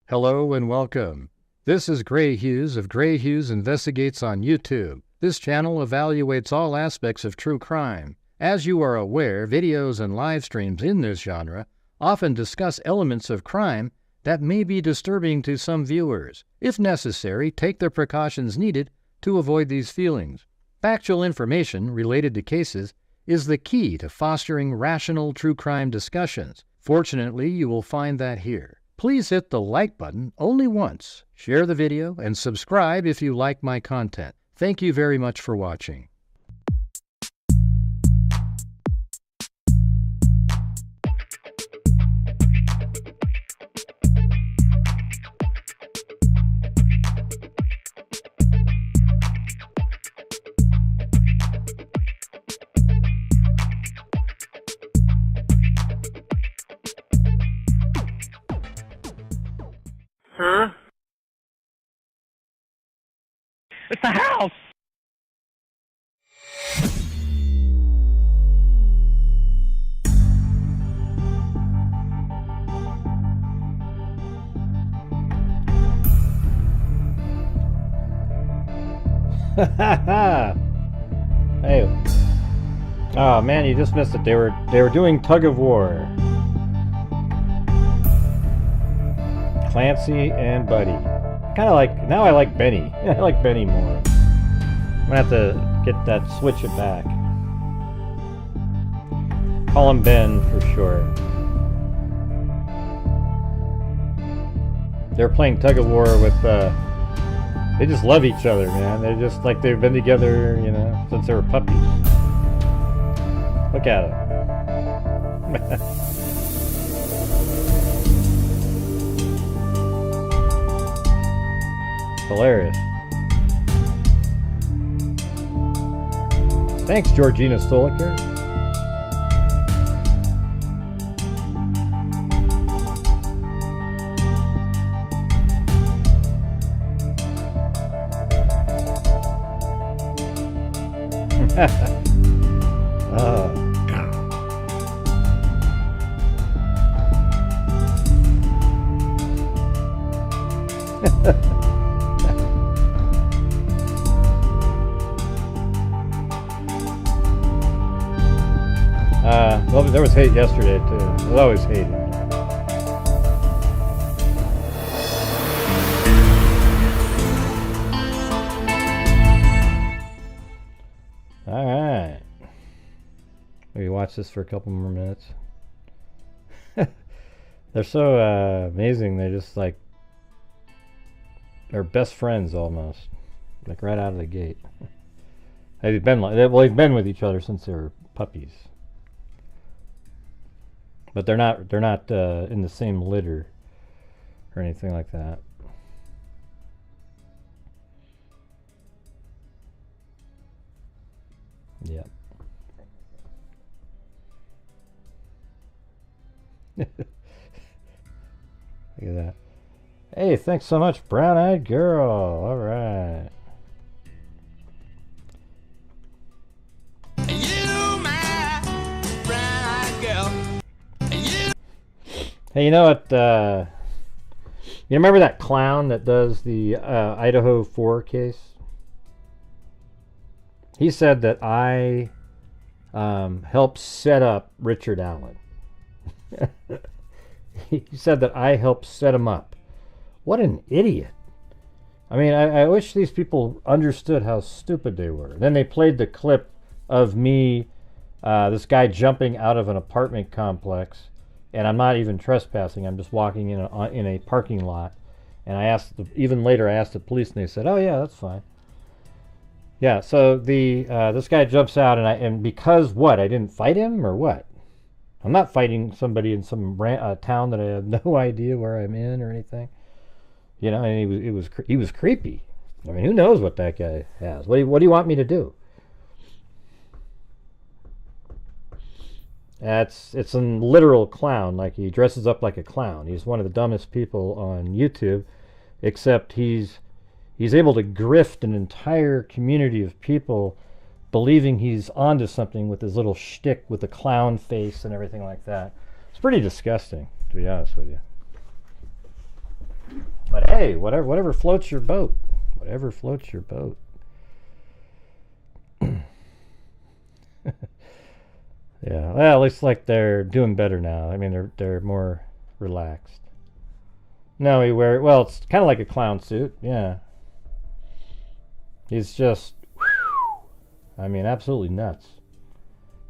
Hello and welcome. This is Grant Hughes of Grant Hughes Investigates on YouTube. This channel evaluates all aspects of true crime. As you are aware, videos and live streams in this genre often discuss elements of crime that may be disturbing to some viewers. If necessary, take the precautions needed to avoid these feelings. Factual information related to cases is the key to fostering rational true crime discussions. Fortunately, you will find that here. Please hit the like button only once, share the video, and subscribe if you like my content. Thank you very much for watching. Huh? It's the house! Hey. Oh man, you just missed it. They were doing tug of war. Clancy and Buddy. Kind of like, now I like Benny. I like Benny more. I'm gonna have to get that, switch it back. Call him Ben for short. They're playing tug of war with, they just love each other, man. They're just like they've been together, you know, since they were puppies. Look at them. Hilarious. Thanks, Georgina Stoliker. Well, there was hate yesterday too. There's always hate. All right. Maybe watch this for a couple more minutes. They're so amazing. They're just like they're best friends almost, like right out of the gate. They've been with each other since they were puppies. But they're not in the same litter or anything like that. Yeah. Look at that. Hey, thanks so much, brown-eyed girl. All right. Hey, you know what? You remember that clown that does the Idaho 4 case? He said that I helped set up Richard Allen. He said that I helped set him up. What an idiot. I mean, I wish these people understood how stupid they were. Then they played the clip of me, this guy jumping out of an apartment complex. And I'm not even trespassing. I'm just walking in a parking lot. And I asked, even later, I asked the police, and they said, "Oh yeah, that's fine." Yeah. So this guy jumps out, and because what? I didn't fight him or what? I'm not fighting somebody in some town that I have no idea where I'm in or anything. You know, and he was creepy. I mean, who knows what that guy has? What do you want me to do? It's a literal clown. Like, he dresses up like a clown. He's one of the dumbest people on YouTube, except he's able to grift an entire community of people believing he's onto something with his little shtick with the clown face and everything like that. It's pretty disgusting, to be honest with you. But hey, whatever floats your boat. Whatever floats your boat. Yeah, well, it looks like they're doing better now. I mean, they're more relaxed. No, he well, it's kind of like a clown suit. Yeah. He's just, I mean, absolutely nuts.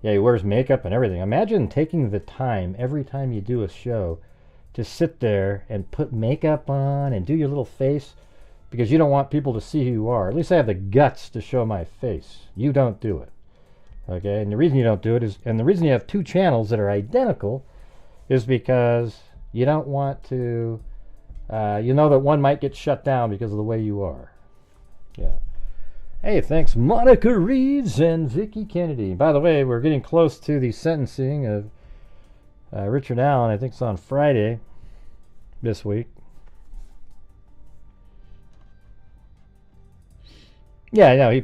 Yeah, he wears makeup and everything. Imagine taking the time every time you do a show to sit there and put makeup on and do your little face because you don't want people to see who you are. At least I have the guts to show my face. You don't do it. Okay, and the reason you don't do it is, and the reason you have two channels that are identical is because you don't want to, you know that one might get shut down because of the way you are. Yeah. Hey, thanks Monica Reeves and Vicky Kennedy. By the way, we're getting close to the sentencing of Richard Allen. I think it's on Friday this week. Yeah, no,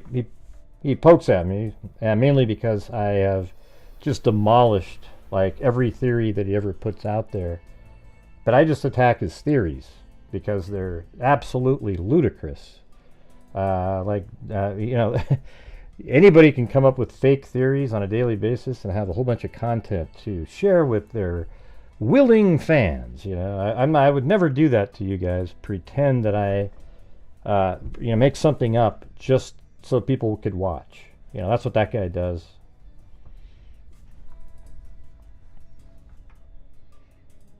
he pokes at me, mainly because I have just demolished like every theory that he ever puts out there. But I just attack his theories because they're absolutely ludicrous. You know, anybody can come up with fake theories on a daily basis and have a whole bunch of content to share with their willing fans. You know, I would never do that to you guys. Pretend that I, you know, make something up just so people could watch. You know, that's what that guy does.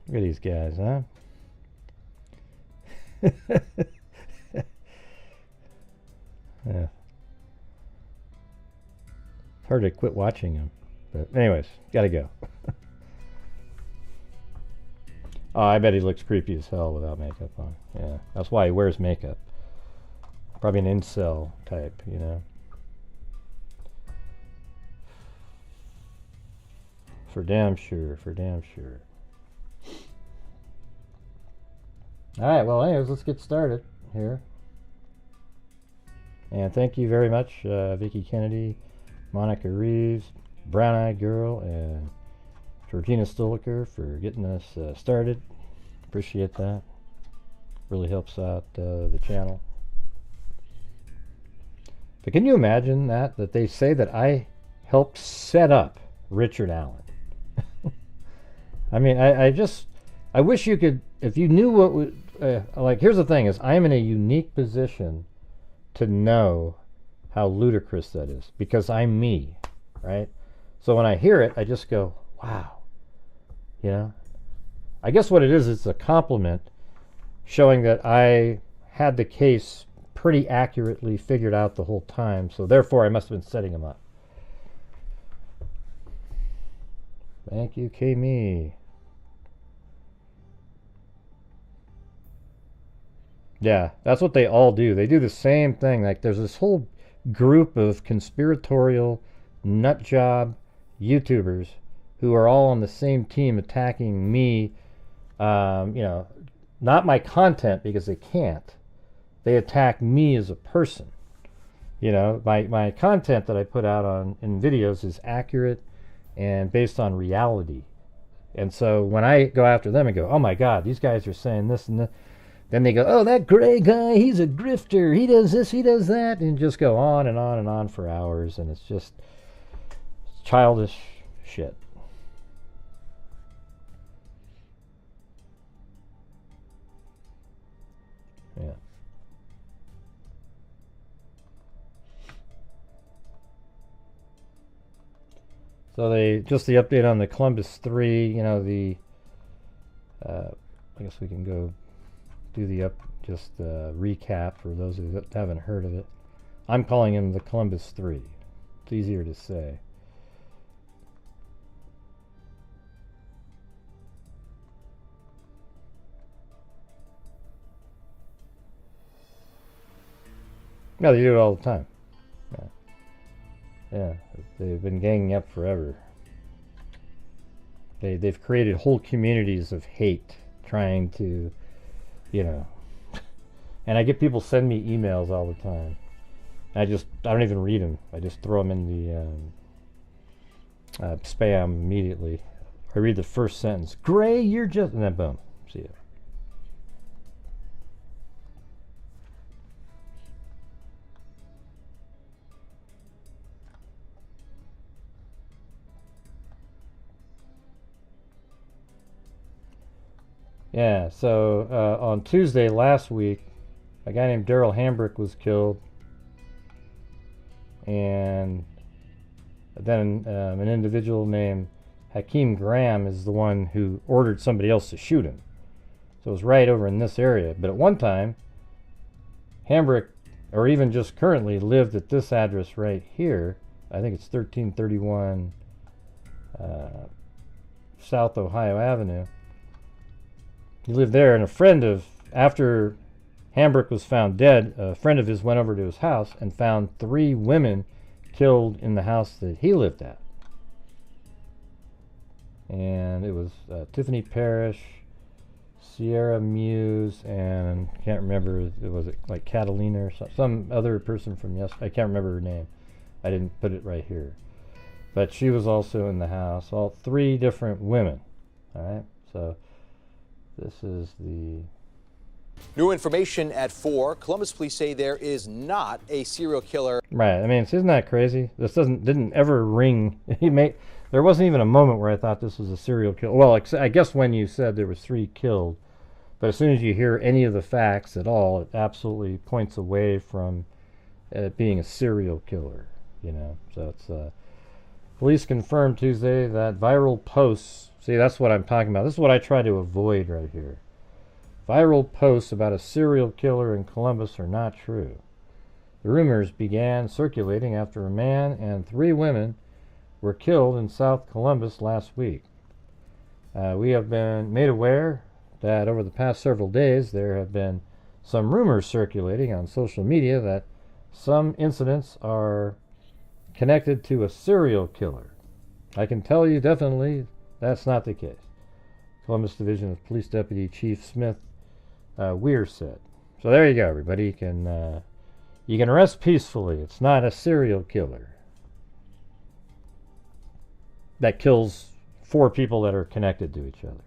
Look at these guys, huh? Yeah. It's hard to quit watching him. But anyways, gotta go. Oh, I bet he looks creepy as hell without makeup on. Yeah, that's why he wears makeup. Probably an incel type, you know. For damn sure, for damn sure. Alright, well anyways, let's get started here. And thank you very much, Vicky Kennedy, Monica Reeves, Brown Eyed Girl, and Georgina Stoliker for getting us started. Appreciate that. Really helps out the channel. But can you imagine that they say that I helped set up Richard Allen? I mean, I wish you could, if you knew what would, like, here's the thing is, I'm in a unique position to know how ludicrous that is because I'm me, right? So when I hear it, I just go, wow. You know, I guess what it is, it's a compliment showing that I had the case pretty accurately figured out the whole time, so therefore I must have been setting him up. Thank you, K-Me. Yeah, that's what they all do. They do the same thing. Like, there's this whole group of conspiratorial nutjob YouTubers who are all on the same team attacking me. You know, not my content because they can't. They attack me as a person. You know, my content that I put out in videos is accurate and based on reality. And so when I go after them and go, oh my God, these guys are saying this and that, then they go, oh, that gray guy, he's a grifter. He does this, he does that, and just go on and on and on for hours, and it's just childish shit. Yeah. So just the update on the Columbus 3, you know, I guess we can go do the recap for those who haven't heard of it. I'm calling him the Columbus 3. It's easier to say. No, they do it all the time. Yeah, they've been ganging up forever. They've created whole communities of hate, trying to, you know. And I get people send me emails all the time. I don't even read them. I just throw them in the spam immediately. I read the first sentence. Gray, you're just, and then boom, see it. Yeah, so on Tuesday last week, a guy named Daryl Hambrick was killed, and then an individual named Hakeem Graham is the one who ordered somebody else to shoot him. So it was right over in this area. But at one time, Hambrick, or even just currently, lived at this address right here. I think it's 1331 South Ohio Avenue. He lived there, and a friend of, after Hambrick was found dead, a friend of his went over to his house and found 3 women killed in the house that he lived at. And it was Tiffany Parrish, Sierra Muse, and can't remember, was it like Catalina or some other person from yesterday? I can't remember her name. I didn't put it right here. But she was also in the house. All 3 different women. Alright, so this is the... New information at 4. Columbus police say there is not a serial killer. Right, I mean, isn't that crazy? This didn't ever ring. There wasn't even a moment where I thought this was a serial killer. Well, I guess when you said there was 3 killed, but as soon as you hear any of the facts at all, it absolutely points away from it being a serial killer, you know. So it's police confirmed Tuesday that viral posts. See, that's what I'm talking about. This is what I try to avoid right here. Viral posts about a serial killer in Columbus are not true. The rumors began circulating after a man and 3 women were killed in South Columbus last week. We have been made aware that over the past several days there have been some rumors circulating on social media that some incidents are connected to a serial killer. I can tell you definitely that's not the case. Columbus Division of Police Deputy Chief Smith Weir said. So there you go, everybody. You can rest peacefully. It's not a serial killer that kills 4 people that are connected to each other.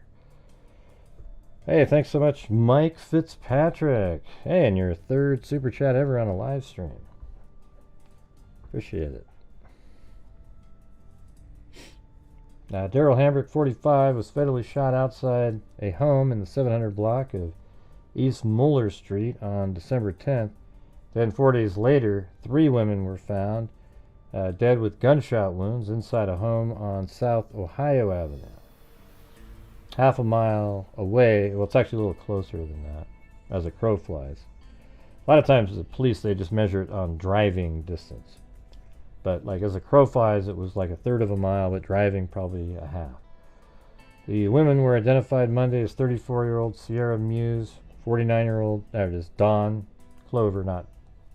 Hey, thanks so much, Mike Fitzpatrick. Hey, and your 3rd super chat ever on a live stream. Appreciate it. Daryl Hambrick, 45, was fatally shot outside a home in the 700 block of East Muller Street on December 10th. Then 4 days later, 3 women were found dead with gunshot wounds inside a home on South Ohio Avenue. Half a mile away, well, it's actually a little closer than that, as a crow flies. A lot of times the police, they just measure it on driving distance. But like as a crow flies, it was like a 1/3 of a mile, but driving probably a half. The women were identified Monday as 34-year-old Sierra Muse, 49-year-old, there it is, Dawn Clover, not,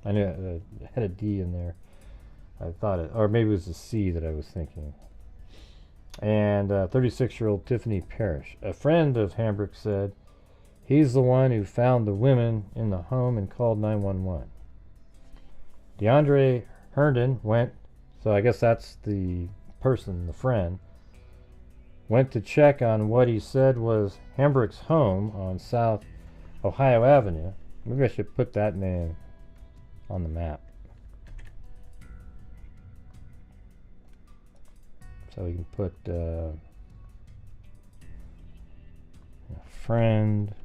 I knew it had a D in there. I thought it, or maybe it was a C that I was thinking. And 36-year-old Tiffany Parrish. A friend of Hambrick said he's the one who found the women in the home and called 911. DeAndre Herndon went, so I guess that's the person, the friend, went to check on what he said was Hambrick's home on South Ohio Avenue. Maybe I should put that name on the map. So we can put friend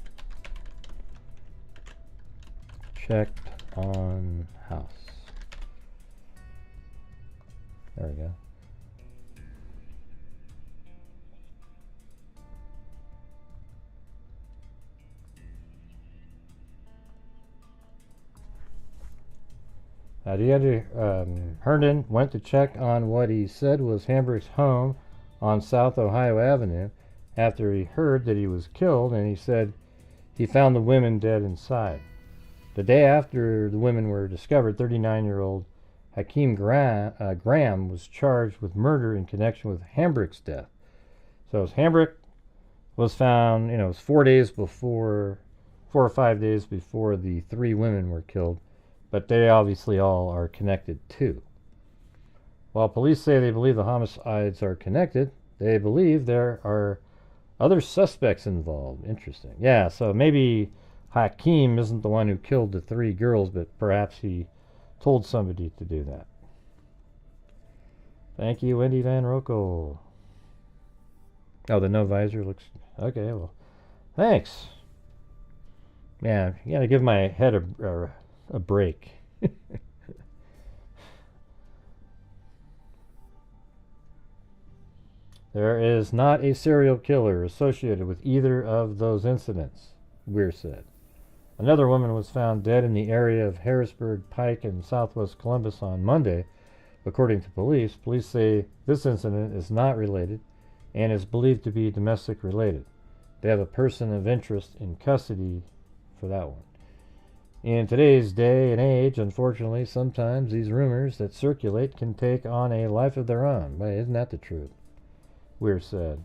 checked on house. There we go. Herndon went to check on what he said was Hambrick's home on South Ohio Avenue after he heard that he was killed, and he said he found the women dead inside. The day after the women were discovered, 39-year-old Hakeem Graham was charged with murder in connection with Hambrick's death. So as Hambrick was found, it was 4 or 5 days before the 3 women were killed, but they obviously all are connected too. While police say they believe the homicides are connected, they believe there are other suspects involved. Interesting. Yeah, so maybe Hakeem isn't the one who killed the 3 girls, but perhaps he told somebody to do that. Thank you, Wendy Van Rocco. Oh, the no visor looks... Okay, well, Thanks. Yeah, you gotta give my head a break. There is not a serial killer associated with either of those incidents, Weir said. Another woman was found dead in the area of Harrisburg Pike in southwest Columbus on Monday, according to police. Police say this incident is not related and is believed to be domestic related. They have a person of interest in custody for that one. In today's day and age, unfortunately, sometimes these rumors that circulate can take on a life of their own. But isn't that the truth? Weir said.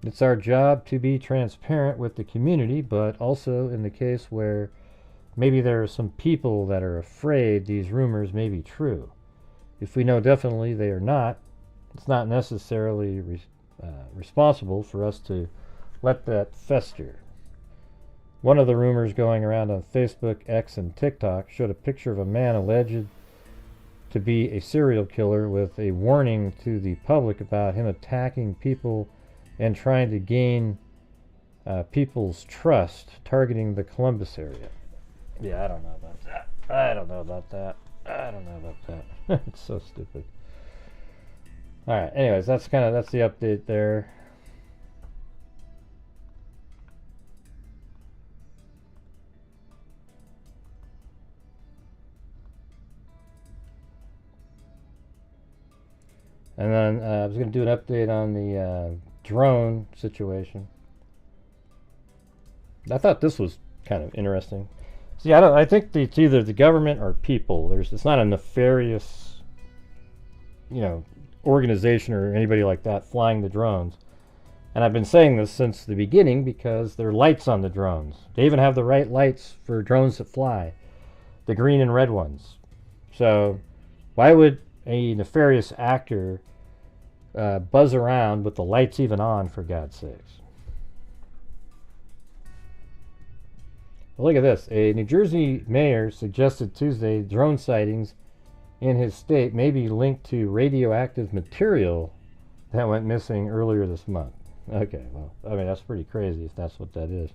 It's our job to be transparent with the community, but also in the case where maybe there are some people that are afraid these rumors may be true. If we know definitely they are not, it's not necessarily responsible for us to let that fester. One of the rumors going around on Facebook, X, and TikTok showed a picture of a man alleged to be a serial killer with a warning to the public about him attacking people and trying to gain people's trust, targeting the Columbus area. Yeah, I don't know about that. I don't know about that. It's so stupid. Alright, anyways, that's the update there. And then I was going to do an update on the drone situation. I thought this was kind of interesting. See, I think it's either the government or people. It's not a nefarious, organization or anybody like that flying the drones. And I've been saying this since the beginning because there are lights on the drones. They even have the right lights for drones that fly, the green and red ones. So why would a nefarious actor buzz around with the lights even on, for God's sakes? Well, look at this. A New Jersey mayor suggested Tuesday drone sightings in his state may be linked to radioactive material that went missing earlier this month. Okay, well, I mean, that's pretty crazy if that's what that is.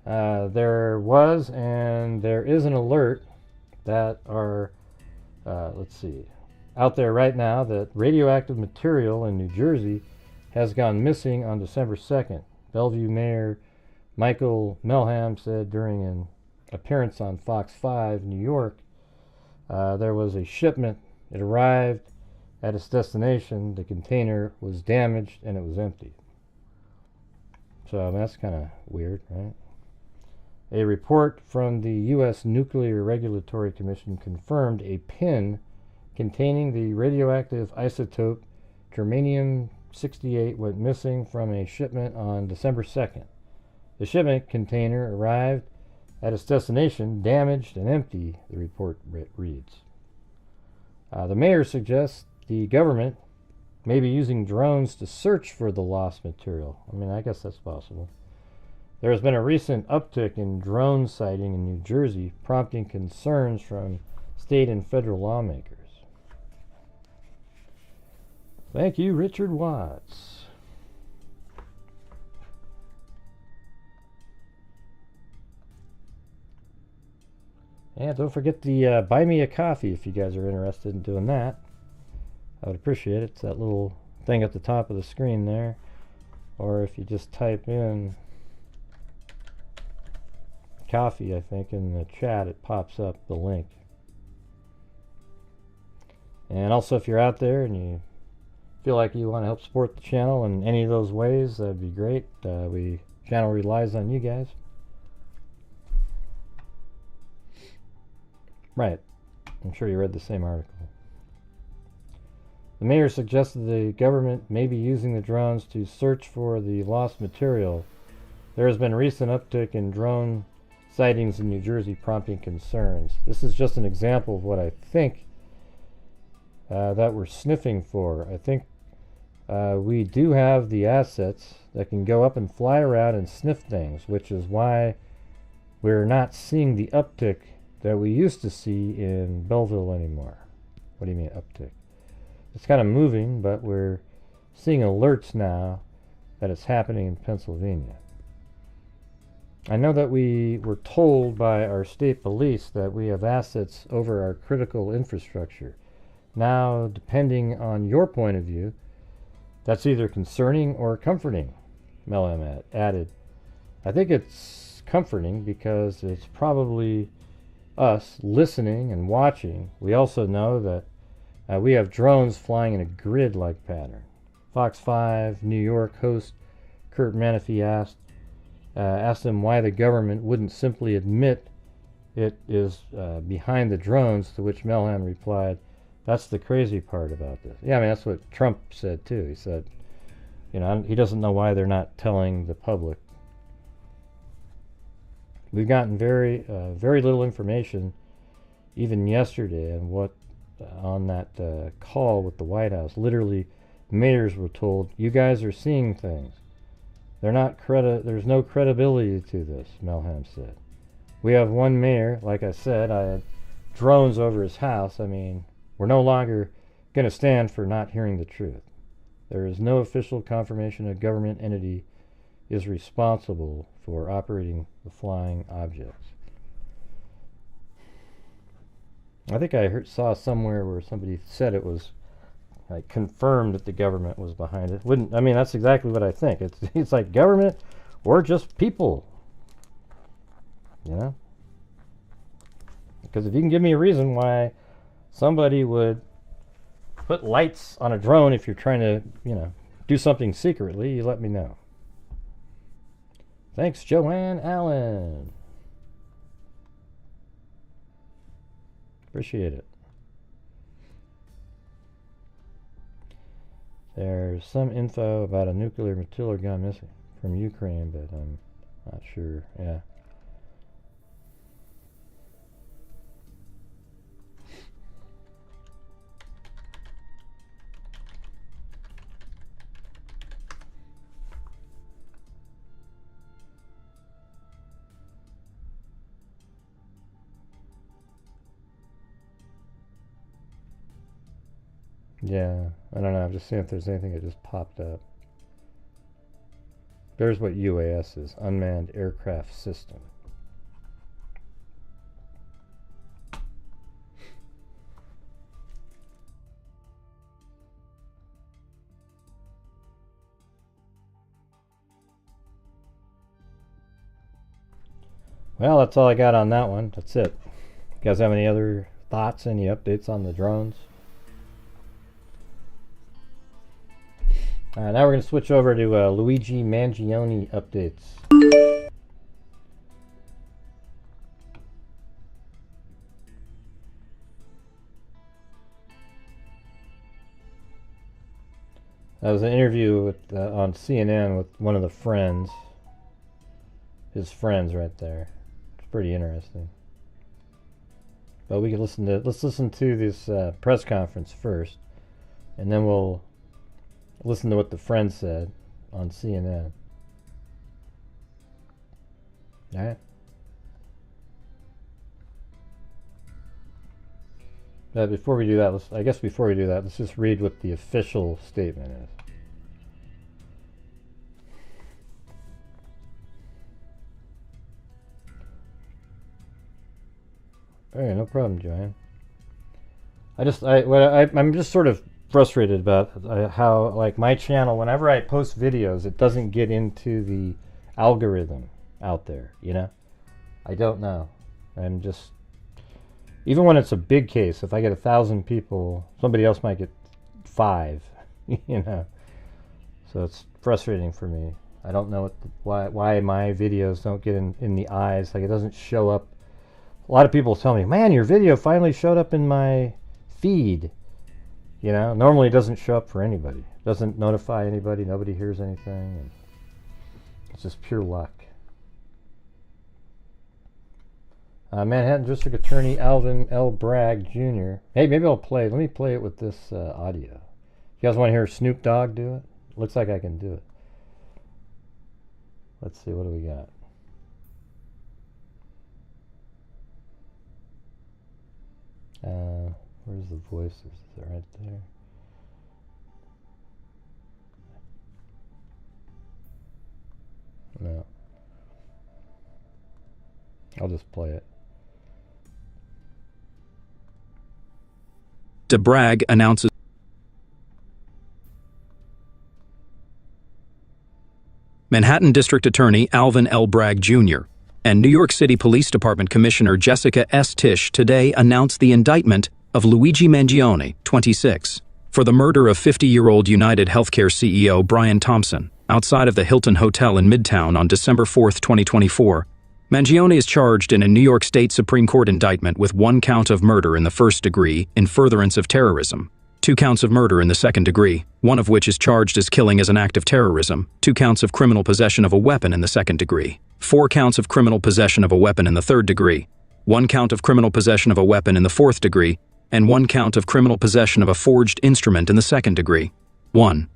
There was and there is an alert that are, out there right now that radioactive material in New Jersey has gone missing on December 2nd. Bellevue Mayor Michael Melham said during an appearance on Fox 5 New York, there was a shipment. It arrived at its destination. The container was damaged and it was empty. So I mean, that's kind of weird, right? A report from the U.S. Nuclear Regulatory Commission confirmed a pin containing the radioactive isotope germanium-68 went missing from a shipment on December 2nd. The shipment container arrived at its destination damaged and empty, the report reads. The mayor suggests the government may be using drones to search for the lost material. I mean, I guess that's possible. There has been a recent uptick in drone sighting in New Jersey, prompting concerns from state and federal lawmakers. Thank you, Richard Watts. And don't forget the buy me a coffee if you guys are interested in doing that. I would appreciate it. It's that little thing at the top of the screen there. Or if you just type in coffee, I think, in the chat, it pops up the link. And also, if you're out there and you feel like you want to help support the channel in any of those ways, that'd be great. The channel relies on you guys. Right. I'm sure you read the same article. The mayor suggested the government may be using the drones to search for the lost material. There has been a recent uptick in drone sightings in New Jersey, prompting concerns. This is just an example of what I think that we're sniffing for. I think we do have the assets that can go up and fly around and sniff things, which is why we're not seeing the uptick that we used to see in Belleville anymore. What do you mean uptick? It's kind of moving, but we're seeing alerts now that it's happening in Pennsylvania. I know that we were told by our state police that we have assets over our critical infrastructure. Now, depending on your point of view, that's either concerning or comforting, Melham added. I think it's comforting because it's probably us listening and watching. We also know that we have drones flying in a grid-like pattern. Fox 5 New York host Kurt Menefee asked him why the government wouldn't simply admit it is behind the drones, to which Melham replied, "That's the crazy part about this." Yeah, I mean, that's what Trump said too. He said, you know, he doesn't know why they're not telling the public. We've gotten very little information, even yesterday, and what on that call with the White House. Literally, mayors were told, "You guys are seeing things. There's no credibility to this," Melham said. We have one mayor, like I said, I had drones over his house. I mean, we're no longer going to stand for not hearing the truth. There is no official confirmation a government entity is responsible for operating the flying objects. I think I saw somewhere where somebody said it was like confirmed that the government was behind it. I mean, that's exactly what I think. It's like government or just people, you know? Because if you can give me a reason why somebody would put lights on a drone if you're trying to, you know, do something secretly, you let me know. Thanks, Joanne Allen. Appreciate it. There's some info about a nuclear artillery gun missing from Ukraine, but I'm not sure. Yeah. Yeah, I don't know. I'm just seeing if there's anything that just popped up. There's what UAS is, Unmanned Aircraft System. Well, that's all I got on that one. That's it. You guys have any other thoughts, any updates on the drones? Now we're going to switch over to Luigi Mangione updates. That was an interview with, on CNN with one of the friends. His friends right there. It's pretty interesting. But we can let's listen to this press conference first, and then we'll listen to what the friend said on CNN. All right. But before we do that, let's just read what the official statement is. All right, no problem, Joanne. I'm just sort of frustrated about how, like, my channel, whenever I post videos, it doesn't get into the algorithm out there, you know? I don't know. I'm just, even when it's a big case, if I get 1,000 people, somebody else might get 5, you know? So it's frustrating for me. I don't know why my videos don't get in the eyes, like it doesn't show up. A lot of people tell me, man, your video finally showed up in my feed. You know, normally it doesn't show up for anybody. It doesn't notify anybody. Nobody hears anything. And it's just pure luck. Manhattan District Attorney Alvin L. Bragg Jr. Hey, maybe let me play it with this audio. You guys want to hear Snoop Dogg do it? Looks like I can do it. Let's see, what do we got? Where's the voices? Is it right there? No. I'll just play it. Bragg announces Manhattan District Attorney Alvin L. Bragg Jr. and New York City Police Department Commissioner Jessica S. Tisch today announced the indictment of Luigi Mangione, 26, for the murder of 50-year-old United Healthcare CEO Brian Thompson outside of the Hilton Hotel in Midtown on December 4, 2024. Mangione is charged in a New York State Supreme Court indictment with 1 count of murder in the first degree in furtherance of terrorism, 2 counts of murder in the second degree, one of which is charged as killing as an act of terrorism, 2 counts of criminal possession of a weapon in the second degree, 4 counts of criminal possession of a weapon in the third degree, 1 count of criminal possession of a weapon in the fourth degree, and 1 count of criminal possession of a forged instrument in the second degree. 1.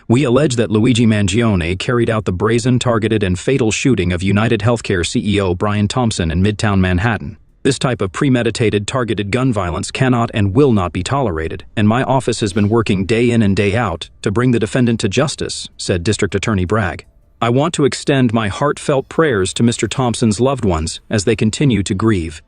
We allege that Luigi Mangione carried out the brazen, targeted, and fatal shooting of United Healthcare CEO Brian Thompson in Midtown Manhattan. This type of premeditated, targeted gun violence cannot and will not be tolerated, and my office has been working day in and day out to bring the defendant to justice, said District Attorney Bragg. I want to extend my heartfelt prayers to Mr. Thompson's loved ones as they continue to grieve.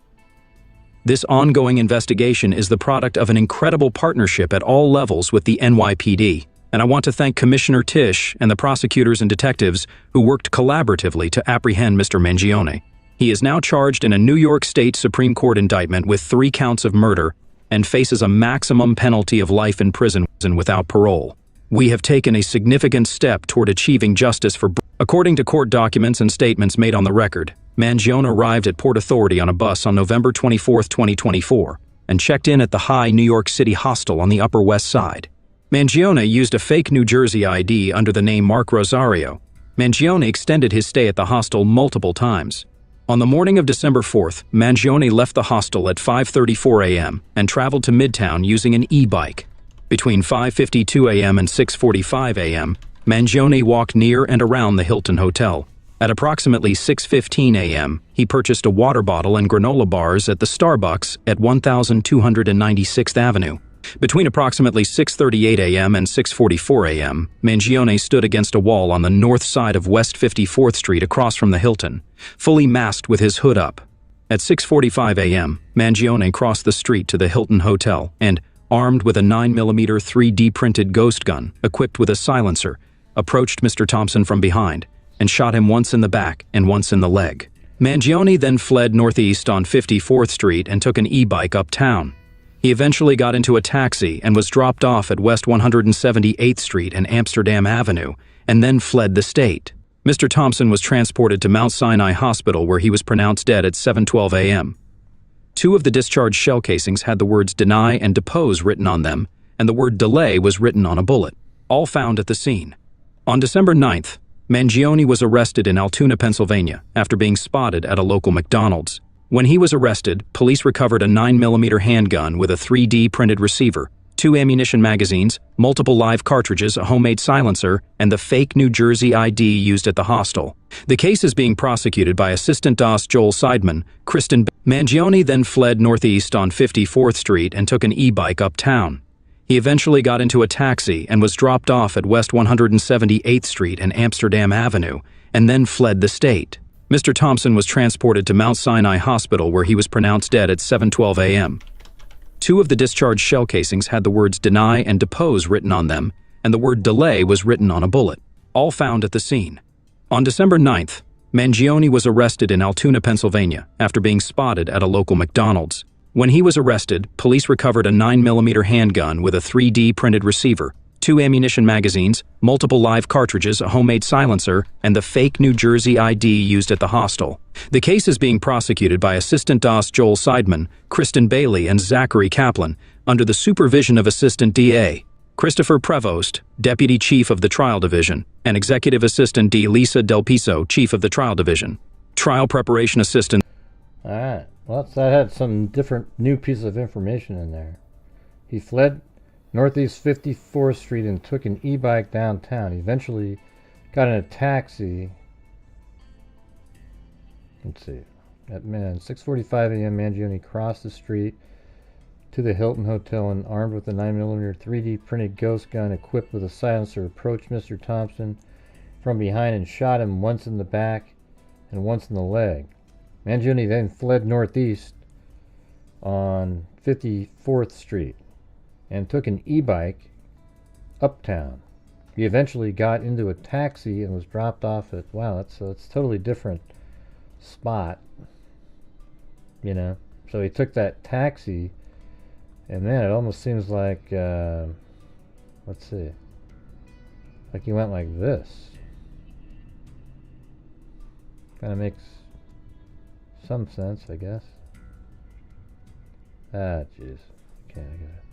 This ongoing investigation is the product of an incredible partnership at all levels with the NYPD, and I want to thank Commissioner Tisch and the prosecutors and detectives who worked collaboratively to apprehend Mr. Mangione. He is now charged in a New York State Supreme Court indictment with 3 counts of murder and faces a maximum penalty of life in prison without parole. We have taken a significant step toward achieving justice for. According to court documents and statements made on the record, Mangione arrived at Port Authority on a bus on November 24, 2024, and checked in at the High New York City hostel on the Upper West Side. Mangione used a fake New Jersey ID under the name Mark Rosario. Mangione extended his stay at the hostel multiple times. On the morning of December 4th, Mangione left the hostel at 5:34 a.m. and traveled to Midtown using an e-bike. Between 5:52 a.m. and 6:45 a.m., Mangione walked near and around the Hilton Hotel. At approximately 6:15 a.m., he purchased a water bottle and granola bars at the Starbucks at 1296th Avenue. Between approximately 6:38 a.m. and 6:44 a.m., Mangione stood against a wall on the north side of West 54th Street across from the Hilton, fully masked with his hood up. At 6:45 a.m., Mangione crossed the street to the Hilton Hotel and, armed with a 9mm 3D printed ghost gun equipped with a silencer, approached Mr. Thompson from behind and shot him once in the back and once in the leg. Mangione then fled northeast on 54th Street and took an e-bike uptown. He eventually got into a taxi and was dropped off at West 178th Street and Amsterdam Avenue, and then fled the state. Mr. Thompson was transported to Mount Sinai Hospital, where he was pronounced dead at 7:12 a.m. 2 of the discharged shell casings had the words "deny" and "depose" written on them, and the word "delay" was written on a bullet, all found at the scene. On December 9th, Mangione was arrested in Altoona, Pennsylvania, after being spotted at a local McDonald's. When he was arrested, police recovered a 9mm handgun with a 3D printed receiver, 2 ammunition magazines, multiple live cartridges, a homemade silencer, and the fake New Jersey ID used at the hostel. The case is being prosecuted by Assistant DOS Joel Seidman, Kristen. Mangione then fled northeast on 54th Street and took an e-bike uptown. He eventually got into a taxi and was dropped off at West 178th Street and Amsterdam Avenue, and then fled the state. Mr. Thompson was transported to Mount Sinai Hospital, where he was pronounced dead at 7:12 a.m. 2 of the discharged shell casings had the words "deny" and "depose" written on them, and the word "delay" was written on a bullet, all found at the scene. On December 9th, Mangione was arrested in Altoona, Pennsylvania, after being spotted at a local McDonald's. When he was arrested, police recovered a 9mm handgun with a 3D printed receiver, 2 ammunition magazines, multiple live cartridges, a homemade silencer, and the fake New Jersey ID used at the hostel. The case is being prosecuted by Assistant DOS Joel Seidman, Kristen Bailey, and Zachary Kaplan, under the supervision of Assistant DA Christopher Prevost, Deputy Chief of the Trial Division, and Executive Assistant D. Lisa Del Piso, Chief of the Trial Division. Trial Preparation Assistant. All right. Well, that had some different new pieces of information in there. He fled Northeast 54th Street and took an e-bike downtown. He eventually got in a taxi. Let's see. At 6:45 a.m., Mangione crossed the street to the Hilton Hotel and, armed with a 9mm 3D printed ghost gun equipped with a silencer, approached Mr. Thompson from behind and shot him once in the back and once in the leg. Mangione then fled northeast on 54th Street and took an e-bike uptown. He eventually got into a taxi and was dropped off at, wow, it's a totally different spot, you know. So he took that taxi, and man, it almost seems like, let's see, like he went like this. Kind of makes some sense, I guess. Ah, jeez. Okay, I got it.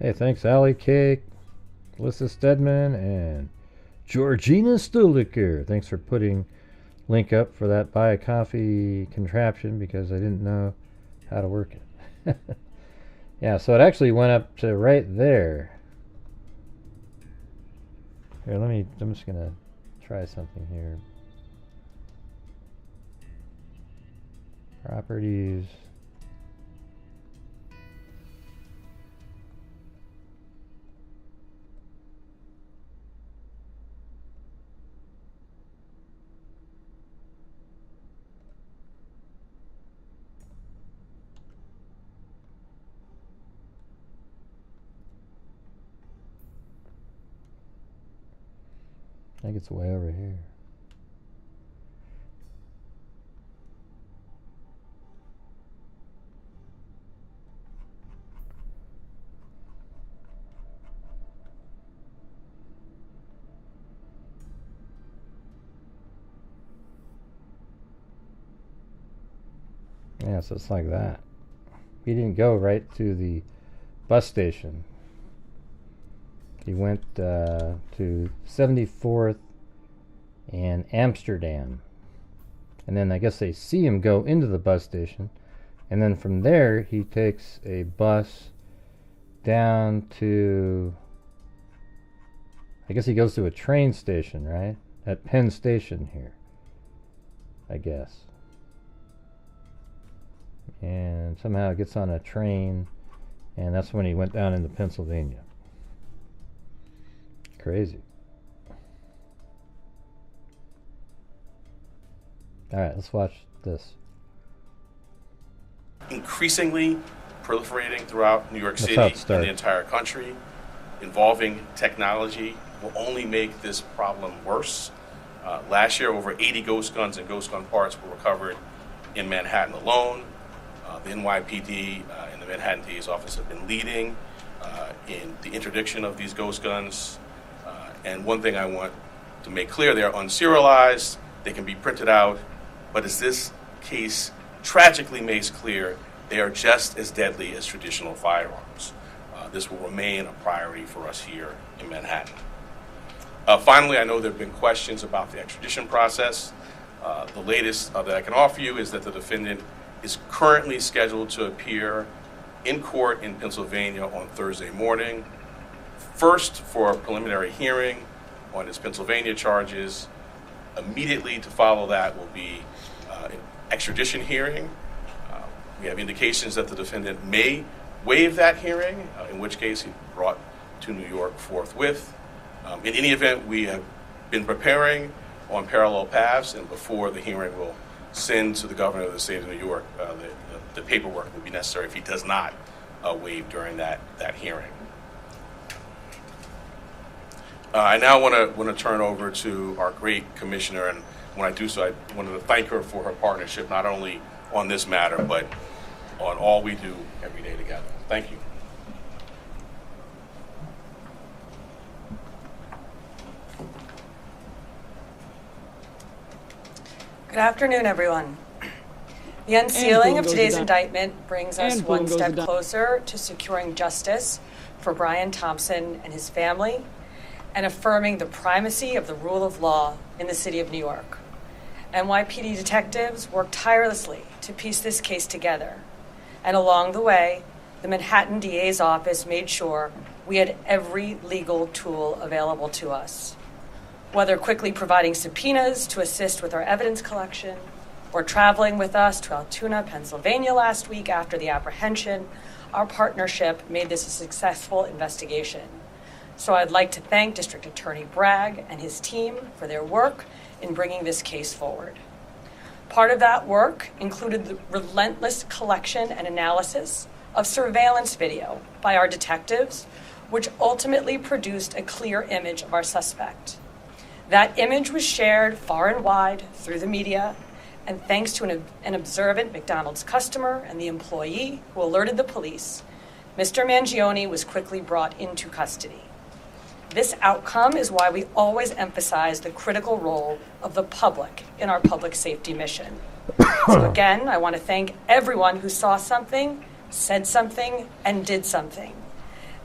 Hey, thanks, Allie Cake, Alyssa Stedman, and Georgina Stuliker. Thanks for putting link up for that buy a coffee contraption because I didn't know how to work it. Yeah, so it actually went up to right there. Here, I'm just gonna try something here. Properties. I think it's way over here. Yeah, so it's like that. He didn't go right to the bus station. He went to 74th and Amsterdam. And then I guess they see him go into the bus station. And then from there, he takes a bus down to, I guess he goes to a train station, right? At Penn Station here, I guess. And somehow gets on a train, and that's when he went down into Pennsylvania. Crazy. All right, let's watch this. Increasingly proliferating throughout New York City and the entire country, involving technology, will only make this problem worse. Last year, over 80 ghost guns and ghost gun parts were recovered in Manhattan alone. The NYPD and the Manhattan DA's office have been leading in the interdiction of these ghost guns. And one thing I want to make clear, they're unserialized, they can be printed out, but as this case tragically makes clear, they are just as deadly as traditional firearms. This will remain a priority for us here in Manhattan. Finally, I know there have been questions about the extradition process. The latest that I can offer you is that the defendant is currently scheduled to appear in court in Pennsylvania on Thursday morning. First, for a preliminary hearing on his Pennsylvania charges. Immediately to follow that will be an extradition hearing. We have indications that the defendant may waive that hearing, in which case he's brought to New York forthwith. In any event, we have been preparing on parallel paths, and before the hearing, we'll send to the governor of the state of New York the paperwork that would be necessary if he does not waive during that hearing. I now want to turn over to our great commissioner, and when I do so, I wanted to thank her for her partnership, not only on this matter, but on all we do every day together. Thank you. Good afternoon, everyone. The unsealing of today's indictment brings us one step closer to securing justice for Brian Thompson and his family, and affirming the primacy of the rule of law in the city of New York. NYPD detectives worked tirelessly to piece this case together, and along the way, the Manhattan DA's office made sure we had every legal tool available to us, whether quickly providing subpoenas to assist with our evidence collection, or traveling with us to Altoona, Pennsylvania last week after the apprehension. Our partnership made this a successful investigation. So I'd like to thank District Attorney Bragg and his team for their work in bringing this case forward. Part of that work included the relentless collection and analysis of surveillance video by our detectives, which ultimately produced a clear image of our suspect. That image was shared far and wide through the media, and thanks to an observant McDonald's customer and the employee who alerted the police, Mr. Mangione was quickly brought into custody. This outcome is why we always emphasize the critical role of the public in our public safety mission. So again, I want to thank everyone who saw something, said something, and did something.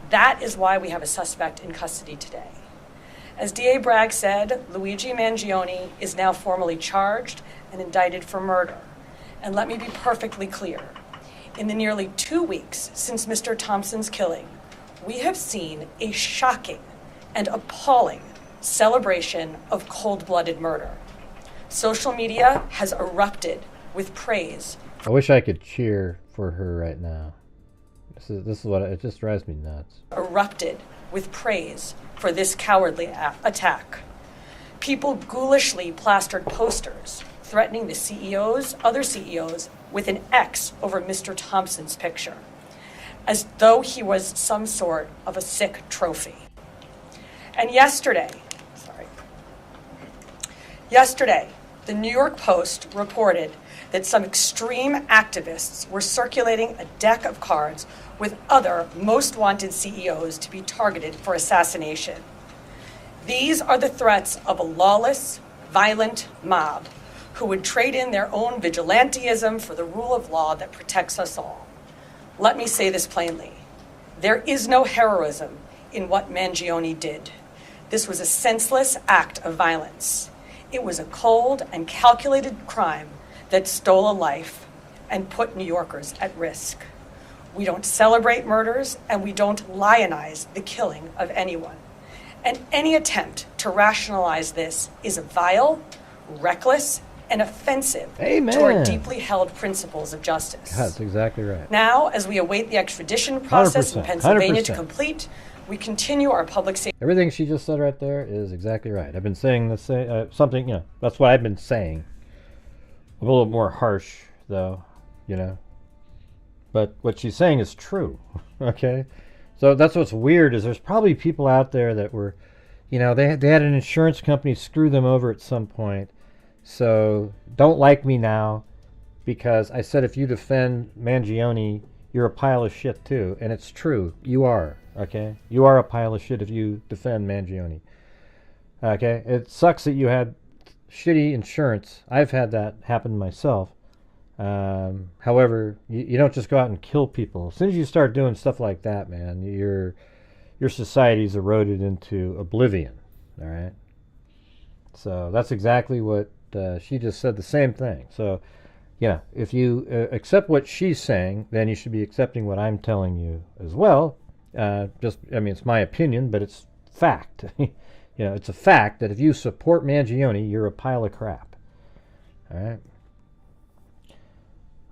That is why we have a suspect in custody today. As DA Bragg said, Luigi Mangione is now formally charged and indicted for murder. And let me be perfectly clear. In the nearly 2 weeks since Mr. Thompson's killing, we have seen a shocking and appalling celebration of cold-blooded murder. Social media has erupted with praise. I wish I could cheer for her right now. This is what it just drives me nuts. Erupted with praise for this cowardly attack. People ghoulishly plastered posters threatening the other CEOs, with an X over Mr. Thompson's picture, as though he was some sort of a sick trophy. And yesterday, the New York Post reported that some extreme activists were circulating a deck of cards with other most wanted CEOs to be targeted for assassination. These are the threats of a lawless, violent mob who would trade in their own vigilantism for the rule of law that protects us all. Let me say this plainly. There is no heroism in what Mangione did. This was a senseless act of violence. It was a cold and calculated crime that stole a life and put New Yorkers at risk. We don't celebrate murders, and we don't lionize the killing of anyone. And any attempt to rationalize this is vile, reckless, and offensive to our deeply held principles of justice. That's exactly right. Now, as we await the extradition process in Pennsylvania 100%. To complete, we continue our public safety. Everything she just said right there is exactly right. I've been saying the same, something, that's what I've been saying. A little more harsh, though, But what she's saying is true, okay? So that's what's weird is there's probably people out there that were, they had an insurance company screw them over at some point. So don't like me now because I said if you defend Mangione, you're a pile of shit too. And it's true. You are, okay? You are a pile of shit if you defend Mangione. Okay? It sucks that you had shitty insurance. I've had that happen myself. However, you don't just go out and kill people. As soon as you start doing stuff like that, man, your society's eroded into oblivion. All right? So that's exactly what she just said, the same thing. So, if you accept what she's saying, then you should be accepting what I'm telling you as well. It's my opinion, but it's fact. It's a fact that if you support Mangione, you're a pile of crap.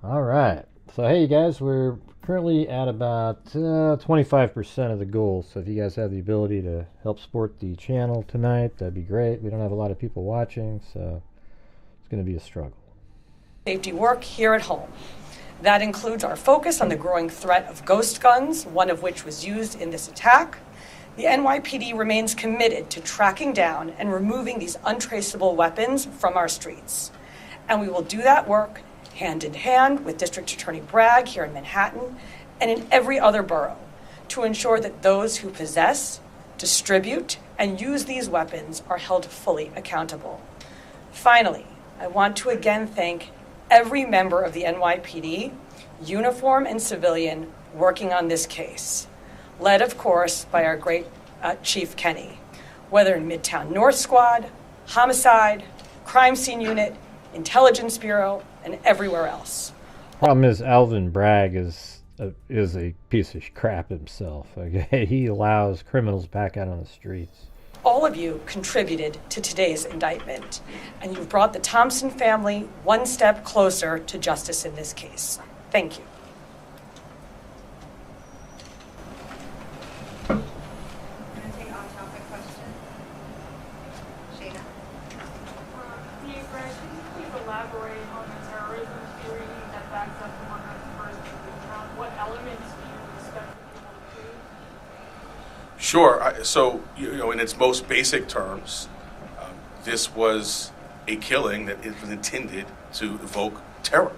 All right. So, hey, you guys, we're currently at about 25% of the goal. So if you guys have the ability to help support the channel tonight, that'd be great. We don't have a lot of people watching, so it's going to be a struggle. Safety work here at home. That includes our focus on the growing threat of ghost guns, one of which was used in this attack. The NYPD remains committed to tracking down and removing these untraceable weapons from our streets. And we will do that work hand in hand with District Attorney Bragg here in Manhattan and in every other borough to ensure that those who possess, distribute, and use these weapons are held fully accountable. Finally, I want to again thank every member of the NYPD, uniform and civilian, working on this case, led, of course, by our great Chief Kenny, whether in Midtown North Squad, Homicide, Crime Scene Unit, Intelligence Bureau, and everywhere else. Problem is, Alvin Bragg is a piece of crap himself. Okay, he allows criminals back out on the streets. all of you contributed to today's indictment, and you've brought the Thompson family one step closer to justice in this case. Thank you. Sure. So, in its most basic terms, this was a killing that was intended to evoke terror,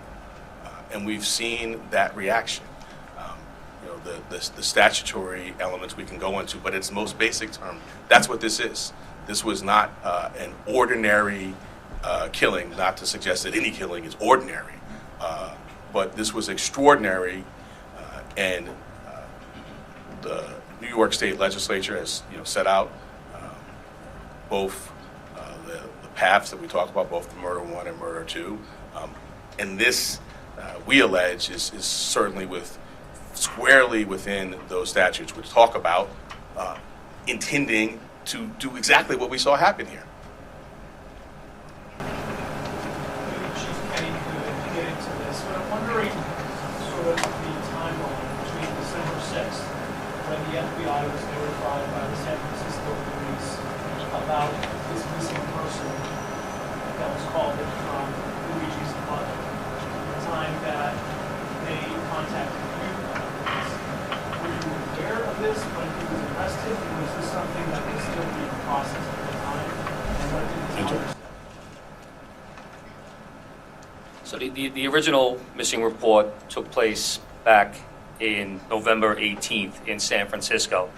and we've seen that reaction. The statutory elements we can go into, but its most basic term, that's what this is. This was not an ordinary killing, not to suggest that any killing is ordinary, but this was extraordinary, and the New York State Legislature has set out both the paths that we talk about, both the murder one and murder two, and this we allege is certainly squarely within those statutes, which talk about intending to do exactly what we saw happen here. Chief Kenny could get into this, but I'm wondering sort of the timeline between December 6th, when the FBI was notified by the San Francisco police about this missing person that was called from Luigi's mother, the time that they contacted you. Were you aware of this when he was arrested? Was this something that was still being processed at the time? And what did his mother say? So the original missing report took place back in November 18th in San Francisco.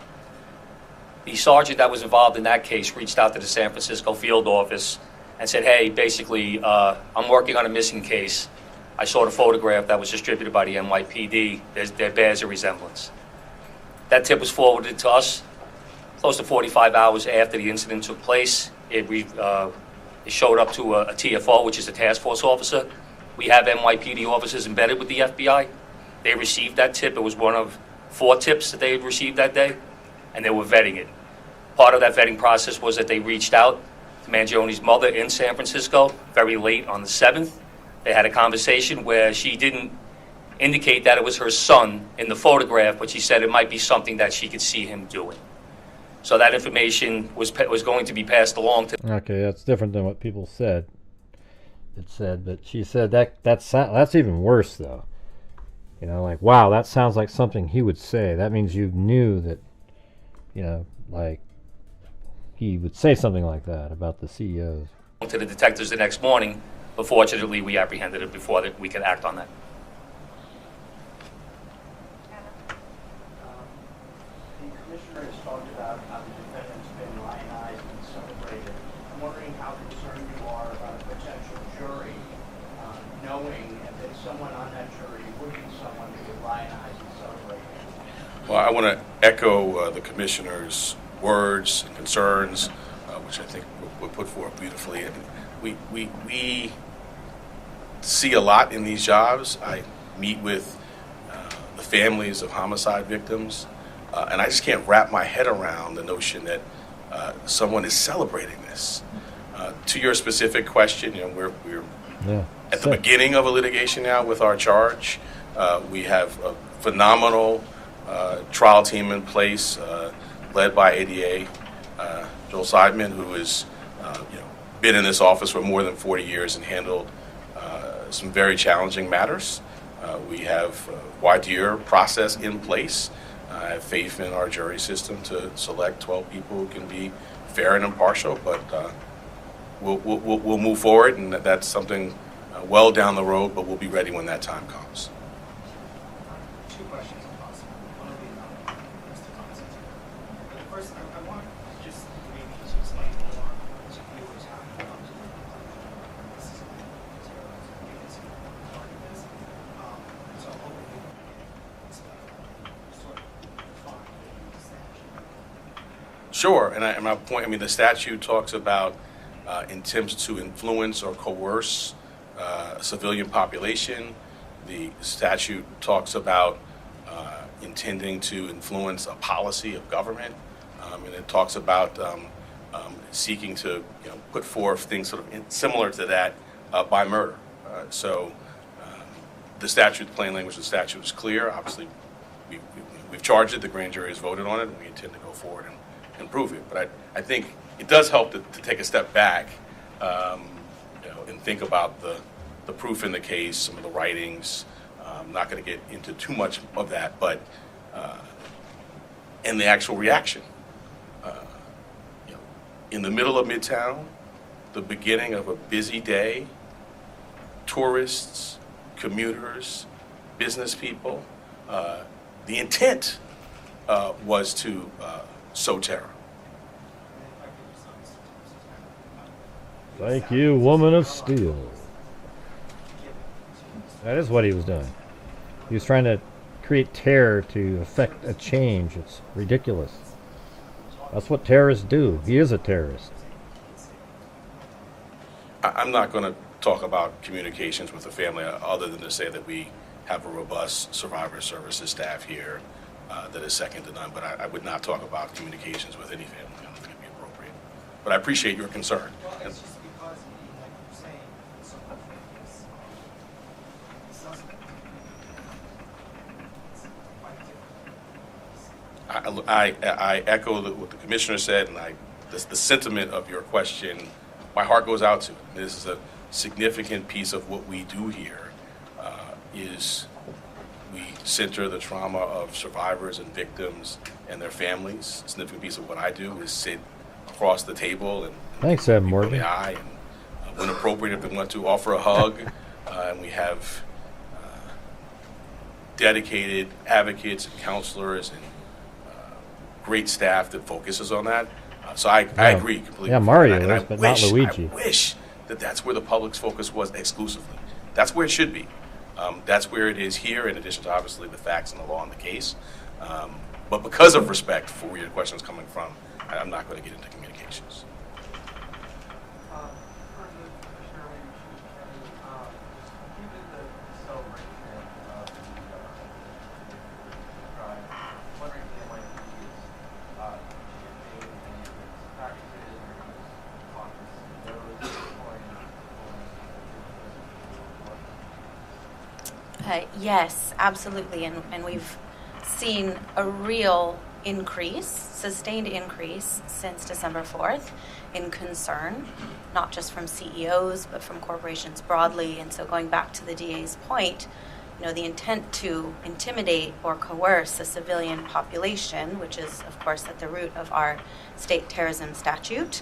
The sergeant that was involved in that case reached out to the San Francisco field office and said, hey, basically, I'm working on a missing case. I saw the photograph that was distributed by the NYPD. There bears a resemblance. That tip was forwarded to us close to 45 hours after the incident took place. It showed up to a TFO, which is a task force officer. We have NYPD officers embedded with the FBI. They received that tip. It was one of 4 tips that they had received that day, and they were vetting it. Part of that vetting process was that they reached out to Mangione's mother in San Francisco very late on the 7th. They had a conversation where she didn't indicate that it was her son in the photograph, but she said it might be something that she could see him doing. So that information was going to be passed along to... Okay, that's different than what people said. It said, but she said that's even worse, though. Like, wow, that sounds like something he would say. That means you knew that, like, he would say something like that about the CEOs. To the detectives the next morning, but fortunately we apprehended it before we could act on that. The commissioner has talked about how the defendant's been lionized and celebrated. I'm wondering how concerned you are about a potential jury knowing that someone on that jury would be someone who would lionize and celebrate. Well, I want to echo the commissioner's words and concerns, which I think were put forth beautifully. And we see a lot in these jobs. I meet with the families of homicide victims, and I just can't wrap my head around the notion that someone is celebrating this. To your specific question, we're at the beginning of a litigation now with our charge. We have a phenomenal trial team in place, led by ADA Joel Seidman, who has been in this office for more than 40 years and handled some very challenging matters. We have a voir dire process in place. I have faith in our jury system to select 12 people who can be fair and impartial, but we'll move forward, and that's something well down the road, but we'll be ready when that time comes. 2 questions, if possible. One will be about Mr. Thompson. First, I want just maybe to explain more to viewers how you come to the conclusion this is a terrorism agency part of this. So hopefully it's sort of defined in the statute. Sure, and my point, the statute talks about attempts to influence or coerce a civilian population. The statute talks about intending to influence a policy of government, and it talks about seeking to put forth things sort of similar to that by murder. So the statute, the plain language of the statute is clear. Obviously, we've charged it, the grand jury has voted on it, and we intend to go forward and prove it. But I think it does help to take a step back and think about the proof in the case, some of the writings. I'm not going to get into too much of that, but and the actual reaction. In the middle of Midtown, the beginning of a busy day, tourists, commuters, business people, the intent was to sow terror. Thank you, woman of steel. That is what he was doing. He was trying to create terror to affect a change. It's ridiculous. That's what terrorists do. He is a terrorist. I'm not going to talk about communications with the family other than to say that we have a robust survivor services staff here that is second to none. But I would not talk about communications with any family. I don't think it'd be appropriate. But I appreciate your concern. Well, it's just because, like you're saying, so much things. It's I echo what the commissioner said, and the sentiment of your question, my heart goes out to. This is a significant piece of what we do here. Is we center the trauma of survivors and victims and their families. A significant piece of what I do is sit across the table and thanks, Ed Morgan. In the eye, and when appropriate, if they want to, offer a hug. And we have dedicated advocates and counselors and great staff that focuses on that. So I agree completely. Yeah, Mario is, but not Luigi. I wish that that's where the public's focus was exclusively. That's where it should be. That's where it is here, in addition to obviously the facts and the law in the case. But because of respect for where your question is coming from, I'm not going to get into communications. Yes, absolutely, and we've seen a real increase, sustained increase since December 4th in concern, not just from CEOs, but from corporations broadly. And so going back to the DA's point, the intent to intimidate or coerce a civilian population, which is, of course, at the root of our state terrorism statute,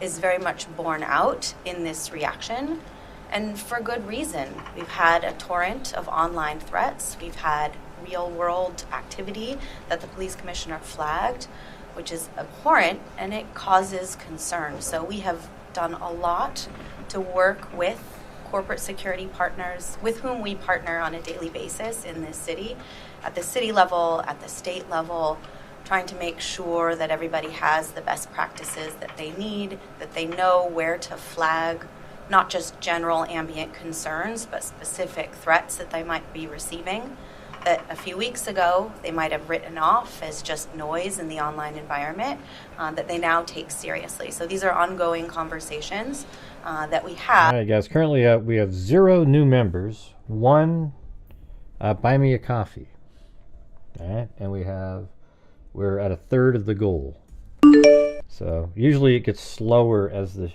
is very much borne out in this reaction. And for good reason. We've had a torrent of online threats. We've had real-world activity that the police commissioner flagged, which is abhorrent, and it causes concern. So we have done a lot to work with corporate security partners with whom we partner on a daily basis in this city, at the city level, at the state level, trying to make sure that everybody has the best practices that they need, that they know where to flag not just general ambient concerns, but specific threats that they might be receiving that a few weeks ago they might have written off as just noise in the online environment, that they now take seriously. So these are ongoing conversations that we have. All right, guys, currently we have 0 new members, 1 buy me a coffee. All right, and we're at a third of the goal. So usually it gets slower as the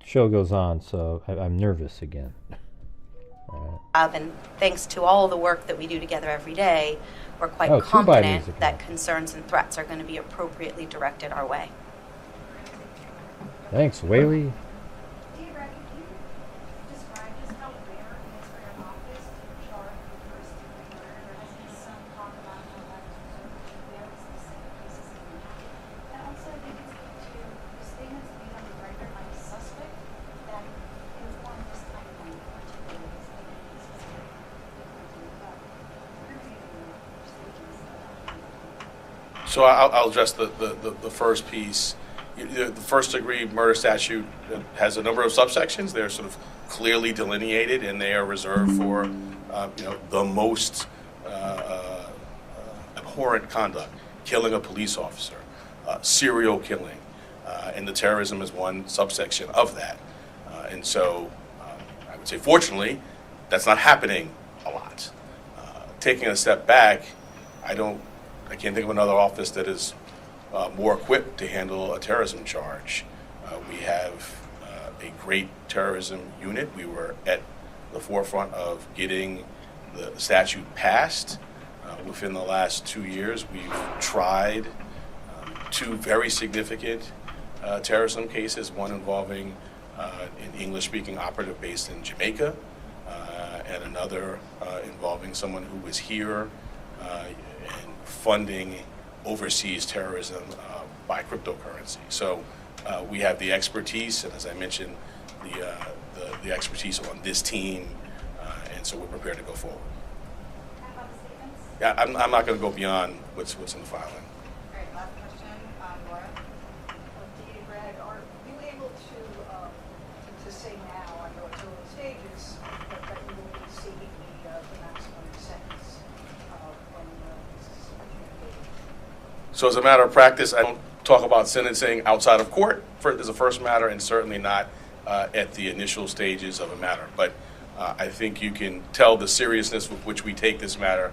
show goes on, so I'm nervous again. And thanks to all the work that we do together every day, we're quite confident that concerns and threats are going to be appropriately directed our way. Thanks, Whaley. So I'll address the first piece. The first-degree murder statute has a number of subsections. They're sort of clearly delineated, and they are reserved for the most abhorrent conduct: killing a police officer, serial killing, and the terrorism is one subsection of that. And so I would say, fortunately, that's not happening a lot. Taking a step back, I can't think of another office that is more equipped to handle a terrorism charge. We have a great terrorism unit. We were at the forefront of getting the statute passed. Within the last 2 years, we've tried 2 very significant terrorism cases, one involving an English-speaking operative based in Jamaica, and another involving someone who was here and funding overseas terrorism by cryptocurrency. So we have the expertise, and as I mentioned, the expertise on this team, and so we're prepared to go forward. Yeah, I'm not going to go beyond what's in the filing. Great. Last question, Laura. Greg, are you able to say now, I know it's early stages, but that you will be seeking the maximum sentence when this is adjudicated? So as a matter of practice, I don't talk about sentencing outside of court as a first matter, and certainly not at the initial stages of a matter. But I think you can tell the seriousness with which we take this matter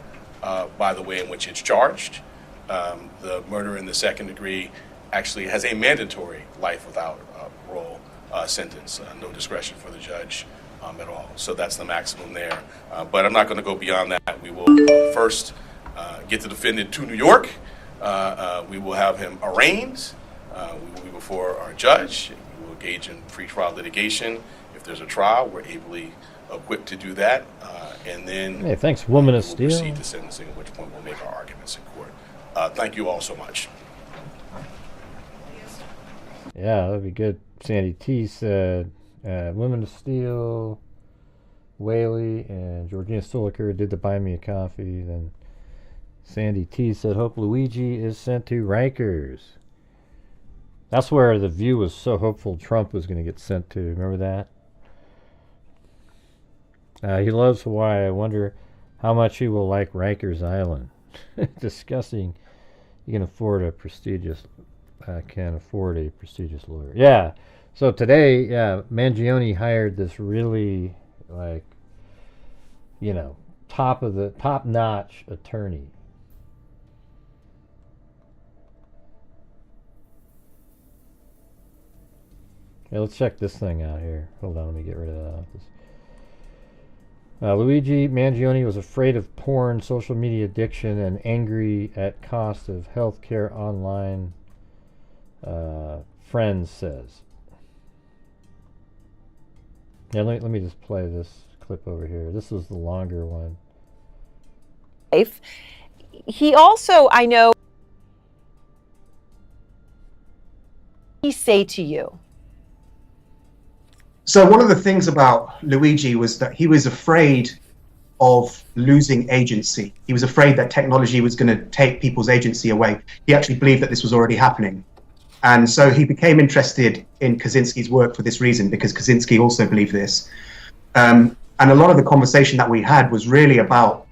by the way in which it's charged. The murder in the second degree actually has a mandatory life without parole sentence, no discretion for the judge at all. So that's the maximum there. But I'm not going to go beyond that. We will first get the defendant to New York. We will have him arraigned. We will be before our judge. We will engage in pre-trial litigation. If there's a trial, we're ably equipped to do that. And then hey, thanks, Woman of Steel. We'll proceed to sentencing, at which point we'll make our arguments in court. Thank you all so much. Yeah, that'd be good. Sandy T said, Women of Steel, Whaley, and Georgina Stoliker did the Buy Me a Coffee. Then Sandy T said, hope Luigi is sent to Rikers. That's where the View was so hopeful Trump was going to get sent to. Remember that? He loves Hawaii. I wonder how much he will like Rikers Island. Discussing you can afford a prestigious lawyer. Yeah. So today, Mangione hired this really top-notch attorney. Yeah, let's check this thing out here. Hold on, let me get rid of that. Luigi Mangione was afraid of porn, social media addiction, and angry at cost of health care online, Friends says. Yeah, let me just play this clip over here. This is the longer one. He also, I know, he say to you? So one of the things about Luigi was that he was afraid of losing agency. He was afraid that technology was going to take people's agency away. He actually believed that this was already happening. And so he became interested in Kaczynski's work for this reason, because Kaczynski also believed this. And a lot of the conversation that we had was really about,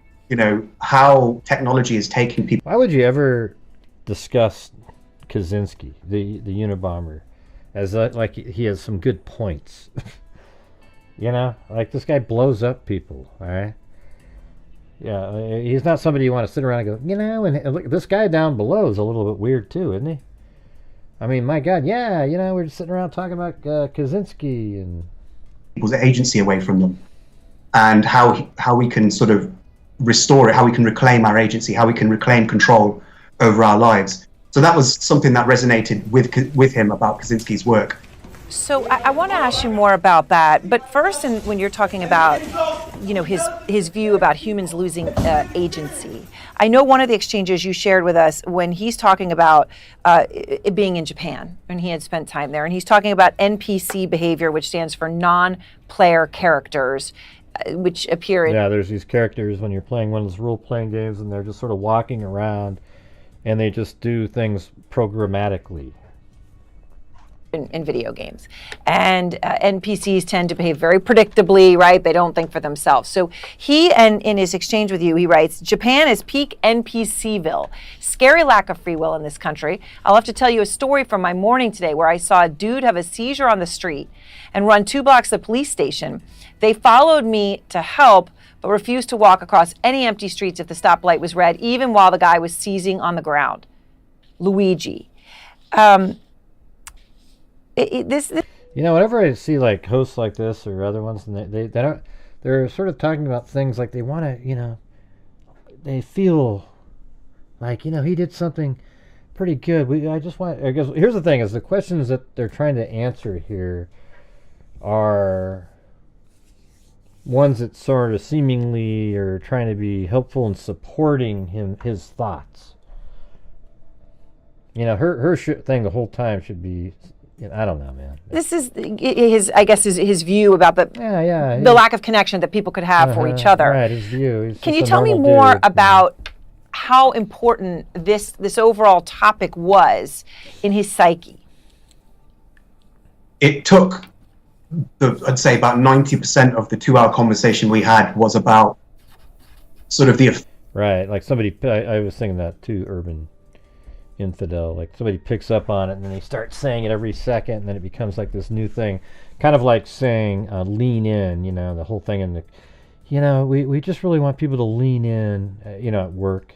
how technology is taking people. Why would you ever discuss Kaczynski, the Unabomber, as like he has some good points? Like this guy blows up people, all right? Yeah, he's not somebody you want to sit around and go, and look, this guy down below is a little bit weird too, isn't he? I mean, my God, yeah, we're just sitting around talking about Kaczynski and people's agency away from them, and how we can sort of restore it, how we can reclaim our agency, how we can reclaim control over our lives. So that was something that resonated with him about Kaczynski's work. So I want to ask you more about that. But first, when you're talking about, his view about humans losing agency, I know one of the exchanges you shared with us when he's talking about it being in Japan, and he had spent time there, and he's talking about NPC behavior, which stands for non-player characters, which appear in... Yeah, there's these characters when you're playing one of those role-playing games, and they're just sort of walking around, and they just do things programmatically. in video games. And NPCs tend to behave very predictably, right? They don't think for themselves. So he, and in his exchange with you, he writes, Japan is peak NPCville. Scary lack of free will in this country. I'll have to tell you a story from my morning today where I saw a dude have a seizure on the street and run 2 blocks to the police station. They followed me to help, but refused to walk across any empty streets if the stoplight was red, even while the guy was seizing on the ground. Luigi. You know, whenever I see like hosts like this or other ones, and they don't, they're sort of talking about things like they want to, you know, they feel like, you know, he did something pretty good. I guess here's the thing: is the questions that they're trying to answer here are ones that sort of seemingly are trying to be helpful in supporting his thoughts. You know, her thing the whole time should be. I don't know, man. This is his view about the lack of connection that people could have for each other. Right, his view. Can you tell me more about how important this overall topic was in his psyche? It took, I'd say about 90% of the 2-hour conversation we had was about sort of the... Right, like somebody, I was thinking that too, Urban Infidel, like somebody picks up on it and then they start saying it every second and then it becomes like this new thing, kind of like saying lean in, you know, the whole thing. And you know, we just really want people to lean in, you know, at work.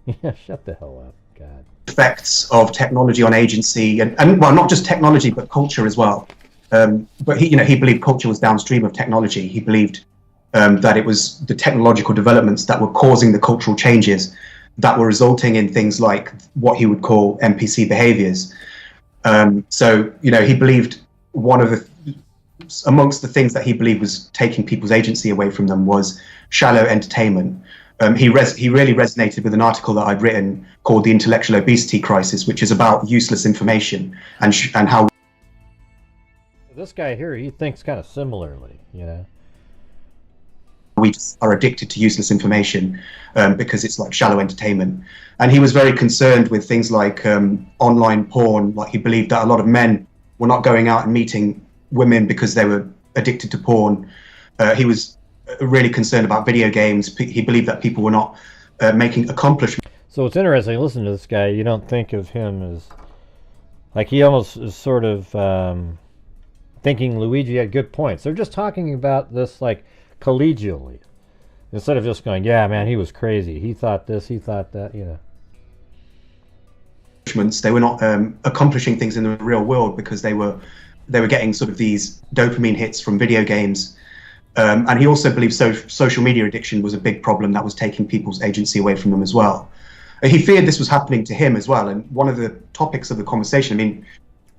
Yeah, shut the hell up, God. Effects of technology on agency and well, not just technology but culture as well. But he believed culture was downstream of technology. He believed that it was the technological developments that were causing the cultural changes that were resulting in things like what he would call NPC behaviors. So, you know, he believed amongst the things that he believed was taking people's agency away from them was shallow entertainment. He really resonated with an article that I'd written called The Intellectual Obesity Crisis, which is about useless information and how... This guy here, he thinks kind of similarly, you know. We just are addicted to useless information because it's like shallow entertainment. And he was very concerned with things like online porn. Like he believed that a lot of men were not going out and meeting women because they were addicted to porn. He was really concerned about video games. He believed that people were not making accomplishments. So it's interesting, listen to this guy. You don't think of him as, like he almost is sort of thinking Luigi had good points. They're just talking about this like collegially, instead of just going, yeah, man, he was crazy. He thought this, he thought that, you know. They were not accomplishing things in the real world because they were getting sort of these dopamine hits from video games. And he also believed social media addiction was a big problem that was taking people's agency away from them as well. He feared this was happening to him as well. And one of the topics of the conversation, I mean,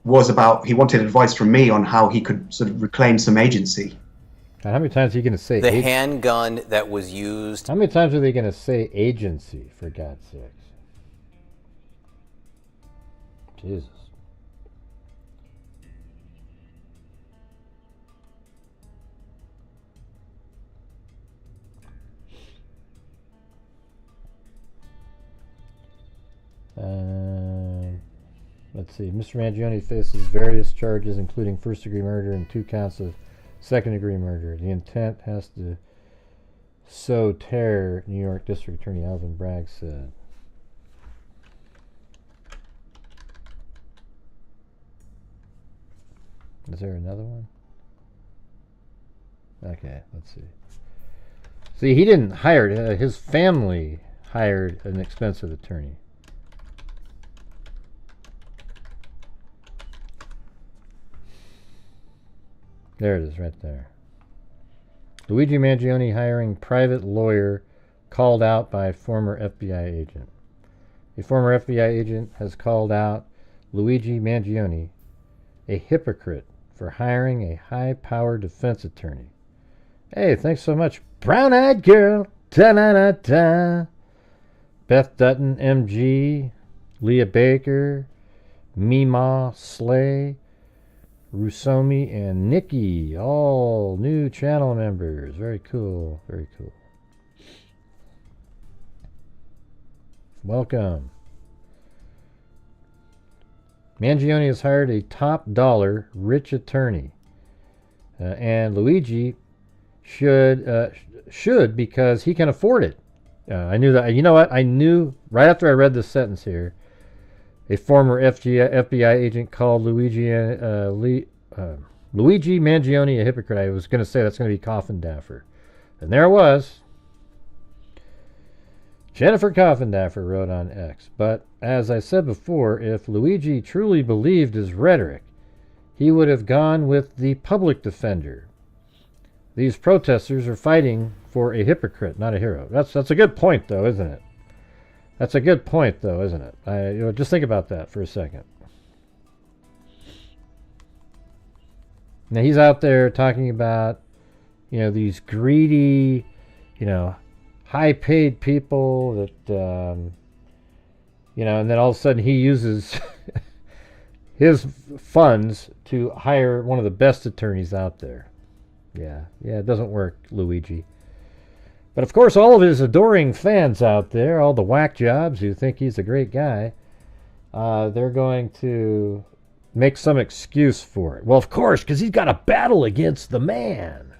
was about, he wanted advice from me on how he could sort of reclaim some agency. How many times are you going to say the handgun that was used? How many times are they going to say agency, for God's sakes? Jesus. Let's see. Mr. Mangione faces various charges, including first-degree murder and 2 counts of second-degree murder. The intent has to sow terror, New York District Attorney Alvin Bragg said. Is there another one? Okay, let's see. See, he didn't hire, his family hired an expensive attorney. There it is, right there. Luigi Mangione hiring private lawyer called out by former FBI agent. A former FBI agent has called out Luigi Mangione a hypocrite for hiring a high-powered defense attorney. Hey, thanks so much, brown-eyed girl. Da-da-da-da. Beth Dutton, MG. Leah Baker. Mima Slay. Rusomi and Nikki, all new channel members. Very cool, very cool. Welcome. Mangione has hired a top dollar rich attorney. And Luigi should because he can afford it. I knew that. You know what? I knew right after I read this sentence here. A former FBI agent called Luigi Mangione a hypocrite. I was going to say that's going to be Coffindaffer. And there it was. Jennifer Coffindaffer wrote on X. But as I said before, if Luigi truly believed his rhetoric, he would have gone with the public defender. These protesters are fighting for a hypocrite, not a hero. That's a good point, though, isn't it? That's a good point, though, isn't it? Just think about that for a second. Now, he's out there talking about, these greedy, high-paid people that, and then all of a sudden he uses his funds to hire one of the best attorneys out there. Yeah, it doesn't work, Luigi. But of course, all of his adoring fans out there, all the whack jobs who think he's a great guy, they're going to make some excuse for it. Well, of course, because he's got a battle against the man.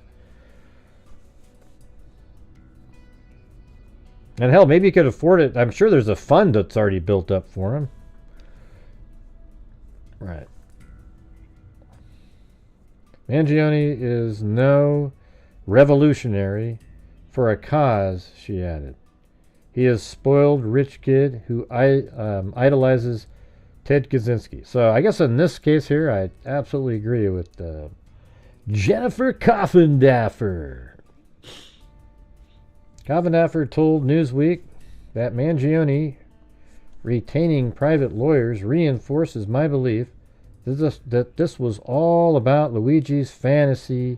And hell, maybe he could afford it. I'm sure there's a fund that's already built up for him. Right. Mangione is no revolutionary for a cause, she added. He is a spoiled rich kid who idolizes Ted Kaczynski. So I guess in this case here, I absolutely agree with Jennifer Coffindaffer. Coffindaffer told Newsweek that Mangione retaining private lawyers reinforces my belief that this was all about Luigi's fantasy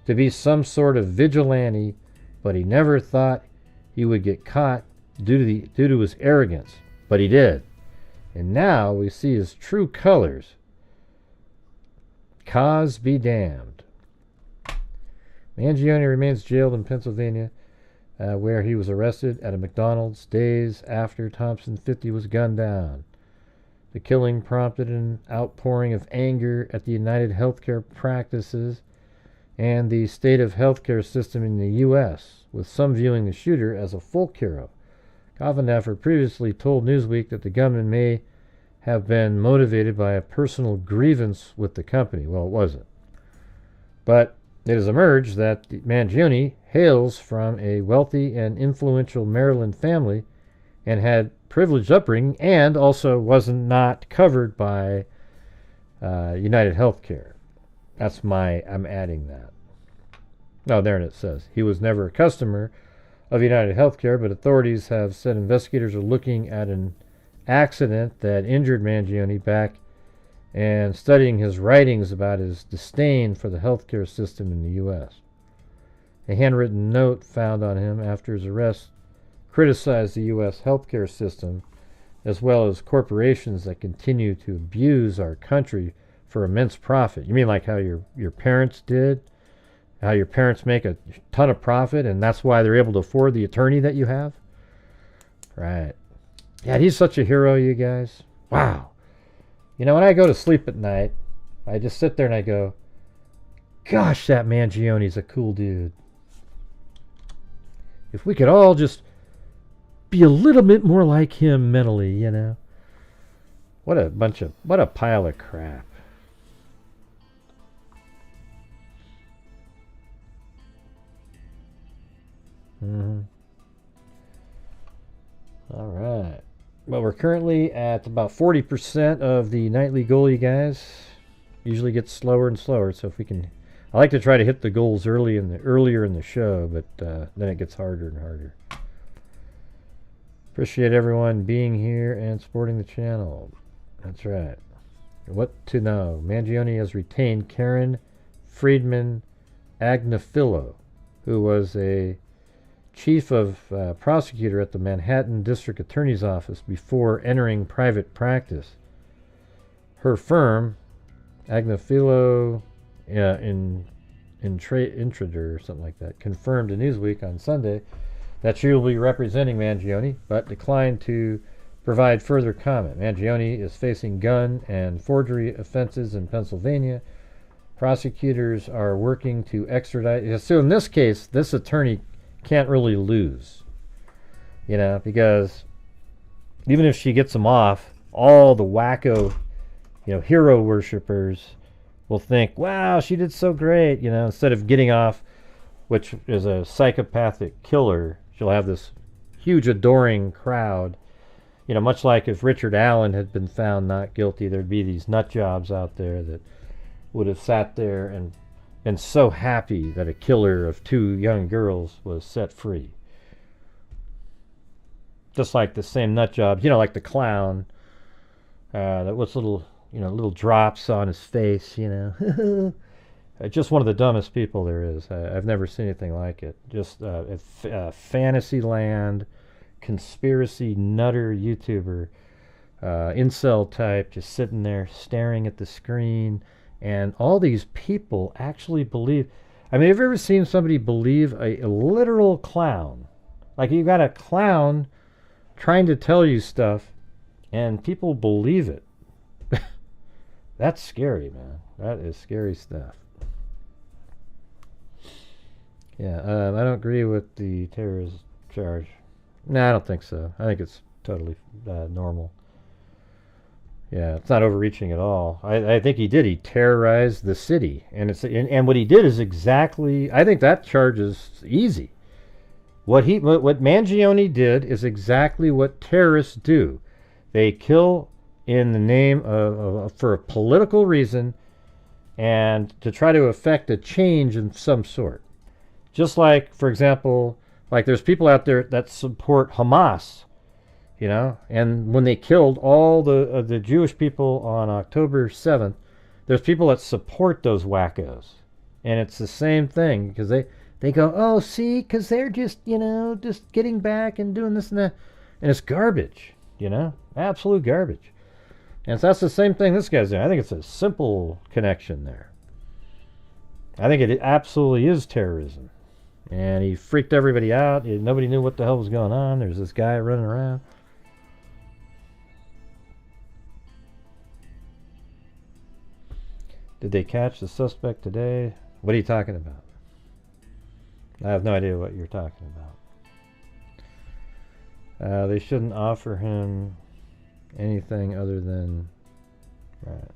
to be some sort of vigilante, but he never thought he would get caught due to his arrogance. But he did. And now we see his true colors. Cause be damned. Mangione remains jailed in Pennsylvania, where he was arrested at a McDonald's days after Thompson 50 was gunned down. The killing prompted an outpouring of anger at the United Healthcare practices and the state of healthcare system in the U.S., with some viewing the shooter as a folk hero. Coffindaffer previously told Newsweek that the gunman may have been motivated by a personal grievance with the company. Well, it wasn't. But it has emerged that Mangione hails from a wealthy and influential Maryland family and had privileged upbringing, and also wasn't not covered by United Healthcare. I'm adding that. Oh, there it says. He was never a customer of United Healthcare, but authorities have said investigators are looking at an accident that injured Mangione back and studying his writings about his disdain for the healthcare system in the U.S. A handwritten note found on him after his arrest criticized the U.S. healthcare system, as well as corporations that continue to abuse our country for immense profit. You mean like how your parents did? How your parents make a ton of profit, and that's why they're able to afford the attorney that you have? Right. Yeah, he's such a hero, you guys. Wow. When I go to sleep at night, I just sit there and I go, gosh, that Mangione's a cool dude. If we could all just be a little bit more like him mentally, What a pile of crap. All right. Well, we're currently at about 40% of the nightly goal, you guys. Usually gets slower and slower, so if we can, I like to try to hit the goals earlier in the show, but then it gets harder and harder. Appreciate everyone being here and supporting the channel. That's right. What to know? Mangione has retained Karen Friedman Agnafilo, who was a chief of prosecutor at the Manhattan District Attorney's Office before entering private practice. Her firm, Agnafilo Intrader or something like that, confirmed to Newsweek on Sunday that she will be representing Mangione, but declined to provide further comment. Mangione is facing gun and forgery offenses in Pennsylvania. Prosecutors are working to extradite. So in this case, this attorney can't really lose, because even if she gets him off, all the wacko, hero worshippers will think, wow, she did so great, instead of getting off, which is a psychopathic killer, she'll have this huge adoring crowd. Much like if Richard Allen had been found not guilty, there'd be these nut jobs out there that would have sat there and been so happy that a killer of 2 young girls was set free. Just like the same nut jobs, like the clown that was little drops on his face, Just one of the dumbest people there is. I've never seen anything like it. Just a fantasy land, conspiracy nutter YouTuber, incel type, just sitting there staring at the screen. And all these people actually believe. I mean, have you ever seen somebody believe a literal clown? Like, you got a clown trying to tell you stuff, and people believe it. That's scary, man. That is scary stuff. Yeah, I don't agree with the terrorist charge. No, I don't think so. I think it's totally normal. Yeah, it's not overreaching at all. I think he did. He terrorized the city, and what he did is exactly. I think that charge is easy. What Mangione did is exactly what terrorists do. They kill in the name of for a political reason, and to try to effect a change in some sort. Just like, for example, like there's people out there that support Hamas. And when they killed all the Jewish people on October 7th, there's people that support those wackos. And it's the same thing, because they go, oh, see, because they're just, just getting back and doing this and that. And it's garbage, absolute garbage. And so that's the same thing this guy's doing. I think it's a simple connection there. I think it absolutely is terrorism. And he freaked everybody out. Nobody knew what the hell was going on. There's this guy running around. Did they catch the suspect today? What are you talking about? I have no idea what you're talking about. They shouldn't offer him anything other than... Right.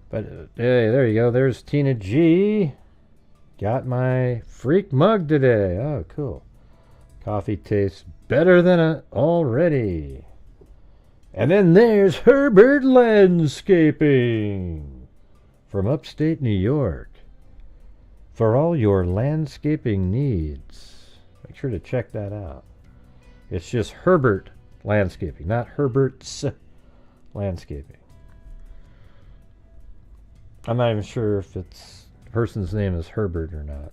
But, hey, there you go. There's Tina G. Got my freak mug today. Oh, cool. Coffee tastes better than it already. And then there's Herbert Landscaping from upstate New York. For all your landscaping needs. Make sure to check that out. It's just Herbert Landscaping, not Herbert's Landscaping. I'm not even sure if the person's name is Herbert or not.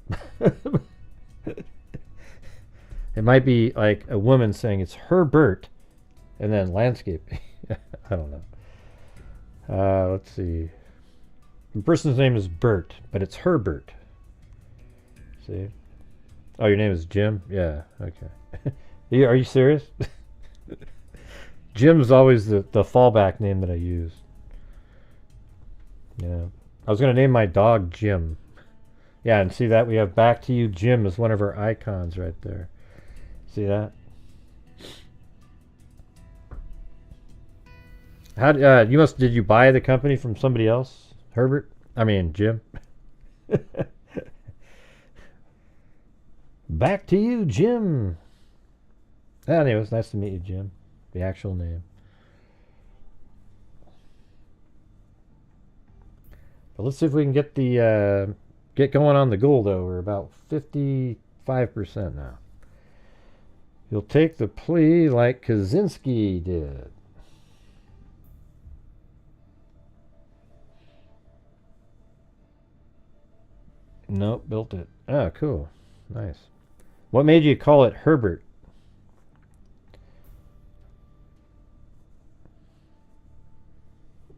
It might be like a woman saying it's Herbert and then landscaping. I don't know. Let's see. The person's name is Bert, but it's Herbert. See? Oh, your name is Jim? Yeah, okay. Are you serious? Jim's always the fallback name that I use. Yeah. I was going to name my dog Jim. Yeah, and see that? We have Back to You Jim as one of our icons right there. See that? Did you buy the company from somebody else? Herbert? I mean, Jim. Back to you, Jim. Anyways, nice to meet you, Jim. The actual name. But let's see if we can get get going on the goal, though. We're about 55% now. He'll take the plea like Kaczynski did. Nope, built it. Oh, cool. Nice. What made you call it Herbert?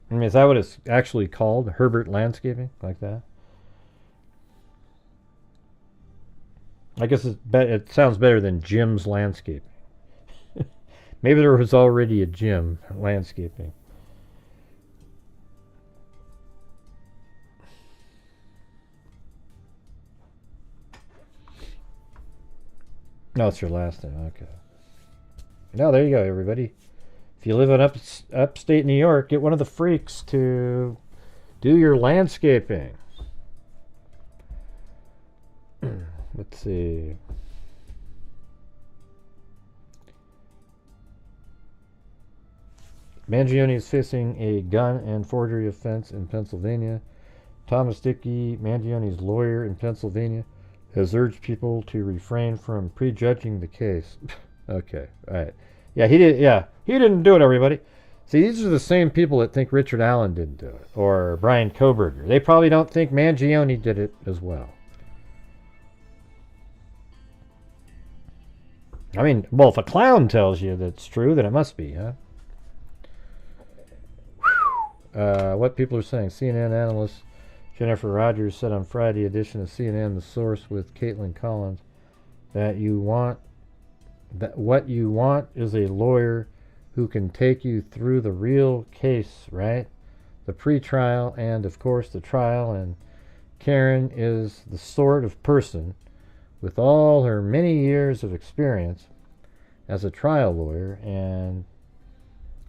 I mean, is that what it's actually called? Herbert Landscaping? Like that? I guess it sounds better than Jim's Landscaping. Maybe there was already a gym, landscaping. No, it's your last name. Okay. Now, there you go, everybody. If you live in upstate New York, get one of the freaks to do your landscaping. Let's see. Mangione is facing a gun and forgery offense in Pennsylvania. Thomas Dickey, Mangione's lawyer in Pennsylvania, has urged people to refrain from prejudging the case. Okay, all right. Yeah, he did. Yeah, he didn't do it, everybody. See, these are the same people that think Richard Allen didn't do it, or Brian Koberger. They probably don't think Mangione did it as well. I mean, well, if a clown tells you that's true, then it must be, huh? What people are saying. CNN analyst Jennifer Rogers said on Friday edition of CNN, The Source with Caitlin Collins, that what you want is a lawyer who can take you through the real case, right? The pre-trial and, of course, the trial. And Karen is the sort of person, with all her many years of experience as a trial lawyer and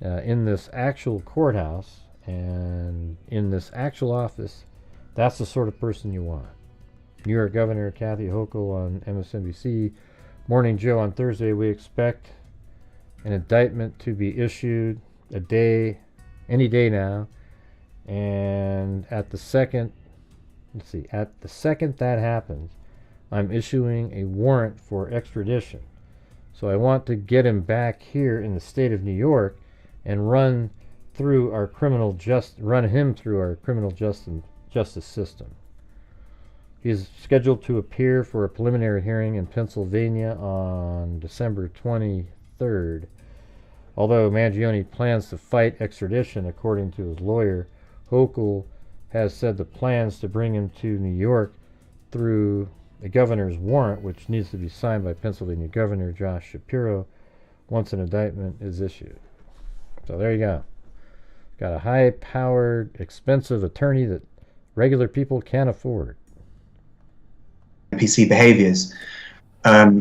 in this actual courthouse and in this actual office, that's the sort of person you want. New York Governor Kathy Hochul on MSNBC. Morning Joe on Thursday, we expect an indictment to be issued any day now. And at the second that happens, I'm issuing a warrant for extradition. So I want to get him back here in the state of New York and run him through our criminal justice system. He is scheduled to appear for a preliminary hearing in Pennsylvania on December 23rd. Although Mangione plans to fight extradition, according to his lawyer, Hochul has said the plans to bring him to New York through a governor's warrant, which needs to be signed by Pennsylvania Governor Josh Shapiro once an indictment is issued. So there you go. Got a high-powered, expensive attorney that regular people can't afford. NPC behaviors.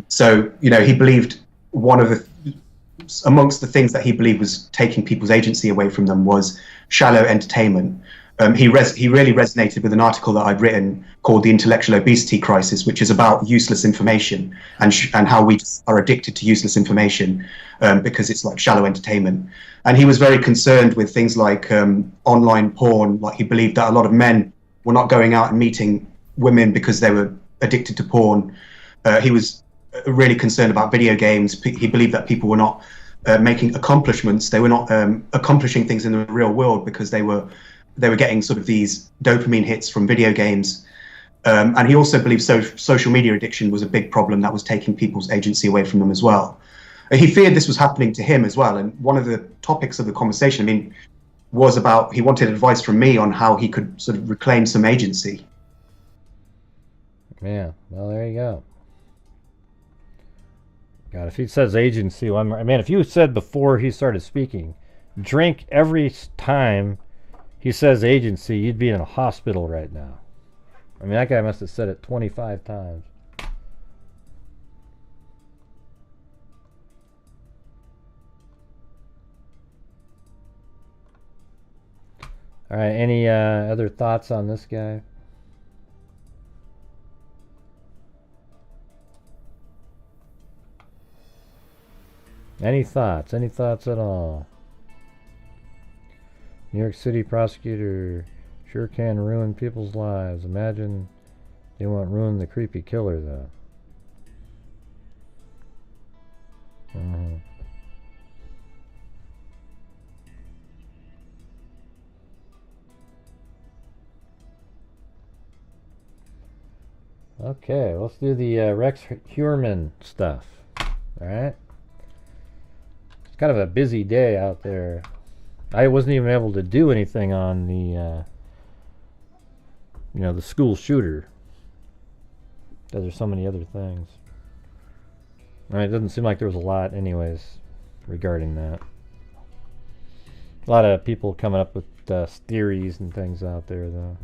So, he believed amongst the things that he believed was taking people's agency away from them was shallow entertainment. He really resonated with an article that I'd written called The Intellectual Obesity Crisis, which is about useless information and how we just are addicted to useless information because it's like shallow entertainment. And he was very concerned with things like online porn. Like, he believed that a lot of men were not going out and meeting women because they were addicted to porn. He was really concerned about video games. He believed that people were not making accomplishments. They were not accomplishing things in the real world because they were getting sort of these dopamine hits from video games. And he also believed social media addiction was a big problem that was taking people's agency away from them as well. He feared this was happening to him as well. And one of the topics of the conversation, was about, he wanted advice from me on how he could sort of reclaim some agency. Yeah, well, there you go. God, if he says agency, if you said before he started speaking, drink every time he says agency, you'd be in a hospital right now. That guy must have said it 25 times. All right, any other thoughts on this guy? Any thoughts? Any thoughts at all? New York City prosecutor sure can ruin people's lives. Imagine they won't ruin the creepy killer, though. Okay, let's do the Rex Heuermann stuff. Alright? It's kind of a busy day out there. I wasn't even able to do anything on the, the school shooter. Because there's so many other things. It doesn't seem like there was a lot anyways. regarding that. A lot of people coming up with theories and things out there, though.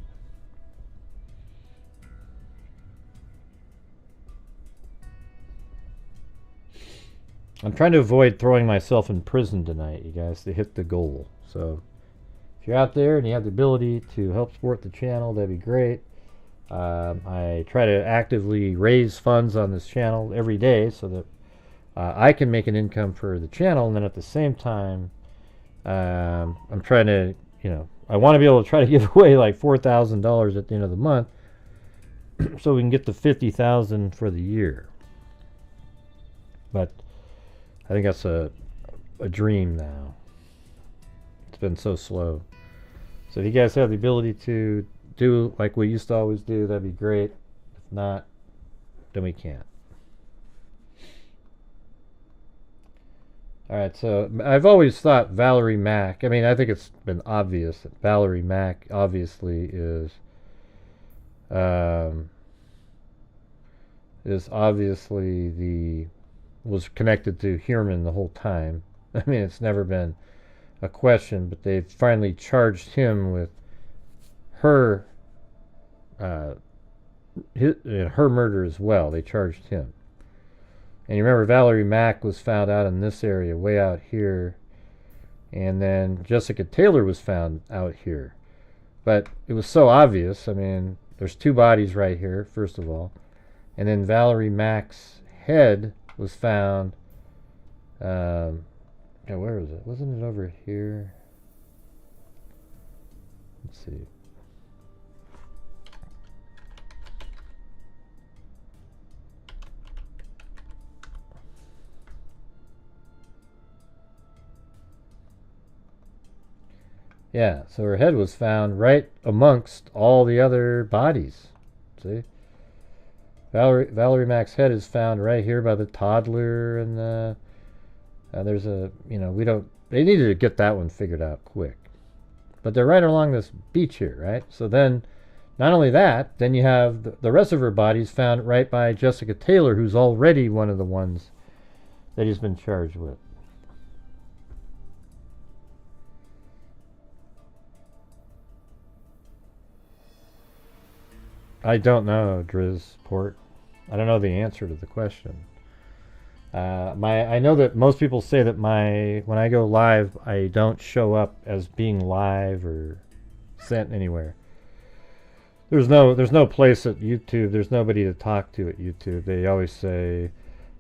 I'm trying to avoid throwing myself in prison tonight, you guys, to hit the goal. So if you're out there and you have the ability to help support the channel, that'd be great. I try to actively raise funds on this channel every day so that I can make an income for the channel, and then at the same time, I'm trying to, I want to be able to try to give away like $4,000 at the end of the month so we can get to $50,000 for the year. But I think that's a dream now. It's been so slow. So if you guys have the ability to do like we used to always do, that'd be great. If not, then we can't. Alright, so I've always thought Valerie Mack, I mean, I think it's been obvious that Valerie Mack obviously is obviously was connected to Hermann the whole time. I mean, it's never been a question, but they've finally charged him with her murder as well. They charged him. And you remember Valerie Mack was found out in this area, way out here. And then Jessica Taylor was found out here. But it was so obvious. I mean, there's two bodies right here, first of all. And then Valerie Mack's head was found. Where was it? Wasn't it over here? Let's see. Yeah, so her head was found right amongst all the other bodies. See? Valerie Mack's head is found right here by the toddler, and there's a, they needed to get that one figured out quick. But they're right along this beach here, right? So then, not only that, then you have the rest of her bodies found right by Jessica Taylor, who's already one of the ones that he's been charged with. I don't know, Drizzport. I don't know the answer to the question. I know that most people say that when I go live, I don't show up as being live or sent anywhere. There's no place at YouTube. There's nobody to talk to at YouTube. They always say,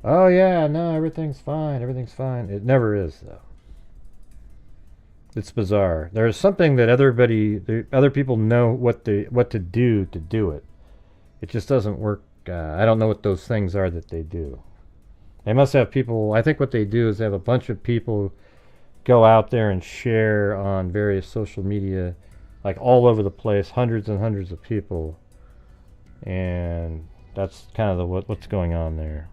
"Oh yeah, no, everything's fine. Everything's fine." It never is, though. It's bizarre. There's something that other people know what to do it. It just doesn't work. I don't know what those things are that they do. They must have people. I think what they do is they have a bunch of people go out there and share on various social media, like all over the place, hundreds and hundreds of people, and that's kind of what's going on there.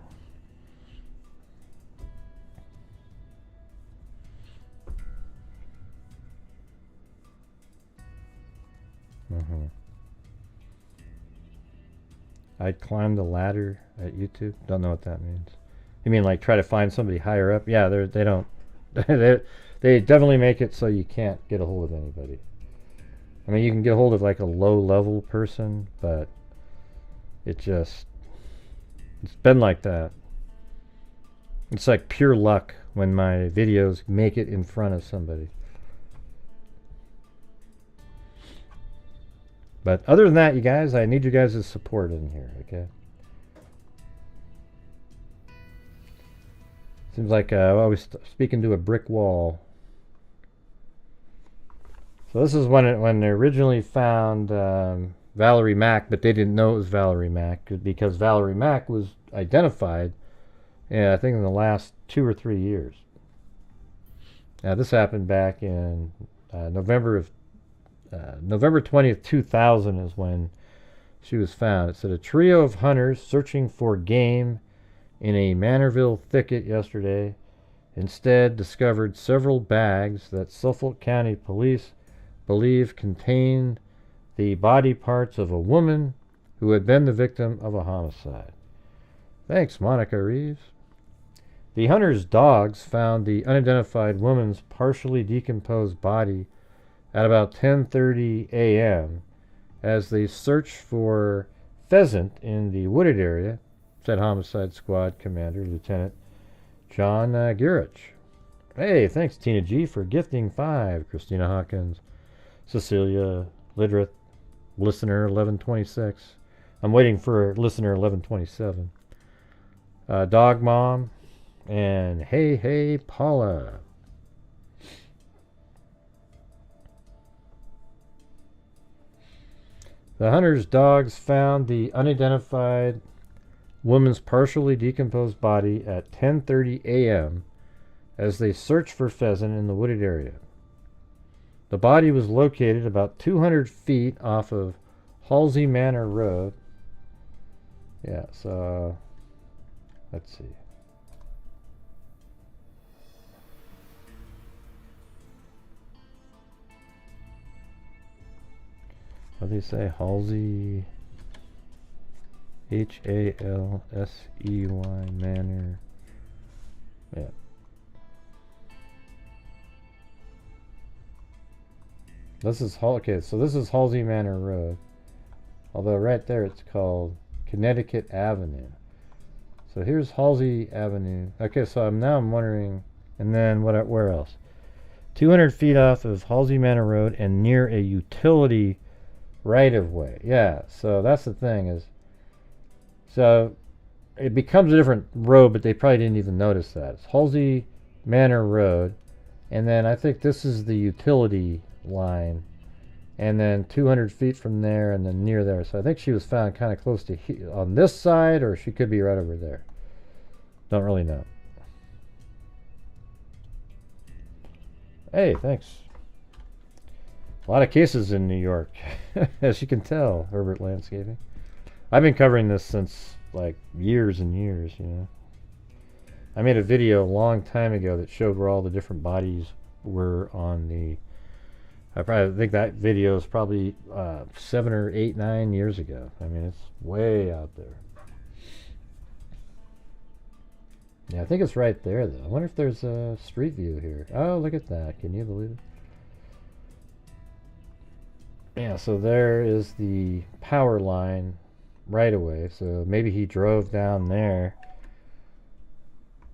I'd climb the ladder at YouTube. Don't know what that means. You mean like try to find somebody higher up? Yeah, they don't. They definitely make it so you can't get a hold of anybody. I mean, you can get a hold of like a low-level person, but it's been like that. It's like pure luck when my videos make it in front of somebody. But other than that, you guys, I need you guys' support in here, okay? Seems like I'm always speaking to a brick wall. So this is when they originally found Valerie Mack, but they didn't know it was Valerie Mack because Valerie Mack was identified, I think in the last 2 or 3 years. Now this happened back in November 20th, 2000 is when she was found. It said a trio of hunters searching for game in a Manorville thicket yesterday instead discovered several bags that Suffolk County police believe contained the body parts of a woman who had been the victim of a homicide. Thanks, Monica Reeves. The hunter's dogs found the unidentified woman's partially decomposed body at about 10:30 a.m. as they searched for pheasant in the wooded area, said Homicide Squad Commander Lieutenant John Gurich. Hey, thanks Tina G for gifting 5. Christina Hawkins, Cecilia Lidrith, listener 1126. I'm waiting for listener 1127. Dog Mom, and Hey Paula. The hunter's dogs found the unidentified woman's partially decomposed body at 10:30 a.m. as they searched for pheasant in the wooded area. The body was located about 200 feet off of Halsey Manor Road. Yeah, so let's see. What do they say? Halsey, Halsey Manor. Yeah. This is okay. So this is Halsey Manor Road. Although right there it's called Connecticut Avenue. So here's Halsey Avenue. Okay, so I'm wondering, and then where else? 200 feet off of Halsey Manor Road and near a utility right-of-way. Yeah, so that's the thing is, so it becomes a different road, but they probably didn't even notice that. It's Halsey Manor Road, and then I think this is the utility line, and then 200 feet from there, and then near there. So I think she was found kind of close to on this side, or she could be right over there. Don't really know. Hey, thanks. A lot of cases in New York, as you can tell, Herbert Landscaping. I've been covering this since, like, years and years, you know. I made a video a long time ago that showed where all the different bodies were on the... I think that video is probably 7 or 8, 9 years ago. I mean, it's way out there. Yeah, I think it's right there, though. I wonder if there's a street view here. Oh, look at that. Can you believe it? Yeah, so there is the power line right away. So maybe he drove down there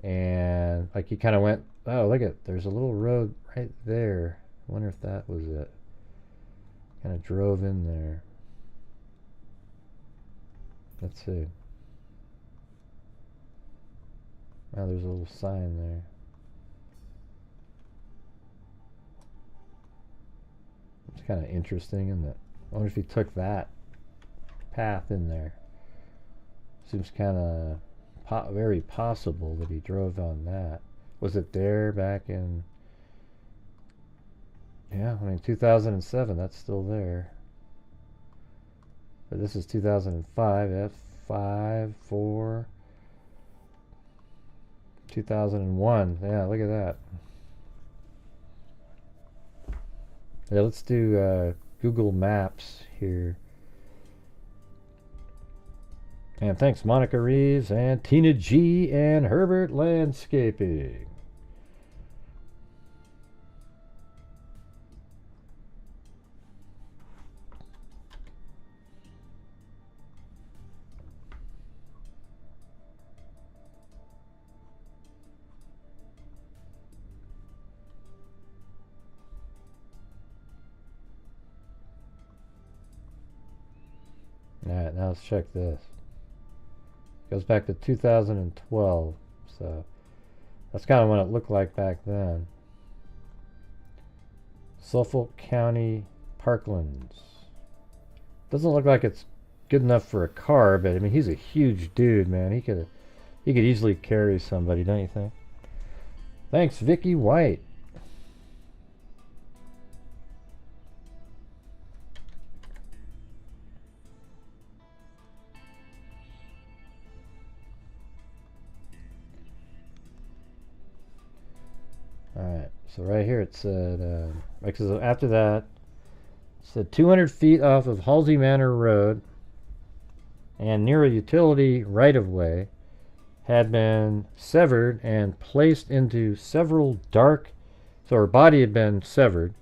and like he kind of went, oh, look at, there's a little road right there. I wonder if that was it. Kind of drove in there. Let's see. Oh, there's a little sign there. It's kind of interesting, isn't it? I wonder if he took that path in there. Seems kind of very possible that he drove on that. Was it there back in... Yeah, I mean, 2007, that's still there. But this is 2005, F5, 4... 2001, yeah, look at that. Yeah, let's do Google Maps here. And thanks Monica Reeves and Tina G and Herbert Landscaping. Alright, now let's check this. Goes back to 2012, so that's kind of what it looked like back then. Suffolk County Parklands. Doesn't look like it's good enough for a car, but I mean he's a huge dude, man. He could easily carry somebody, don't you think? Thanks, Vicky White. Alright, so right here it said, because after that, it said 200 feet off of Halsey Manor Road and near a utility right-of-way had been severed and placed into several so her body had been severed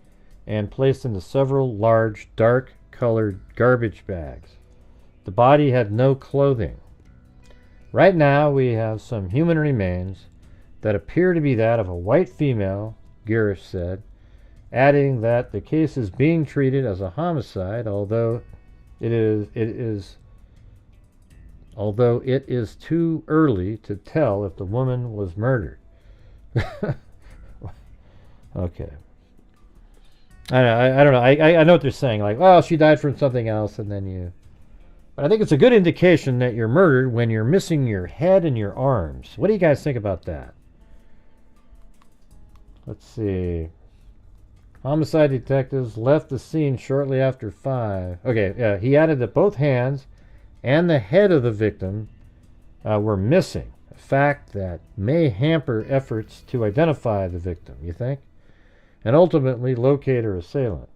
and placed into several large, dark-colored garbage bags. The body had no clothing. Right now, we have some human remains that appear to be that of a white female, Girish said, adding that the case is being treated as a homicide, although it is too early to tell if the woman was murdered. Okay. I don't know. I know what they're saying. Like, well, she died from something else, and then you... But I think it's a good indication that you're murdered when you're missing your head and your arms. What do you guys think about that? Let's see. Homicide detectives left the scene shortly after 5. Okay, yeah, he added that both hands and the head of the victim were missing, a fact that may hamper efforts to identify the victim, you think? And ultimately locate her assailant.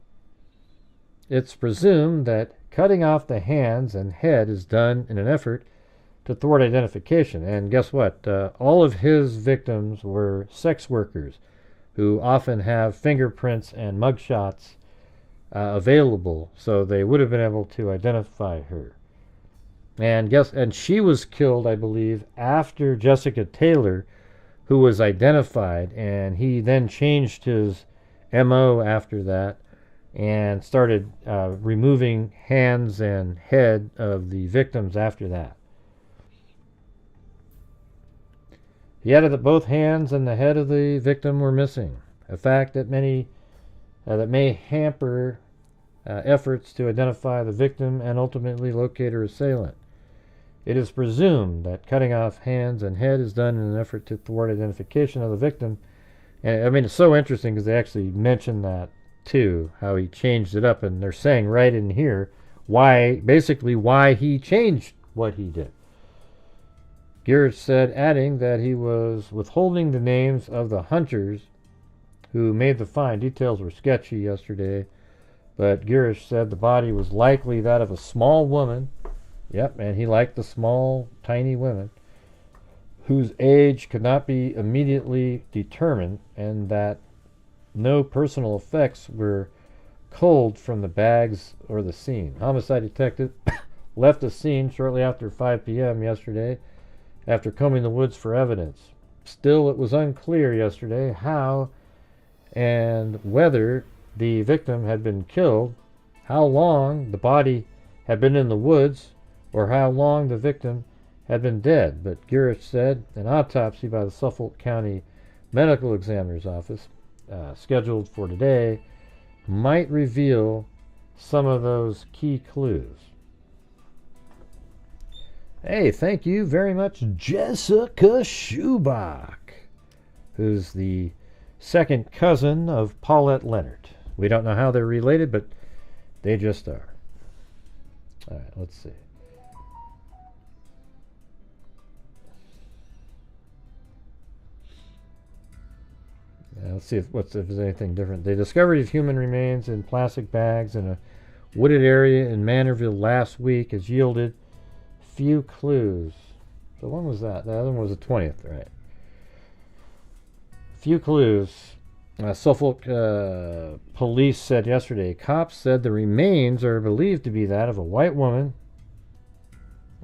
It's presumed that cutting off the hands and head is done in an effort to thwart identification. And guess what? All of his victims were sex workers who often have fingerprints and mugshots available, so they would have been able to identify her. And she was killed, I believe, after Jessica Taylor, who was identified, and he then changed his MO after that and started removing hands and head of the victims after that. He added that both hands and the head of the victim were missing, a fact that may hamper efforts to identify the victim and ultimately locate her assailant. It is presumed that cutting off hands and head is done in an effort to thwart identification of the victim. And I mean, it's so interesting because they actually mention that too, how he changed it up, and they're saying right in here why he changed what he did. Girish said, adding that he was withholding the names of the hunters who made the find. Details were sketchy yesterday, but Girish said the body was likely that of a small woman. Yep, and he liked the small, tiny women whose age could not be immediately determined, and that no personal effects were culled from the bags or the scene. Homicide detective left the scene shortly after 5 p.m. yesterday after combing the woods for evidence. Still, it was unclear yesterday how and whether the victim had been killed, how long the body had been in the woods, or how long the victim had been dead. But Girish said an autopsy by the Suffolk County Medical Examiner's Office, scheduled for today, might reveal some of those key clues. Hey, thank you very much, Jessica Schubach, who's the second cousin of Paulette Leonard. We don't know how they're related, but they just are. All right, let's see. Let's see if there's anything different. The discovery of human remains in plastic bags in a wooded area in Manorville last week has yielded few clues. So when was that? The other one was the 20th, right? Few clues. Suffolk police said yesterday. Cops said the remains are believed to be that of a white woman,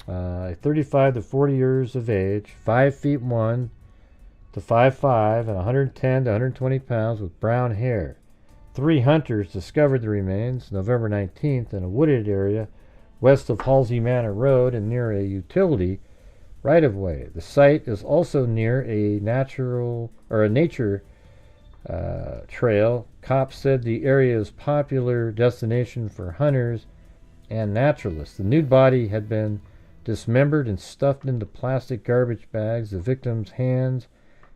35 to 40 years of age, 5 feet 1 to 5'5", and 110 to 120 pounds with brown hair. 3 hunters discovered the remains November 19th in a wooded area west of Halsey Manor Road and near a utility right-of-way. The site is also near a nature trail. Cops said the area is a popular destination for hunters and naturalists. The nude body had been dismembered and stuffed into plastic garbage bags. The victim's hands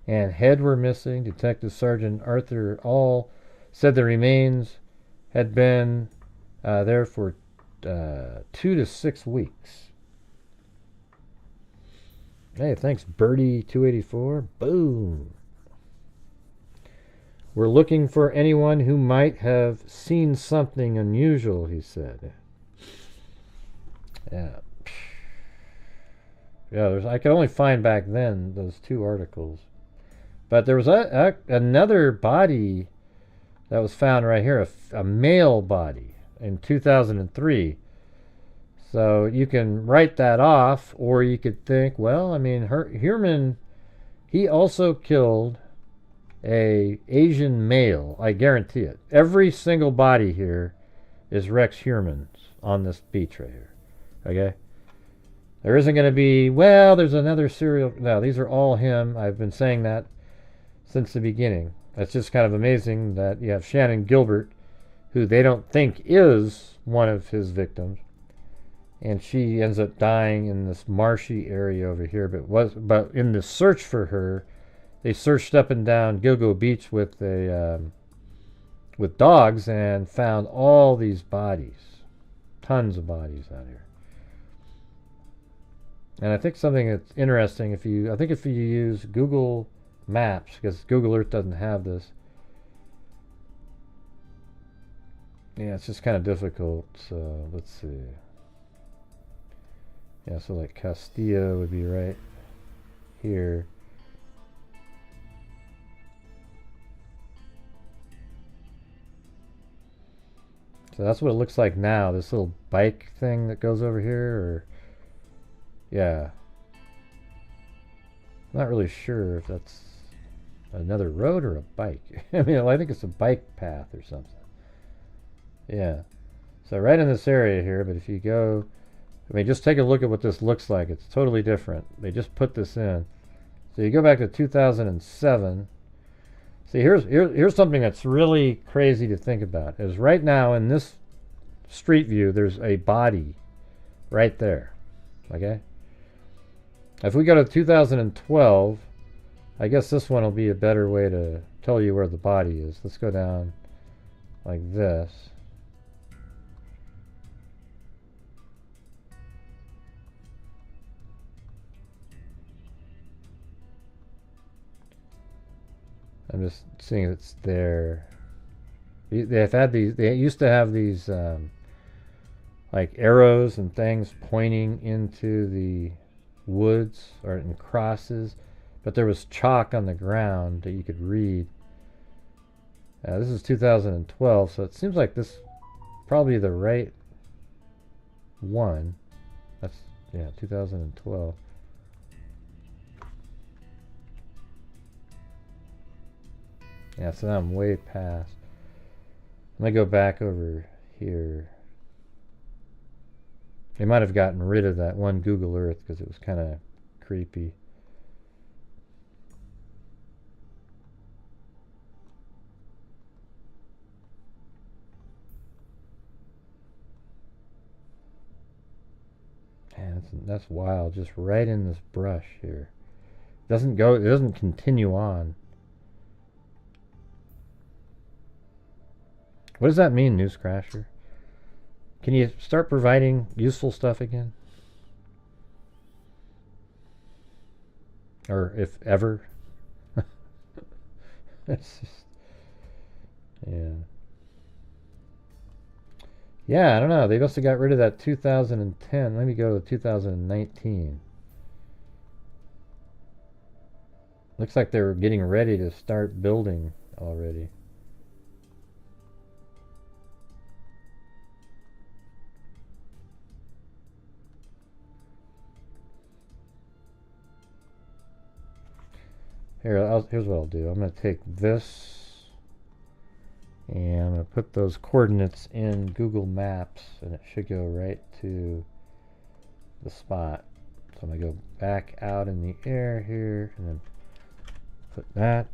and head were missing. Detective Sergeant Arthur All said the remains had been there for 2 to 6 weeks. Hey, thanks, Birdie284. Boom. We're looking for anyone who might have seen something unusual, he said. Yeah. Yeah, I could only find back then those 2 articles. But there was another body that was found right here, a male body in 2003. So you can write that off, or you could think, well, I mean, Hermann, he also killed a Asian male. I guarantee it. Every single body here is Rex Heuermann's on this beach right here. Okay? There isn't going to be, well, there's another serial. No, these are all him. I've been saying that since the beginning. It's just kind of amazing that you have Shannon Gilbert, who they don't think is one of his victims, and she ends up dying in this marshy area over here. But in the search for her, they searched up and down Gilgo Beach with dogs and found all these bodies, tons of bodies out here. And I think something that's interesting, if you use Google Maps, because Google Earth doesn't have this. Yeah, it's just kind of difficult. So let's see. Yeah, so like Castilla would be right here. So that's what it looks like now. This little bike thing that goes over here, or yeah. Not really sure if that's another road or a bike. I mean, I think it's a bike path or something. Yeah. So right in this area here, but if you go, I mean, just take a look at what this looks like. It's totally different. They just put this in. So you go back to 2007. See, here's something that's really crazy to think about. Is right now in this street view, there's a body right there. Okay? If we go to 2012, I guess this one will be a better way to tell you where the body is. Let's go down like this. I'm just seeing it's there. They've had these. They used to have these like arrows and things pointing into the woods or in crosses, but there was chalk on the ground that you could read. This is 2012, so it seems like this probably the right one. That's 2012. Yeah, so now I'm way past. Let me go back over here. They might have gotten rid of that one Google Earth because it was kind of creepy. Man, that's wild. Just right in this brush here. It doesn't continue on. What does that mean, News Crasher? Can you start providing useful stuff again? Or if ever? It's just, yeah. Yeah, I don't know. They must have got rid of that 2010. Let me go to 2019. Looks like they were getting ready to start building already. Here's what I'll do. I'm going to take this and I'm going to put those coordinates in Google Maps and it should go right to the spot. So I'm going to go back out in the air here and then put that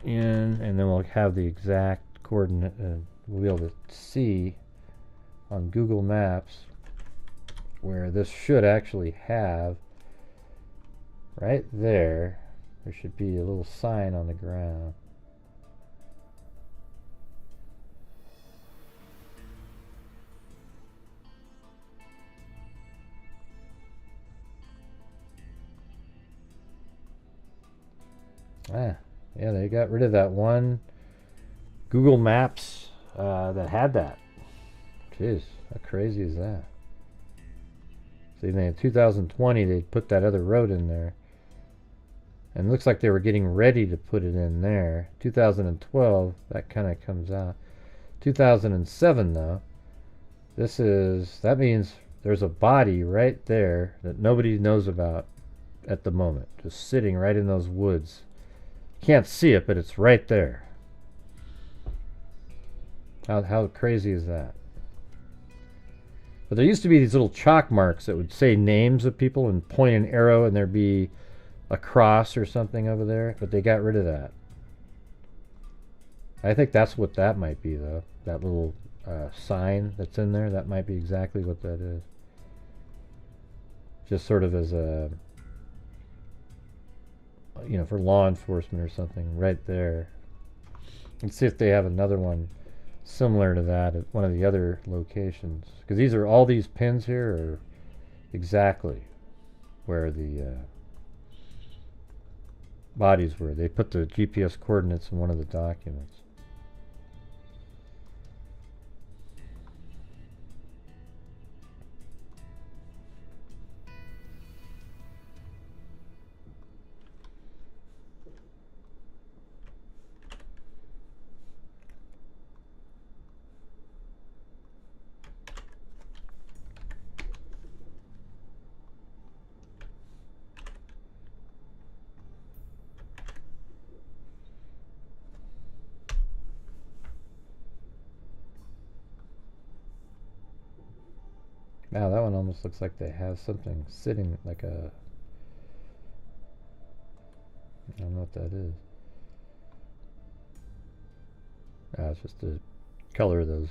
in, and then we'll have the exact coordinate and we'll be able to see on Google Maps where this should actually have right there. There should be a little sign on the ground. Yeah, they got rid of that one Google Maps that had that. Jeez, how crazy is that? See, in 2020 they put that other road in there. And it looks like they were getting ready to put it in there. 2012, that kind of comes out. 2007, though, that means there's a body right there that nobody knows about at the moment, just sitting right in those woods. Can't see it, but it's right there. How crazy is that? But there used to be these little chalk marks that would say names of people and point an arrow, and there'd be a cross or something over there, but they got rid of that. I think that's what that might be, though. That little sign that's in there, that might be exactly what that is. Just sort of as a, for law enforcement or something, right there. Let's see if they have another one similar to that at one of the other locations. Because all these pins here are exactly where the bodies were. They put the GPS coordinates in one of the documents. Wow, that one almost looks like they have something sitting, like a... I don't know what that is. It's just the color of those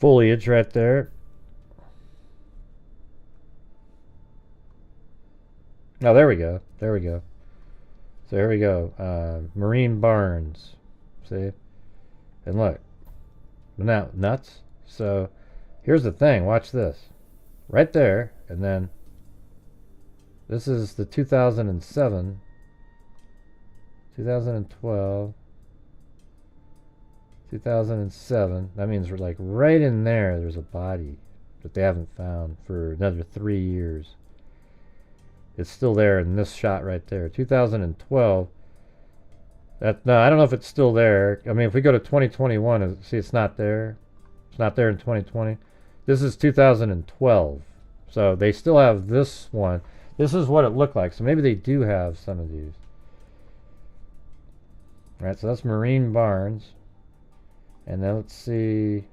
foliage right there. Oh, there we go. There we go. So here we go. Marine barns. See? And look. Now, nuts. So... here's the thing, watch this. Right there, and then this is the 2007, 2012, 2007. That means we're like right in there's a body that they haven't found for another 3 years. It's still there in this shot right there. 2012. No, I don't know if it's still there. I mean, if we go to 2021, see, it's not there. It's not there in 2020. This is 2012. So they still have this one. This is what it looked like. So maybe they do have some of these. Alright, so that's Marine Barnes. And then let's see.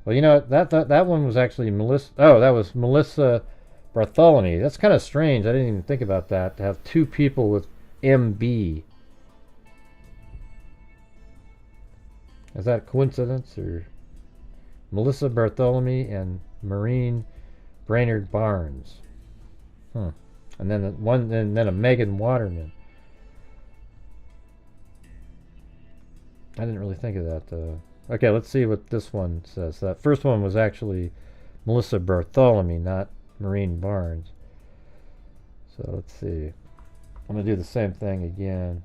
Well, you know, that one was actually Melissa. Oh, that was Melissa Bartholomew. That's kind of strange. I didn't even think about that. To have two people with MB. Is that coincidence or... Melissa Bartholomew and Maureen Brainerd Barnes. And then a Megan Waterman. I didn't really think of that though. Okay, let's see what this one says. That first one was actually Melissa Bartholomew, not Maureen Barnes. So let's see. I'm gonna do the same thing again.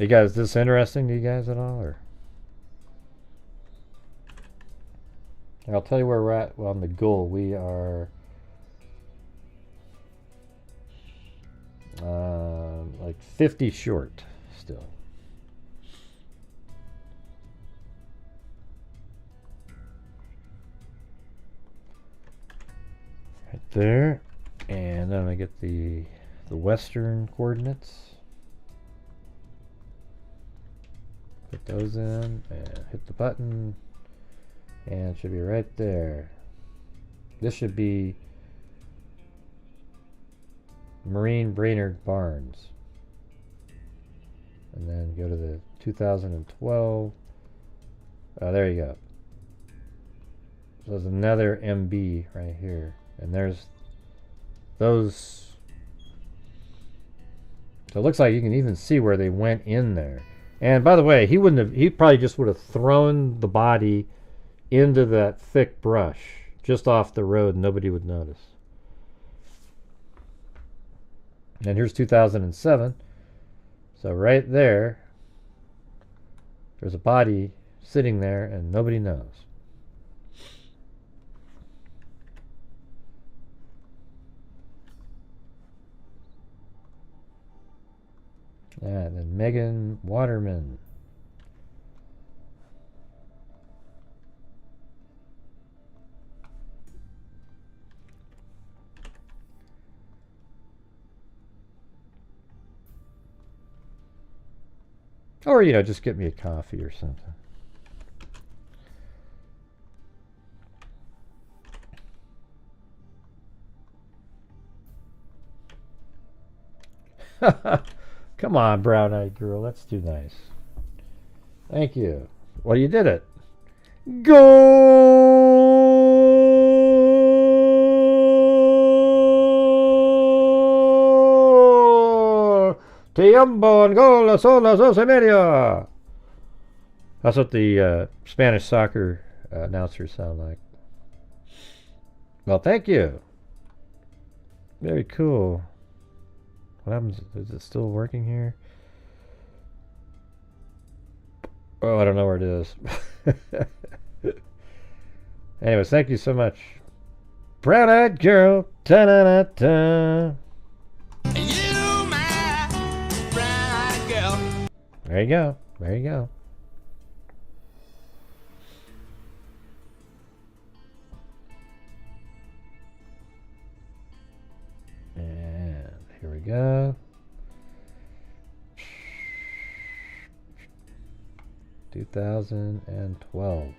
You guys, is this interesting to you guys at all, or? I'll tell you where we're at on the goal. We are like 50 short still. Right there. And then I get the western coordinates. Put those in and hit the button. And it should be right there. This should be Maureen Brainerd Barnes. And then go to the 2012. Oh, there you go. So there's another MB right here. And there's those. So it looks like you can even see where they went in there. And by the way, he probably just would have thrown the body into that thick brush just off the road. Nobody would notice. And here's 2007. So right there, there's a body sitting there and nobody knows. And then Megan Waterman. Or, you know, just get me a coffee or something. Come on, brown-eyed girl. That's too nice. Thank you. Well, you did it. Go! Tiempo and goal, son las 12:30. That's what the Spanish soccer announcers sound like. Well, thank you. Very cool. What happens? Is it still working here? Oh, I don't know where it is. Anyways, thank you so much. Brown-eyed girl. Ta-da-da-da. You, my brown-eyed girl. There you go. There you go. And here we go. 2012.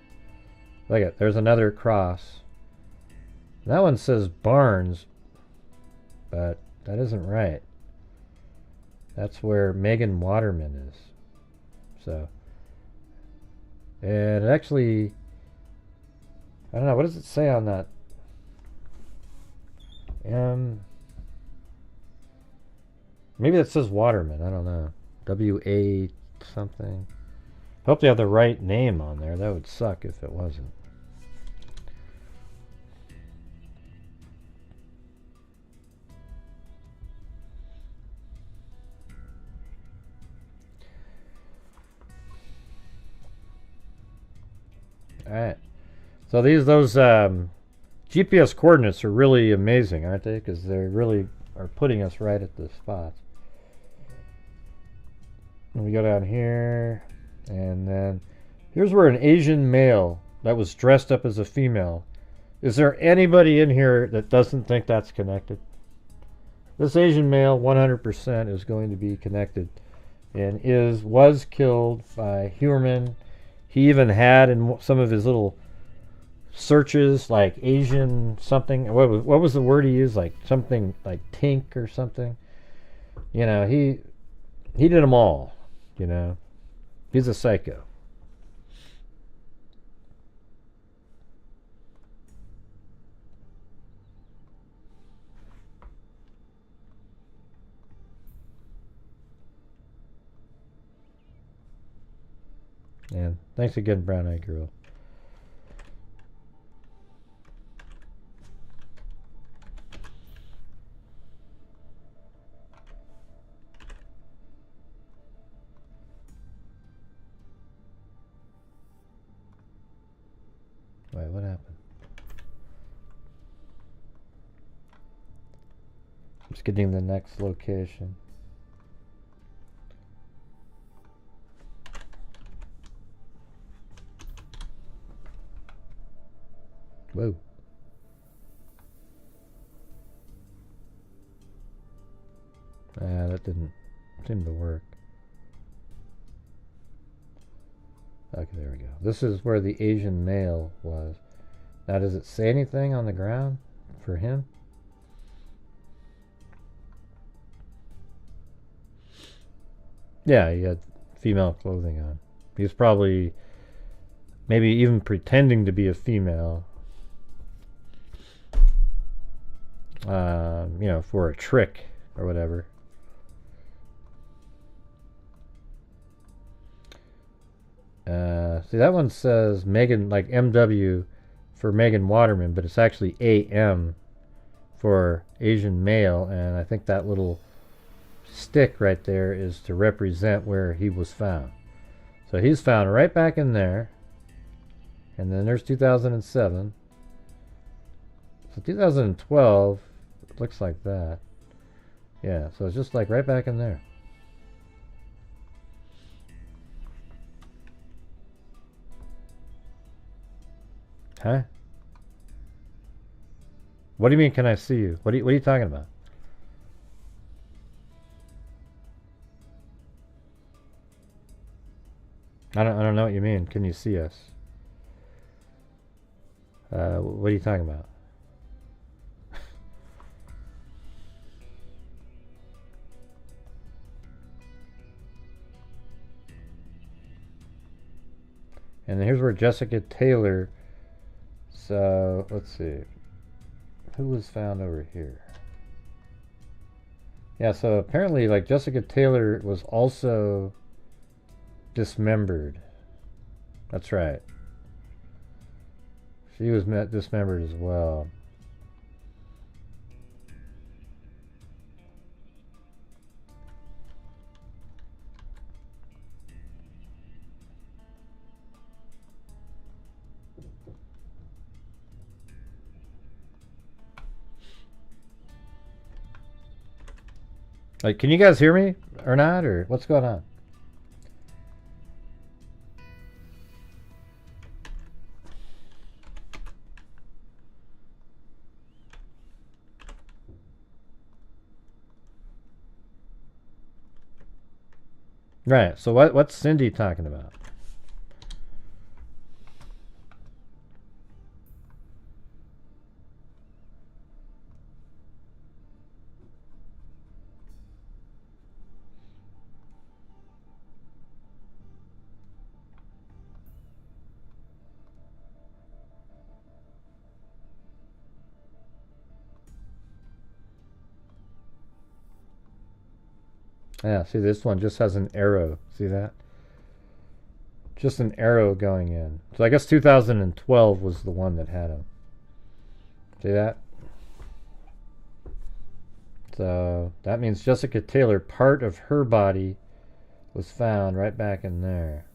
Look at, there's another cross. That one says Barnes, but that isn't right. That's where Megan Waterman is. So, and it actually, I don't know, what does it say on that? Maybe it says Waterman, I don't know. W-A something. Hope they have the right name on there. That would suck if it wasn't. Alright. So those GPS coordinates are really amazing, aren't they? Because they really are putting us right at the spots. And we go down here. And then here's where an Asian male that was dressed up as a female. Is there anybody in here that doesn't think that's connected? This Asian male 100% is going to be connected and was killed by Heuermann. He even had in some of his little searches like Asian something. What was the word he used? Like something like tink or something. You know, he did them all, you know. He's a psycho. And thanks again, Brown Eyed Girl. Wait, what happened? I'm just getting the next location. Whoa. That didn't seem to work. Okay, there we go. This is where the Asian male was. Now, does it say anything on the ground for him? Yeah, he had female clothing on. He was probably maybe even pretending to be a female. You know, for a trick or whatever. See, that one says Megan, like MW for Megan Waterman, but it's actually AM for Asian male, and I think that little stick right there is to represent where he was found. So he's found right back in there, and then there's 2007. So 2012, it looks like that. Yeah, so it's just like right back in there. Huh? What do you mean, can I see you? What are you talking about? I don't know what you mean. Can you see us? What are you talking about? And here's where Jessica Taylor. So let's see. Who was found over here? Yeah, so apparently, like, Jessica Taylor was also dismembered. That's right. She was dismembered as well. Like, can you guys hear me or not, or what's going on? Right. So what's Cindy talking about? Yeah, see, this one just has an arrow. See that? Just an arrow going in. So I guess 2012 was the one that had him. See that? So that means Jessica Taylor, part of her body was found right back in there.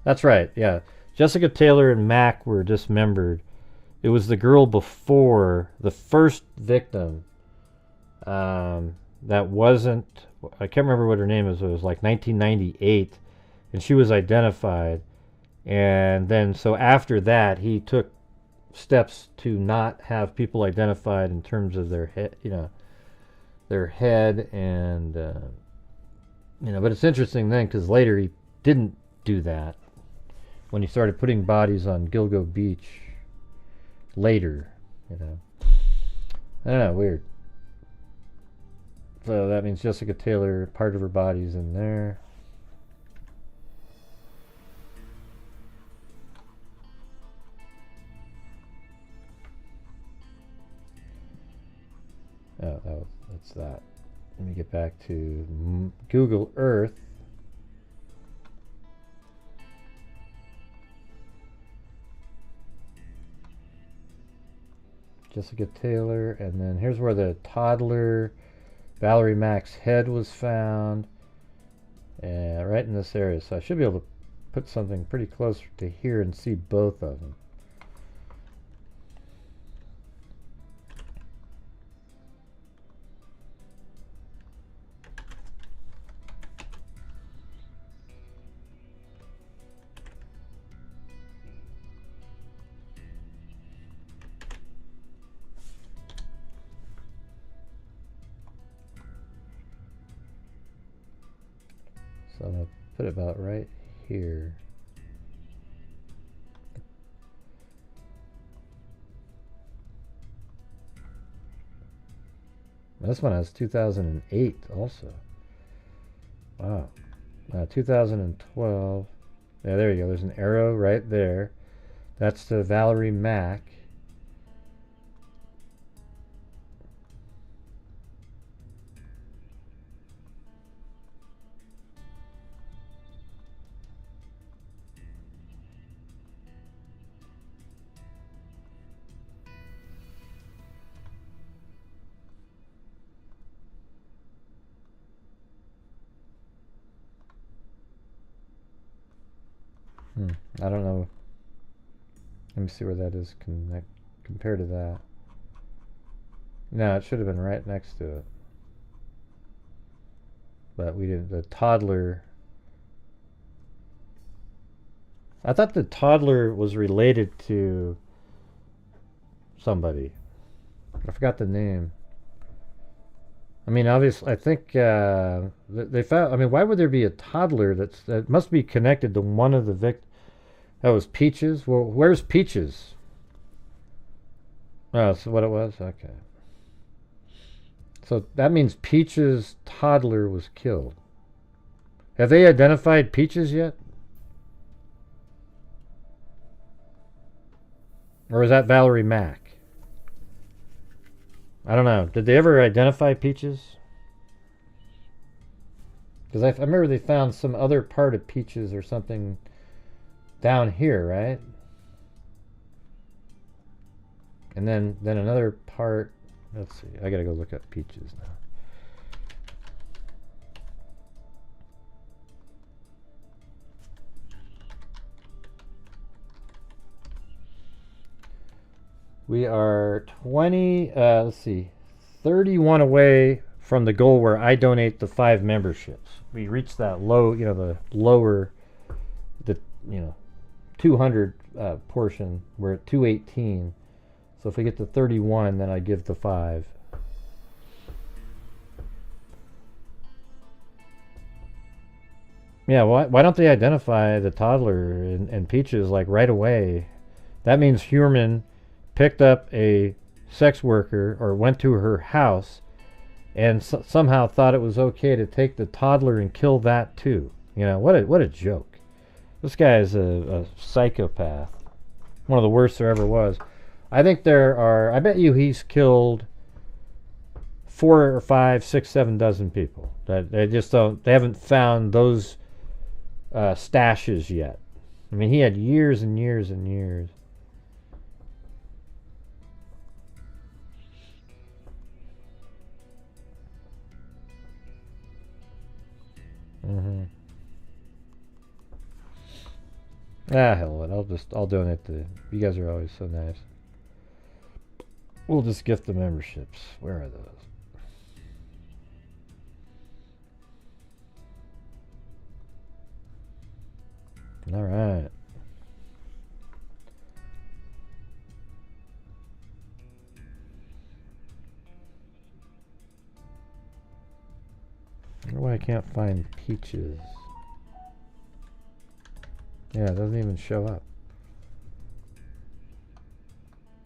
That's right, yeah. Jessica Taylor and Mack were dismembered. It was the girl before, the first victim, that wasn't, I can't remember what her name is, it was like 1998, and she was identified. And then, so after that, he took steps to not have people identified in terms of their head, their head, and, but it's interesting then, because later he didn't do that when he started putting bodies on Gilgo Beach. Later, I don't know, weird. So that means Jessica Taylor, part of her body's in there. Oh, that's that. Let me get back to Google Earth. Jessica Taylor, and then here's where the toddler Valerie Mack's head was found, right in this area. So I should be able to put something pretty close to here and see both of them. So I'm going to put it about right here. This one has 2008 also. Wow. 2012. Yeah, there you go. There's an arrow right there. That's the Valerie Mack. I don't know. Let me see where that is compared to that. No, it should have been right next to it. But we didn't. The toddler. I thought the toddler was related to somebody. I forgot the name. I mean, obviously, I think they found. I mean, why would there be a toddler that must be connected to one of the victims? That was Peaches. Well, where's Peaches? Oh, that's what it was. Okay. So that means Peaches' toddler was killed. Have they identified Peaches yet? Or is that Valerie Mack? I don't know. Did they ever identify Peaches? Because I remember they found some other part of Peaches or something down here, right? And then another part. Let's see. I gotta go look up Peaches now. We are 31 away from the goal where I donate the 5 memberships. We reached that low, the lower, 200 portion. We're at 218. So if we get to 31, then I give the 5. Yeah, why don't they identify the toddler and Peaches like right away? That means Heuermann picked up a sex worker or went to her house and somehow thought it was okay to take the toddler and kill that too. What a joke. This guy is a psychopath. One of the worst there ever was. I think I bet you he's killed 4 or 5, 6, 7 dozen people. That they haven't found those stashes yet. I mean, he had years and years and years. Hell of it. I'll donate you guys are always so nice. We'll just gift the memberships. Where are those? All right. I wonder why I can't find Peaches. Yeah, it doesn't even show up.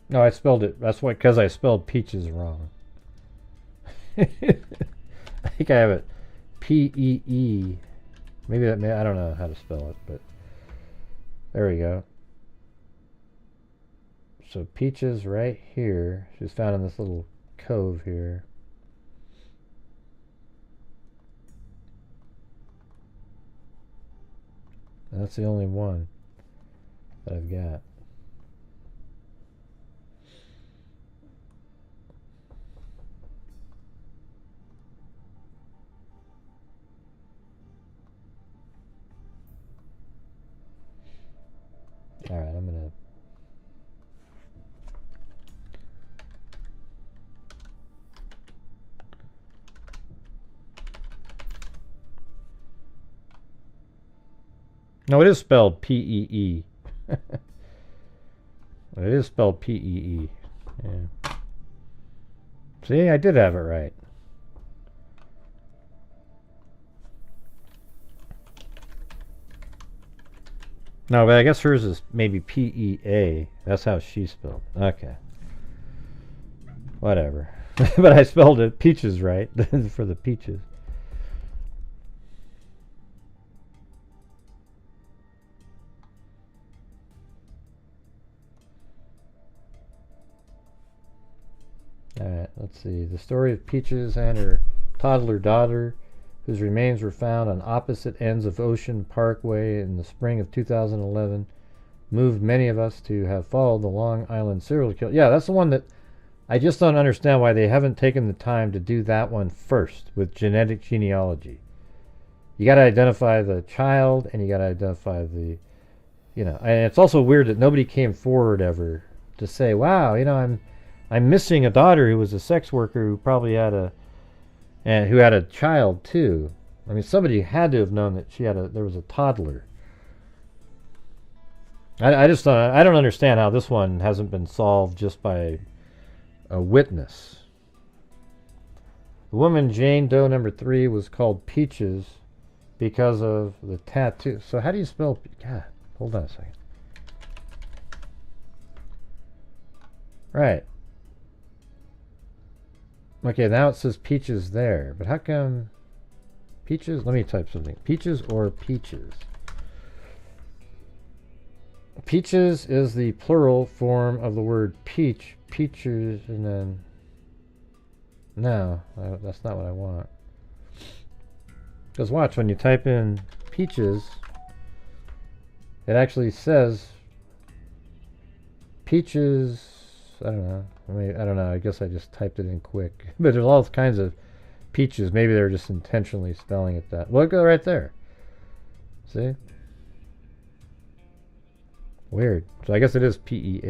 No, I spelled it. That's why, because I spelled Peaches wrong. I think I have it P-E-E. Maybe I don't know how to spell it, but there we go. So Peaches right here. She was found in this little cove here. That's the only one that I've got. All right, I'm gonna. No, it is spelled P-E-E. It is spelled P-E-E. Yeah. See, I did have it right. No, but I guess hers is maybe P-E-A. That's how she's spelled. Okay. Whatever. But I spelled it Peaches right for the peaches. Alright, let's see. The story of Peaches and her toddler daughter, whose remains were found on opposite ends of Ocean Parkway in the spring of 2011, moved many of us to have followed the Long Island serial killer. Yeah, that's the one that I just don't understand why they haven't taken the time to do that one first with genetic genealogy. You got to identify the child and you got to identify the, and it's also weird that nobody came forward ever to say, wow, I'm missing a daughter who was a sex worker who probably had who had a child too. I mean, somebody had to have known that there was a toddler. I just I don't understand how this one hasn't been solved just by a witness. The woman Jane Doe number 3 was called Peaches because of the tattoo. So how do you spell? God, hold on a second. Right. Okay, now it says Peaches there, but how come Peaches? Let me type something. Peaches or Peaches? Peaches is the plural form of the word peach. Peaches, and then... No, that's not what I want. Because watch, when you type in peaches, it actually says peaches. I don't know. I don't know. I guess I just typed it in quick. But there's all kinds of peaches. Maybe they're just intentionally spelling it that. Look right there. See? Weird. So I guess it is Peach.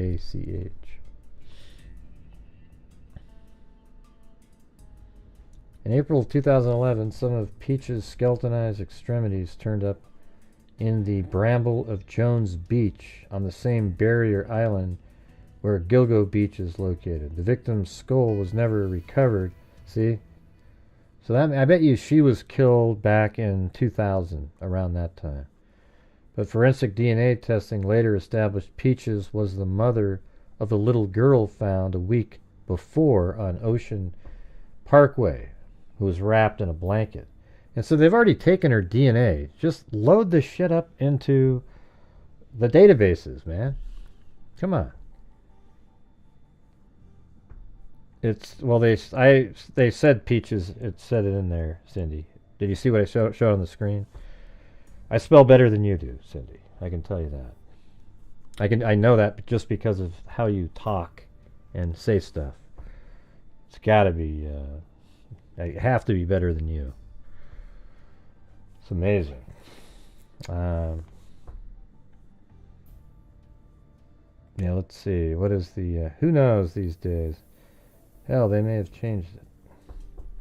In April of 2011, some of Peach's skeletonized extremities turned up in the bramble of Jones Beach on the same barrier island where Gilgo Beach is located. The victim's skull was never recovered. See? So that, I bet you she was killed back in 2000, around that time. But forensic DNA testing later established Peaches was the mother of the little girl found a week before on Ocean Parkway, who was wrapped in a blanket. And so they've already taken her DNA. Just load this shit up into the databases, man. Come on. It's, well, they said Peaches. It said it in there, Cindy. Did you see what I showed on the screen? I spell better than you do, Cindy. I can tell you that. I know that just because of how you talk and say stuff. It's got to be. I have to be better than you. It's amazing. Yeah, let's see. What is the... who knows these days? Hell, they may have changed it.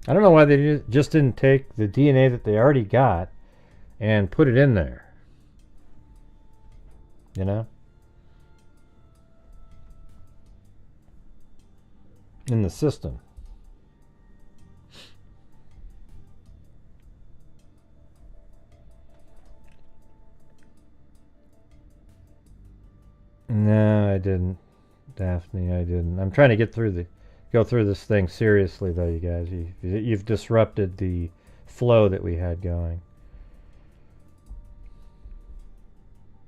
I don't know why they just didn't take the DNA that they already got and put it in there. You know? In the system. No, I didn't. Daphne, I didn't. I'm trying to go through this thing seriously, though, you guys. You've disrupted the flow that we had going.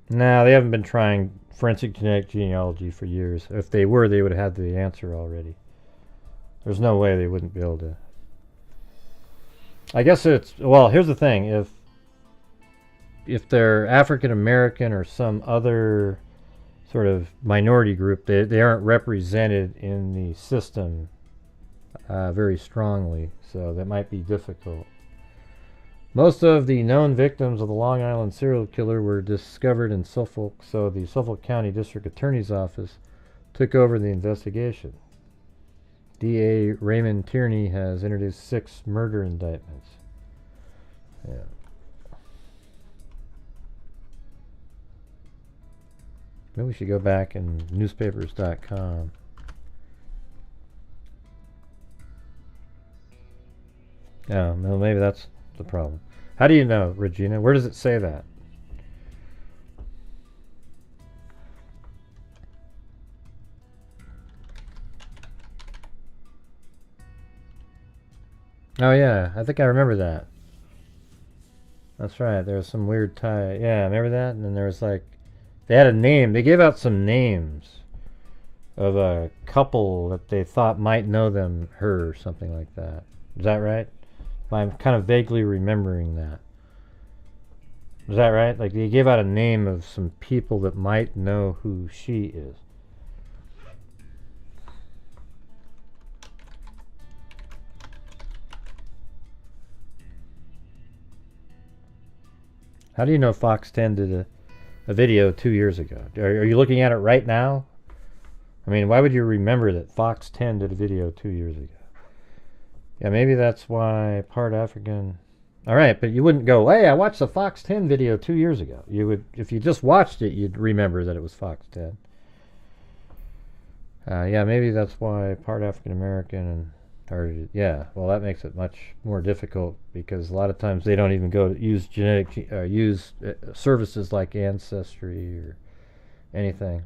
No, they haven't been trying forensic genetic genealogy for years. If they were, they would have had the answer already. There's no way they wouldn't be able to. I guess it's... Well, here's the thing. If they're African American or some other sort of minority group, they aren't represented in the system very strongly, so that might be difficult. Most of the known victims of the Long Island serial killer were discovered in Suffolk, so the Suffolk County District Attorney's Office took over the investigation. DA Raymond Tierney has introduced 6 murder indictments. Yeah. Maybe we should go back and newspapers.com. Oh, well, maybe that's the problem. How do you know, Regina? Where does it say that? Oh, yeah. I think I remember that. That's right. There was some weird tie. Yeah, remember that? And then there was like... They had a name. They gave out some names of a couple that they thought might know them, her, or something like that. Is that right? I'm kind of vaguely remembering that. Is that right? Like, they gave out a name of some people that might know who she is. How do you know Fox 10 did a video 2 years ago? Are you looking at it right now? I mean, why would you remember that Fox 10 did a video 2 years ago? Yeah, maybe that's why part African. All right, but you wouldn't go, hey, I watched the Fox 10 video 2 years ago. You would, if you just watched it, you'd remember that it was Fox 10. Yeah, maybe that's why part African American and yeah. Well, that makes it much more difficult because a lot of times they don't even go to use services like Ancestry or anything.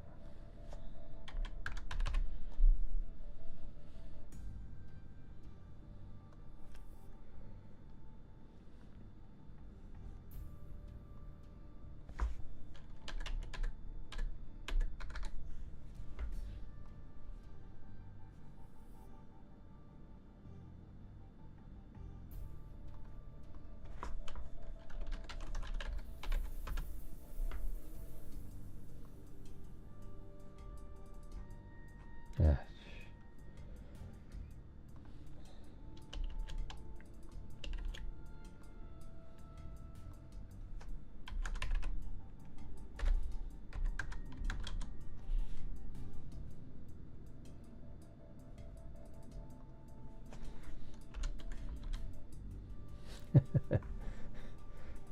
Yeah.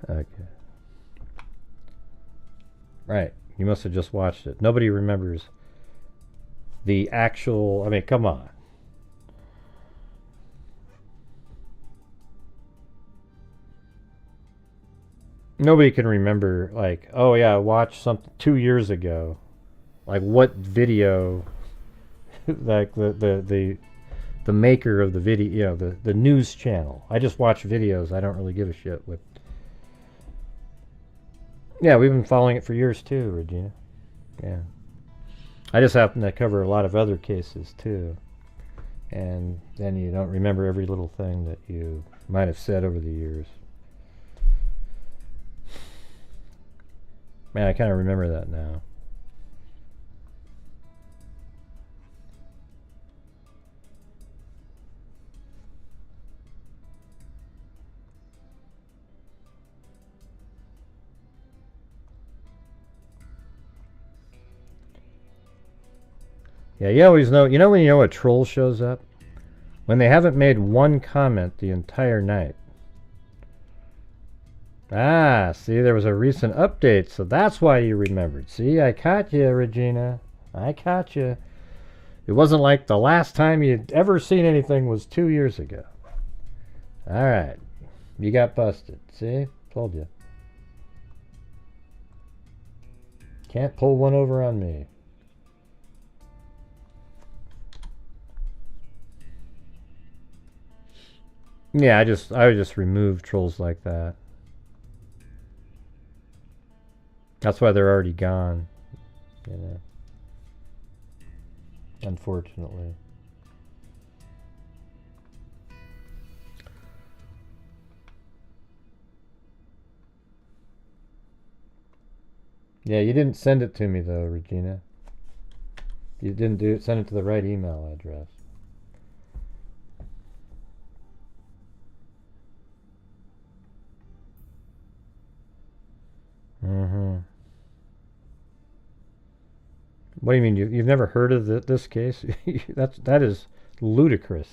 Okay. Right. You must have just watched it. Nobody remembers the actual, I mean, come on. Nobody can remember, like, oh yeah, I watched something 2 years ago. Like what video, like the maker of the video, you know, the news channel. I just watch videos. I don't really give a shit what. Yeah, we've been following it for years too, Regina. Yeah. I just happen to cover a lot of other cases too. And then you don't remember every little thing that you might have said over the years. Man, I kind of remember that now. Yeah, you always know, you know when you know a troll shows up? When they haven't made one comment the entire night. Ah, see, there was a recent update, so that's why you remembered. See, I caught you, Regina. I caught you. It wasn't like the last time you'd ever seen anything was 2 years ago. Alright. You got busted. See? Told you. Can't pull one over on me. Yeah, I would just remove trolls like that. That's why they're already gone, you know. Unfortunately. Yeah, you didn't send it to me though, Regina. You didn't send it to the right email address. Mm-hmm. What do you mean? You've never heard of this case? that is ludicrous.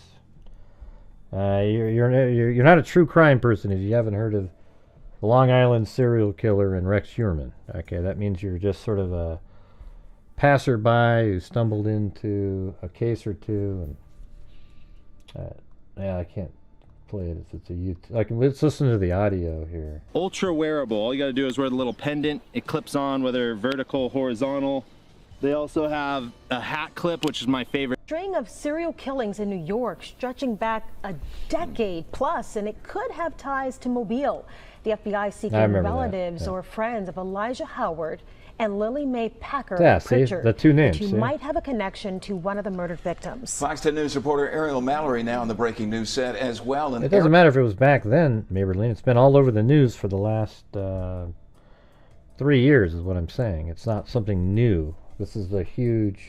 You're not a true crime person if you haven't heard of the Long Island serial killer and Rex Heuermann. Okay, that means you're just sort of a passerby who stumbled into a case or two, and yeah, I can't play it if it's a YouTube. Let's listen to the audio here. Ultra wearable. All you got to do is wear the little pendant. It clips on whether vertical, horizontal. They also have a hat clip, which is my favorite. String of serial killings in New York stretching back a decade plus, and it could have ties to Mobile. The FBI seeking relatives or friends of Elijah Howard and Lily Mae Packer Pritchard, the two names, who might have a connection to one of the murdered victims. Fox 10 News reporter Ariel Mallory now on the breaking news set as well. And it doesn't matter if it was back then, Maberline. It's been all over the news for the last 3 years is what I'm saying. It's not something new. This is a huge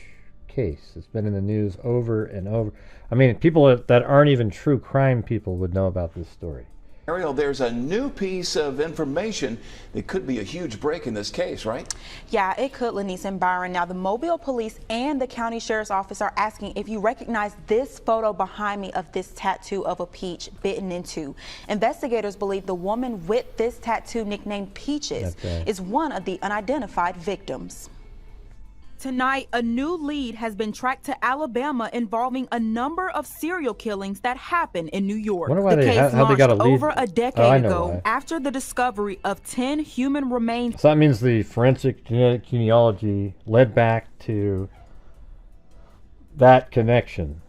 case. It's been in the news over and over. I mean, people that aren't even true crime people would know about this story. Ariel, there's a new piece of information that could be a huge break in this case, right? Yeah, it could, Lenise and Byron. Now, the Mobile Police and the County Sheriff's Office are asking if you recognize this photo behind me of this tattoo of a peach bitten into. Investigators believe the woman with this tattoo, nicknamed Peaches, is one of the unidentified victims. Tonight, a new lead has been tracked to Alabama involving a number of serial killings that happened in New York. Why The case how they got a launched lead? over a decade ago why. after the discovery of 10 human remains. So that means the forensic genealogy led back to that connection.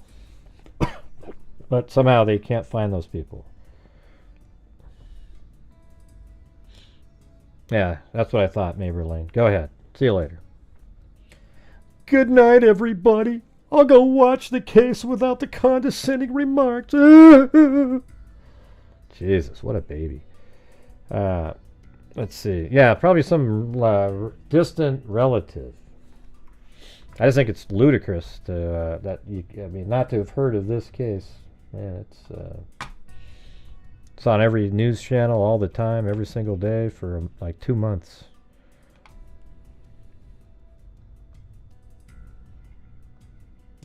But somehow they can't find those people. Yeah, that's what I thought, Neighbor Lane. Go ahead. See you later. Good night, everybody. I'll go watch the case without the condescending remarks. Jesus, what a baby. Let's see. Yeah, probably some distant relative. I just think it's ludicrous to not to have heard of this case. Man, it's on every news channel all the time, every single day for like 2 months.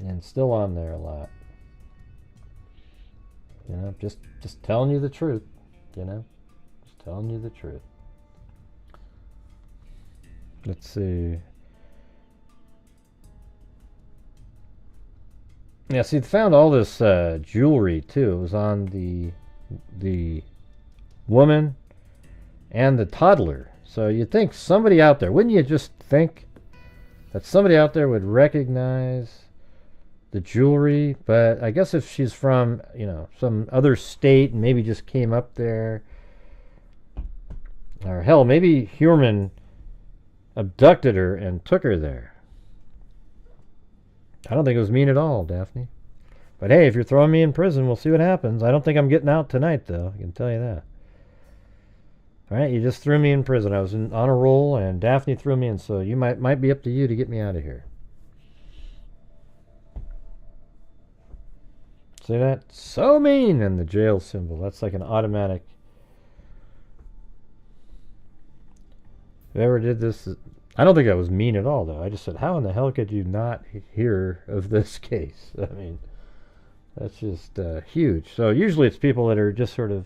And still on there a lot. You know, just telling you the truth. You know, just telling you the truth. Let's see. Yeah, see, they found all this jewelry too. It was on the woman and the toddler. So you'd think somebody out there, wouldn't you just think that somebody out there would recognize the jewelry? But I guess if she's from, you know, some other state and maybe just came up there, or hell, maybe Heuermann abducted her and took her there. I don't think it was mean at all, Daphne. But hey, if you're throwing me in prison, we'll see what happens. I don't think I'm getting out tonight, though. I can tell you that. All right, you just threw me in prison. I was on a roll, and Daphne threw me in, so you might be up to you to get me out of here. See that? So mean! And the jail symbol. That's like an automatic. Whoever did this, I don't think I was mean at all, though. I just said, how in the hell could you not hear of this case? I mean, that's just huge. So usually it's people that are just sort of,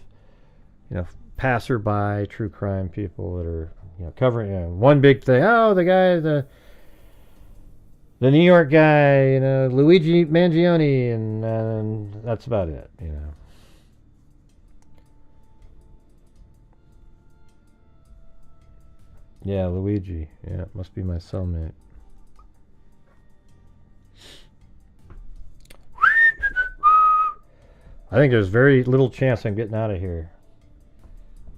you know, passerby, true crime people that are, you know, covering one big thing. Oh, the guy, the New York guy, you know, Luigi Mangione, and that's about it, you know. Yeah, Luigi. Yeah, it must be my cellmate. I think there's very little chance I'm getting out of here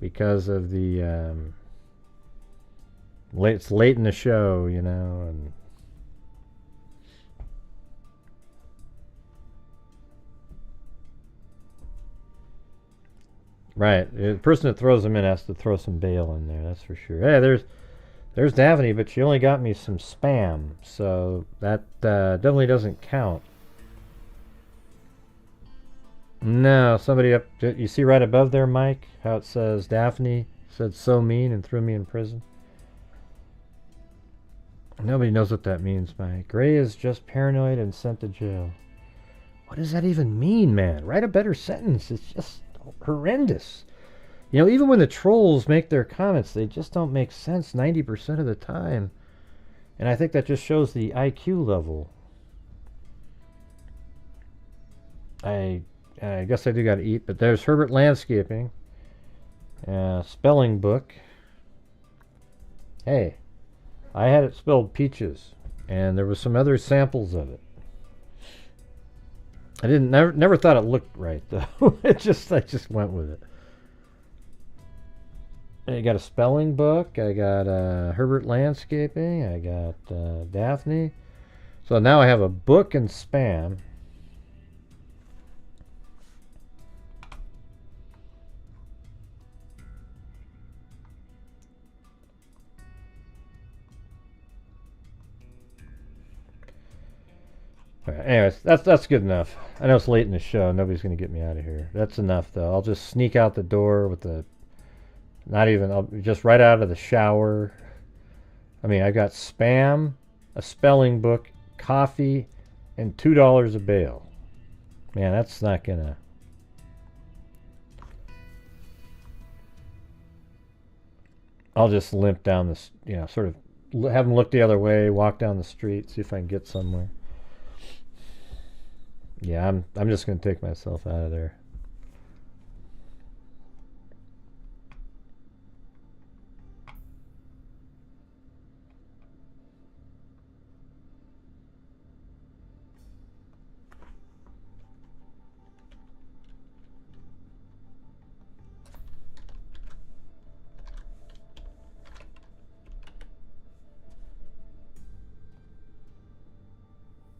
because of the it's late in the show, you know, and right. The person that throws them in has to throw some bail in there, that's for sure. Hey, there's Daphne, but she only got me some spam, so that definitely doesn't count. No, somebody up, you see right above there, Mike, how it says Daphne said so mean and threw me in prison? Nobody knows what that means, Mike. Gray is just paranoid and sent to jail. What does that even mean, man? Write a better sentence. It's just horrendous. You know, even when the trolls make their comments, they just don't make sense 90% of the time. And I think that just shows the IQ level. I guess I do got to eat, but there's Herbert Landscaping. Spelling book. Hey, I had it spelled peaches, and there was some other samples of it. I never thought it looked right though. I just went with it. I got a spelling book. I got Herbert Landscaping. I got Daphne. So now I have a book and spam. All right, anyways, that's good enough. I know it's late in the show. Nobody's going to get me out of here. That's enough, though. I'll just sneak out the door with the... I'll just right out of the shower. I mean, I got Spam, a spelling book, coffee, and $2 a bail. Man, that's not going to... I'll just limp down this, sort of have them look the other way, walk down the street, see if I can get somewhere. Yeah, I'm just going to take myself out of there.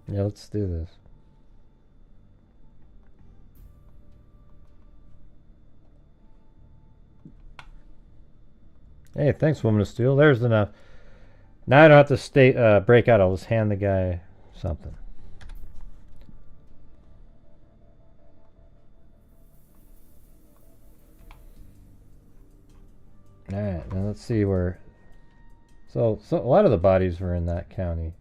Yeah, let's do this. Hey, thanks, Woman of Steel. There's enough. Now I don't have to break out. I'll just hand the guy something. Alright, now let's see where... So a lot of the bodies were in that county.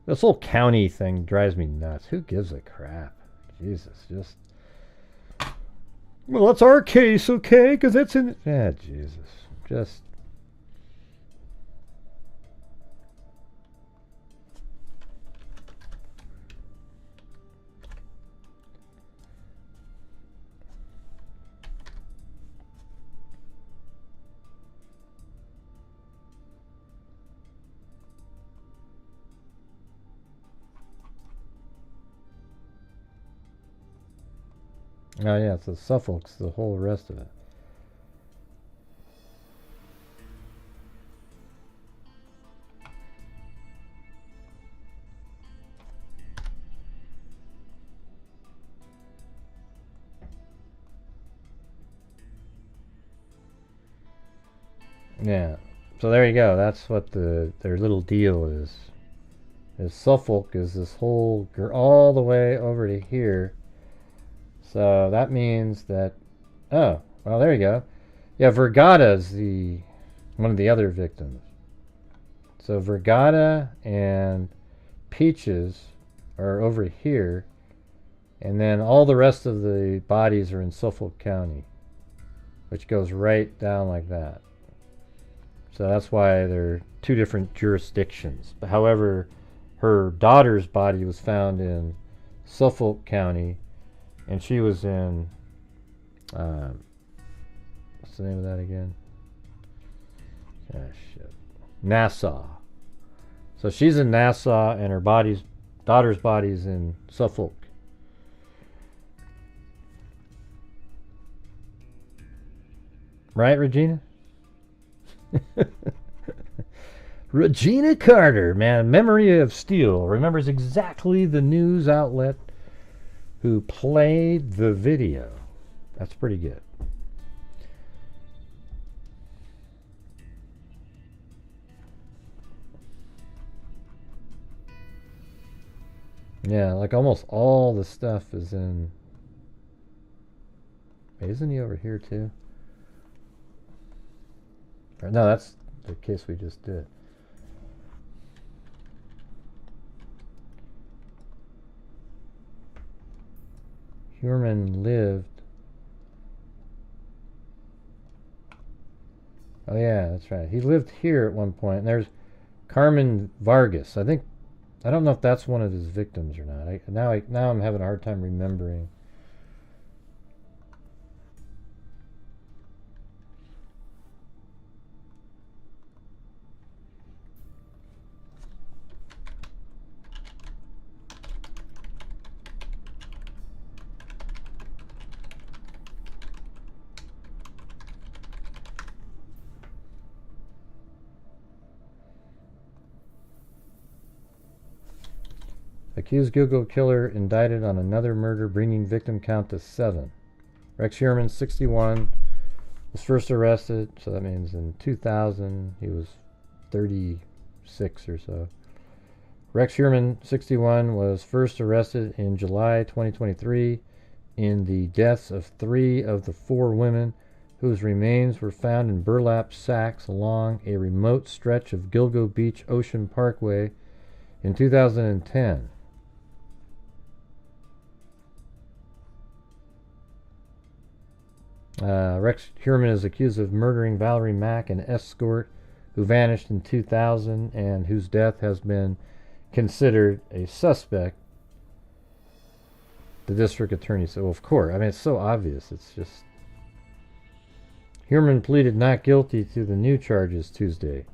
This whole county thing drives me nuts. Who gives a crap? Jesus, just... Well, that's our case, okay? Because that's in... Ah, Jesus. Just... Oh yeah, so Suffolk's the whole rest of it. Yeah, so there you go. That's what their little deal is. Suffolk is this whole all the way over to here. So that means that, oh, well, there you go. Yeah, Vergata's one of the other victims. So Vergata and Peaches are over here, and then all the rest of the bodies are in Suffolk County, which goes right down like that. So that's why they're two different jurisdictions. But however, her daughter's body was found in Suffolk County, and she was in, what's the name of that again? Ah, shit. Nassau. So she's in Nassau, and her daughter's body's in Suffolk. Right, Regina? Regina Carter, man, memory of steel, remembers exactly the news outlet who played the video. That's pretty good. Yeah, like almost all the stuff is in... Wait, isn't he over here too? Or, no, that's the case we just did. Heuermann lived... Oh yeah, that's right. He lived here at one point. And there's Carmen Vargas. I don't know if that's one of his victims or not. Now I'm having a hard time remembering. Accused Gilgo killer indicted on another murder, bringing victim count to 7. Rex Heuermann, 61, was first arrested, so that means in 2000 he was 36 or so. Rex Heuermann, 61, was first arrested in July 2023 in the deaths of 3 of the 4 women whose remains were found in burlap sacks along a remote stretch of Gilgo Beach Ocean Parkway in 2010. Rex Heuermann is accused of murdering Valerie Mack, an escort who vanished in 2000 and whose death has been considered a suspect. The district attorney said, well, of course. I mean, it's so obvious. It's just... Heuermann pleaded not guilty to the new charges Tuesday.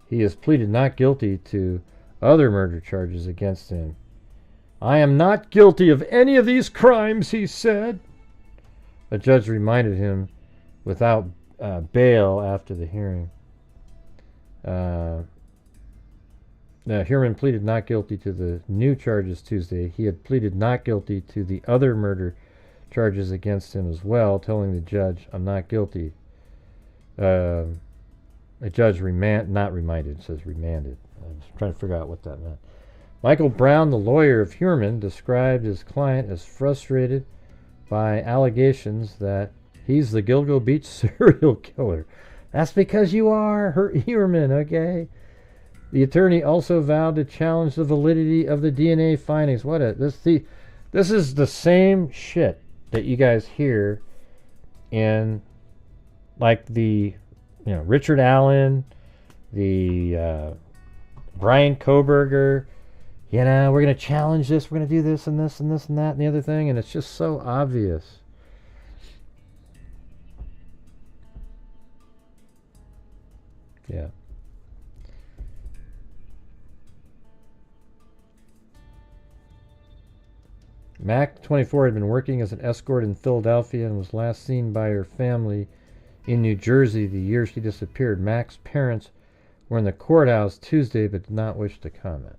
He has pleaded not guilty to other murder charges against him. I am not guilty of any of these crimes, he said. A judge reminded him without bail after the hearing. Heuermann pleaded not guilty to the new charges Tuesday. He had pleaded not guilty to the other murder charges against him as well, telling the judge, I'm not guilty. A judge not reminded, it says remanded. I was trying to figure out what that meant. Michael Brown, the lawyer of Heuermann, described his client as frustrated by allegations that he's the Gilgo Beach serial killer. That's because you are Heuermann, okay? The attorney also vowed to challenge the validity of the DNA findings. This is the same shit that you guys hear in, like, the Richard Allen, the Brian Kohberger. We're going to challenge this. We're going to do this and this and this and that and the other thing, and it's just so obvious. Yeah. Mack, 24, had been working as an escort in Philadelphia and was last seen by her family in New Jersey the year she disappeared. Mack's parents were in the courthouse Tuesday but did not wish to comment.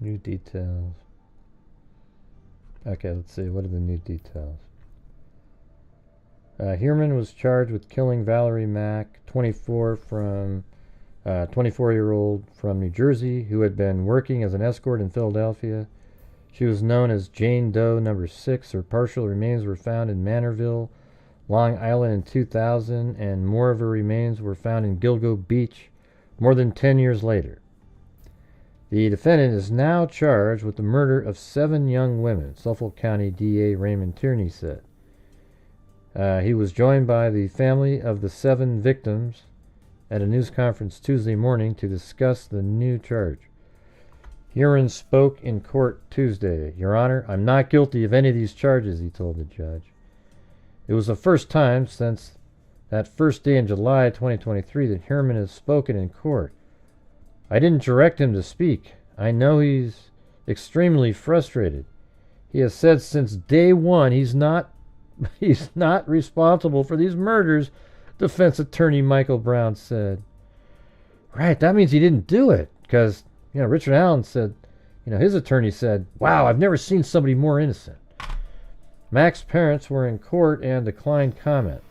New details. Okay, let's see. What are the new details? Heuermann was charged with killing Valerie Mack, 24-year-old from New Jersey, who had been working as an escort in Philadelphia. She was known as Jane Doe No. 6. Her partial remains were found in Manorville, Long Island in 2000, and more of her remains were found in Gilgo Beach more than 10 years later. The defendant is now charged with the murder of 7 young women, Suffolk County DA Raymond Tierney said. He was joined by the family of the 7 victims at a news conference Tuesday morning to discuss the new charge. Heuermann spoke in court Tuesday. Your Honor, I'm not guilty of any of these charges, he told the judge. It was the first time since that first day in July 2023 that Heuermann has spoken in court. I didn't direct him to speak. I know he's extremely frustrated. He has said since day one he's not responsible for these murders, defense attorney Michael Brown said. Right, that means he didn't do it, because, Richard Allen said, his attorney said, wow, I've never seen somebody more innocent. Mack's parents were in court and declined comment.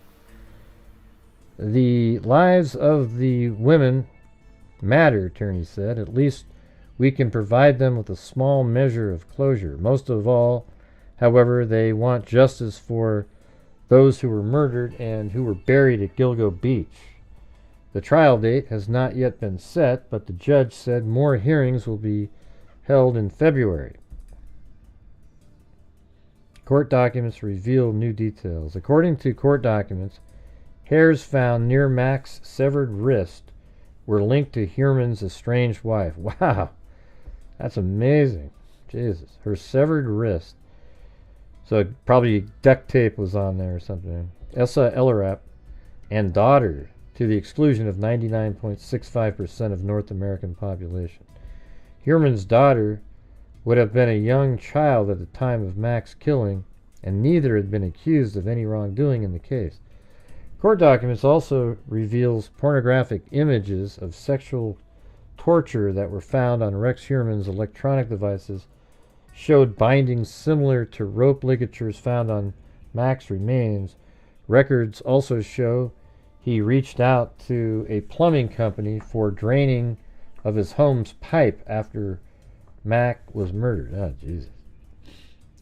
The lives of the women matter, Tierney said. At least we can provide them with a small measure of closure. Most of all, however, they want justice for those who were murdered and who were buried at Gilgo Beach. The trial date has not yet been set, but the judge said more hearings will be held in February. Court documents reveal new details. According to court documents, hairs found near Mack's severed wrist were linked to Heuermann's estranged wife. Wow, that's amazing. Jesus, her severed wrist. So probably duct tape was on there or something. Essa Ellerap and daughter, to the exclusion of 99.65% of North American population. Heuermann's daughter would have been a young child at the time of Mack's killing, and neither had been accused of any wrongdoing in the case. Court documents also reveals pornographic images of sexual torture that were found on Rex Heuermann's electronic devices showed bindings similar to rope ligatures found on Mack's remains. Records also show he reached out to a plumbing company for draining of his home's pipe after Mack was murdered. Oh, Jesus.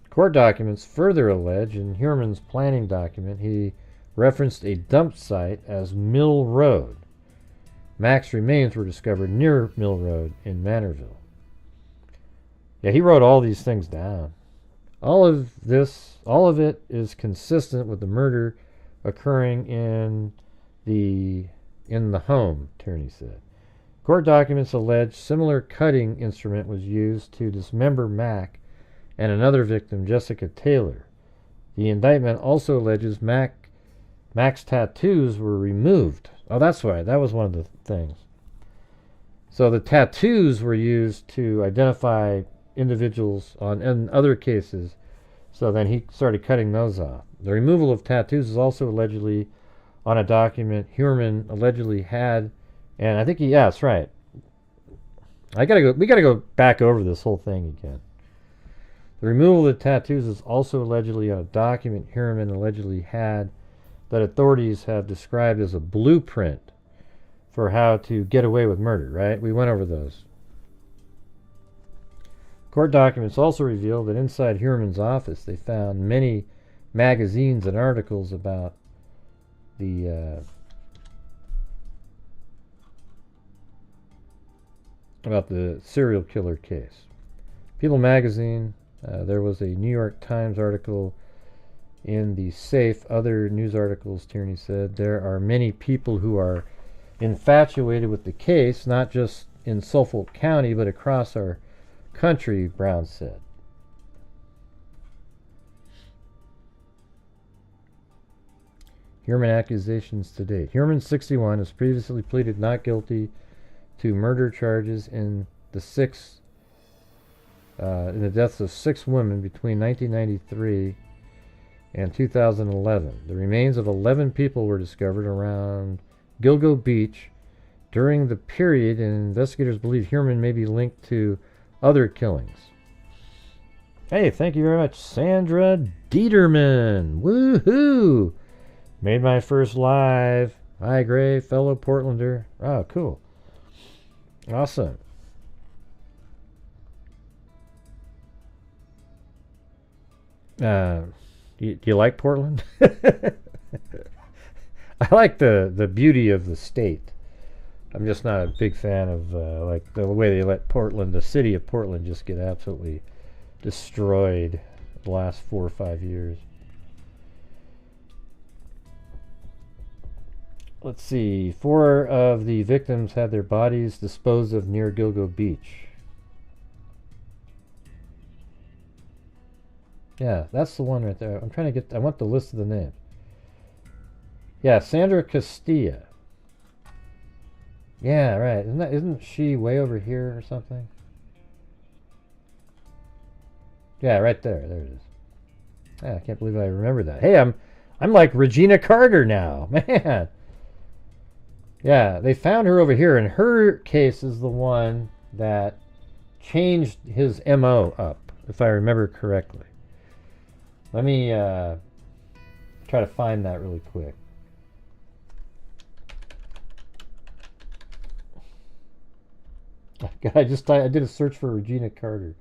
Court documents further allege in Heuermann's planning document he referenced a dump site as Mill Road. Mack's remains were discovered near Mill Road in Manorville. Yeah, he wrote all these things down. All of it is consistent with the murder occurring in the home, Tierney said. Court documents allege similar cutting instrument was used to dismember Mack and another victim, Jessica Taylor. The indictment also alleges Mack's tattoos were removed. Oh, that's right. That was one of the things. So the tattoos were used to identify individuals in other cases. So then he started cutting those off. The removal of tattoos is also allegedly on a document Heuermann allegedly had, and I think that's right. We gotta go back over this whole thing again. The removal of the tattoos is also allegedly on a document Heuermann allegedly had that authorities have described as a blueprint for how to get away with murder, right? We went over those. Court documents also reveal that inside Heuermann's office they found many magazines and articles about the serial killer case. People magazine, there was a New York Times article in the safe. Other news articles, Tierney said, there are many people who are infatuated with the case, not just in Suffolk County, but across our country, Brown said. Heuermann accusations to date. Heuermann, 61, has previously pleaded not guilty to murder charges in the deaths of 6 women between 1993 and 2011. The remains of 11 people were discovered around Gilgo Beach during the period, and investigators believe Heuermann may be linked to other killings. Hey, thank you very much, Sandra Dieterman. Woohoo! Made my first live. Hi, Gray, fellow Portlander. Oh, cool. Awesome. Do you like Portland? I like the beauty of the state. I'm just not a big fan of like the way they let Portland, the city of Portland, just get absolutely destroyed the last 4 or 5 years. Let's see. 4 of the victims had their bodies disposed of near Gilgo Beach. Yeah, that's the one right there. I'm trying to get... I want the list of the names. Yeah, Sandra Castilla. Yeah, right. Isn't she way over here or something? Yeah, right there. There it is. Yeah, I can't believe I remember that. Hey, I'm like Regina Carter now. Man. Yeah, they found her over here, and her case is the one that changed his MO up, if I remember correctly. Let me try to find that really quick. I did a search for Regina Carter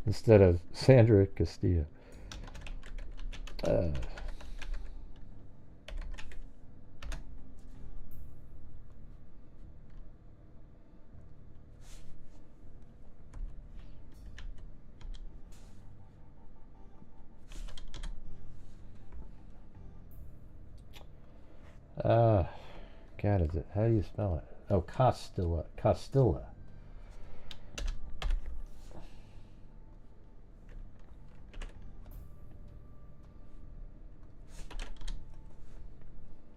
instead of Sandra Castilla. God, is it? How do you spell it? Oh, Castilla.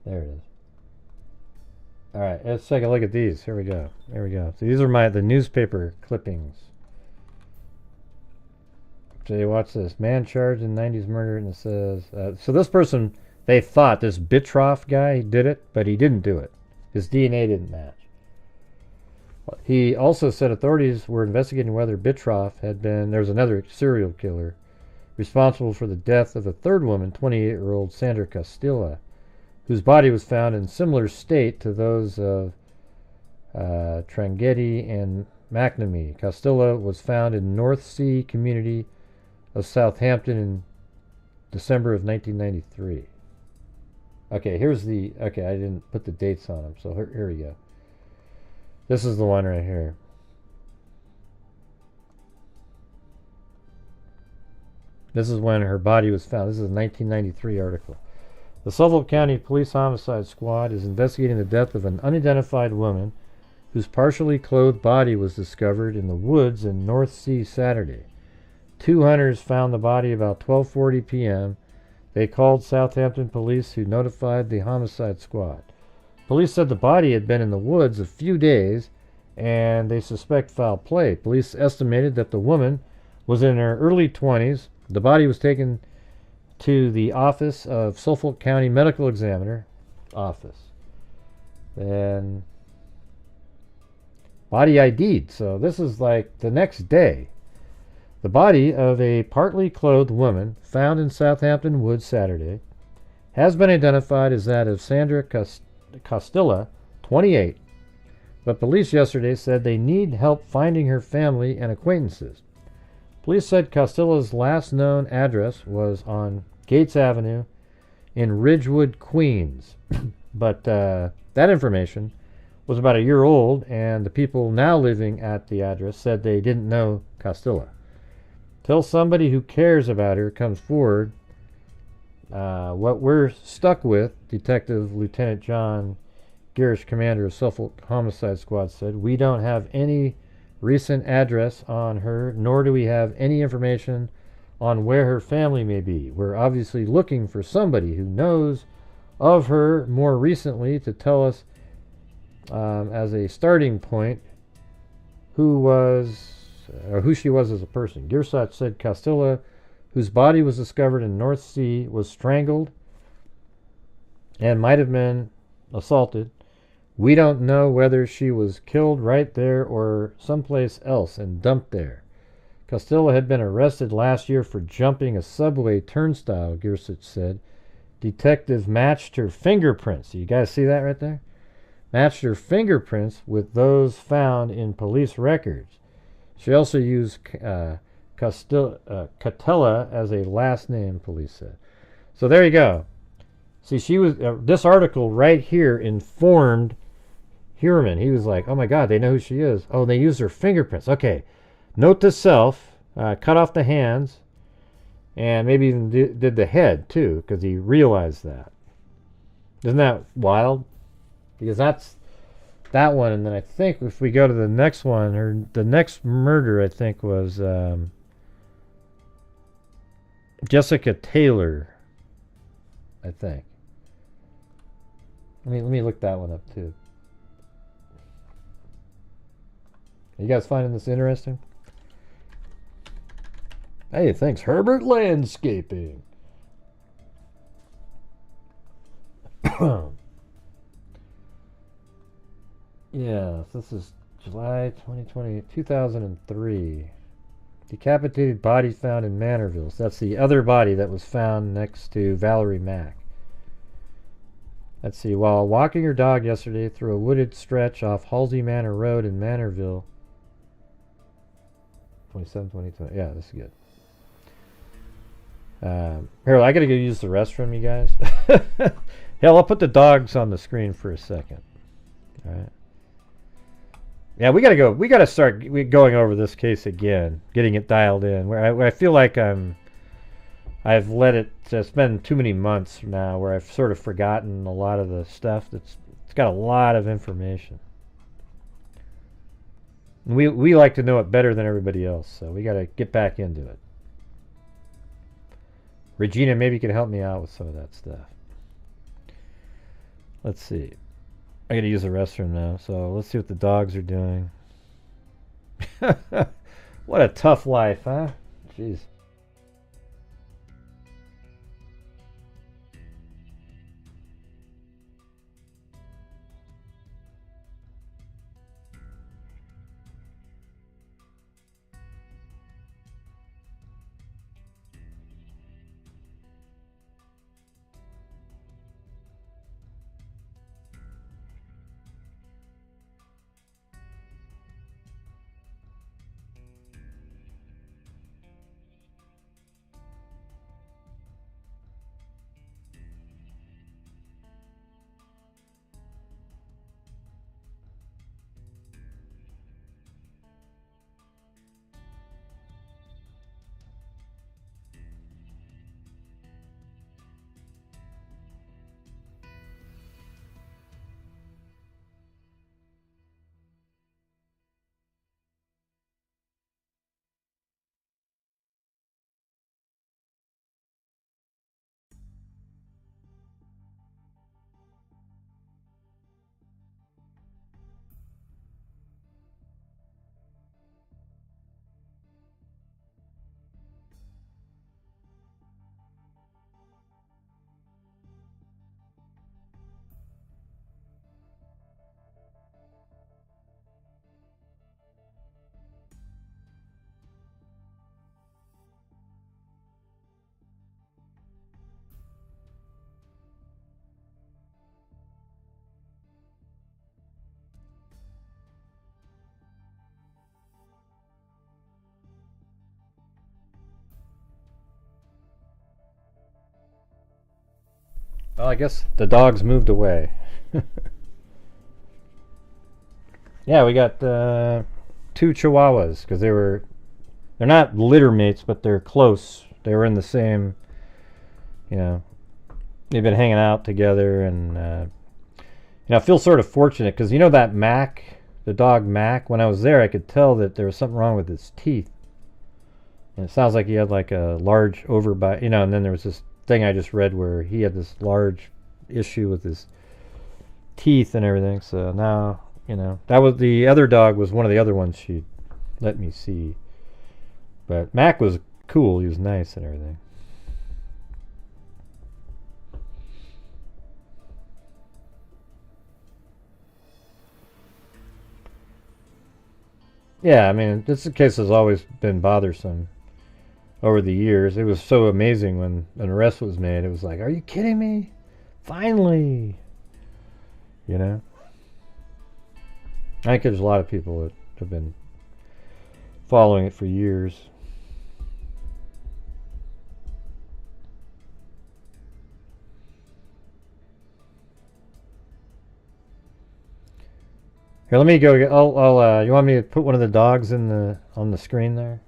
There it is. All right, let's take a look at these. Here we go. There we go. So these are the newspaper clippings. So you watch this. Man charged in 90s murder, and it says... so this person They thought this Bitroff guy did it, but he didn't do it. His DNA didn't match. He also said authorities were investigating whether Bitroff had been, there's another serial killer, responsible for the death of a third woman, 28-year-old Sandra Castilla, whose body was found in similar state to those of Tranghetti and McNamee. Castilla was found in North Sea community of Southampton in December of 1993. Okay, here's the, okay, I didn't put the dates on them, so here we go. This is the one right here. This is when her body was found. This is a 1993 article. The Suffolk County Police Homicide Squad is investigating the death of an unidentified woman whose partially clothed body was discovered in the woods in North Sea Saturday. 2 hunters found the body about 12:40 p.m. They called Southampton police, who notified the homicide squad. Police said the body had been in the woods a few days, and they suspect foul play. Police estimated that the woman was in her early 20s. The body was taken to the office of Suffolk County Medical Examiner office. Then body ID'd. So this is like the next day. The body of a partly clothed woman found in Southampton Woods Saturday has been identified as that of Sandra Castilla, 28. But police yesterday said they need help finding her family and acquaintances. Police said Castilla's last known address was on Gates Avenue in Ridgewood, Queens. But that information was about a year old, and the people now living at the address said they didn't know Castilla. Till somebody who cares about her comes forward, what we're stuck with, Detective Lieutenant John Garish, commander of Suffolk Homicide Squad, said, we don't have any recent address on her, nor do we have any information on where her family may be. We're obviously looking for somebody who knows of her more recently to tell us, as a starting point, who she was as a person. Gearsach said Castilla, whose body was discovered in North Sea, was strangled and might have been assaulted. We don't know whether she was killed right there or someplace else and dumped there. Castilla had been arrested last year for jumping a subway turnstile, Gearsach said. Detective matched her fingerprints. You guys see that right there? Matched her fingerprints with those found in police records. She also used Catella as a last name, police said. So there you go. See, she was this article right here informed Heuermann. He was like, oh my God, they know who she is. Oh, they used her fingerprints. Okay, note to self, cut off the hands, and maybe even did the head too, because he realized that. Isn't that wild? Because that's that one, and then I think if we go to the next one, or the next murder, I think was Jessica Taylor, I think. Let me look that one up too. Are you guys finding this interesting? Hey, thanks, Herbert Landscaping. Yeah, this is July 2003. Decapitated body found in Manorville. So that's the other body that was found next to Valerie Mack. Let's see. While walking her dog yesterday through a wooded stretch off Halsey Manor Road in Manorville. 27-2020. Yeah, this is good. Here, I gotta go use the restroom, you guys. Hell, I'll put the dogs on the screen for a second. All right. Yeah, we gotta go. We gotta start going over this case again, getting it dialed in. Where I feel like I've let it spend too many months now, where I've sort of forgotten a lot of the stuff. It's got a lot of information. And we like to know it better than everybody else, so we gotta get back into it. Regina, maybe you can help me out with some of that stuff. Let's see. I gotta use the restroom now, so let's see what the dogs are doing. What a tough life, huh? Jeez. Well, I guess the dogs moved away. Yeah, we got 2 Chihuahuas because they're not litter mates, but they're close. They were in the same, they've been hanging out together, and I feel sort of fortunate because that Mac, the dog Mac. When I was there, I could tell that there was something wrong with his teeth, and it sounds like he had like a large overbite, and then there was this thing I just read where he had this large issue with his teeth and everything. So now, that was the other dog was one of the other ones she let me see. But Mac was cool. He was nice and everything. Yeah, I mean, this case has always been bothersome over the years. It was so amazing when an arrest was made. It was like, are you kidding me? Finally! I think there's a lot of people that have been following it for years. Here, let me go. You want me to put one of the dogs on the screen there?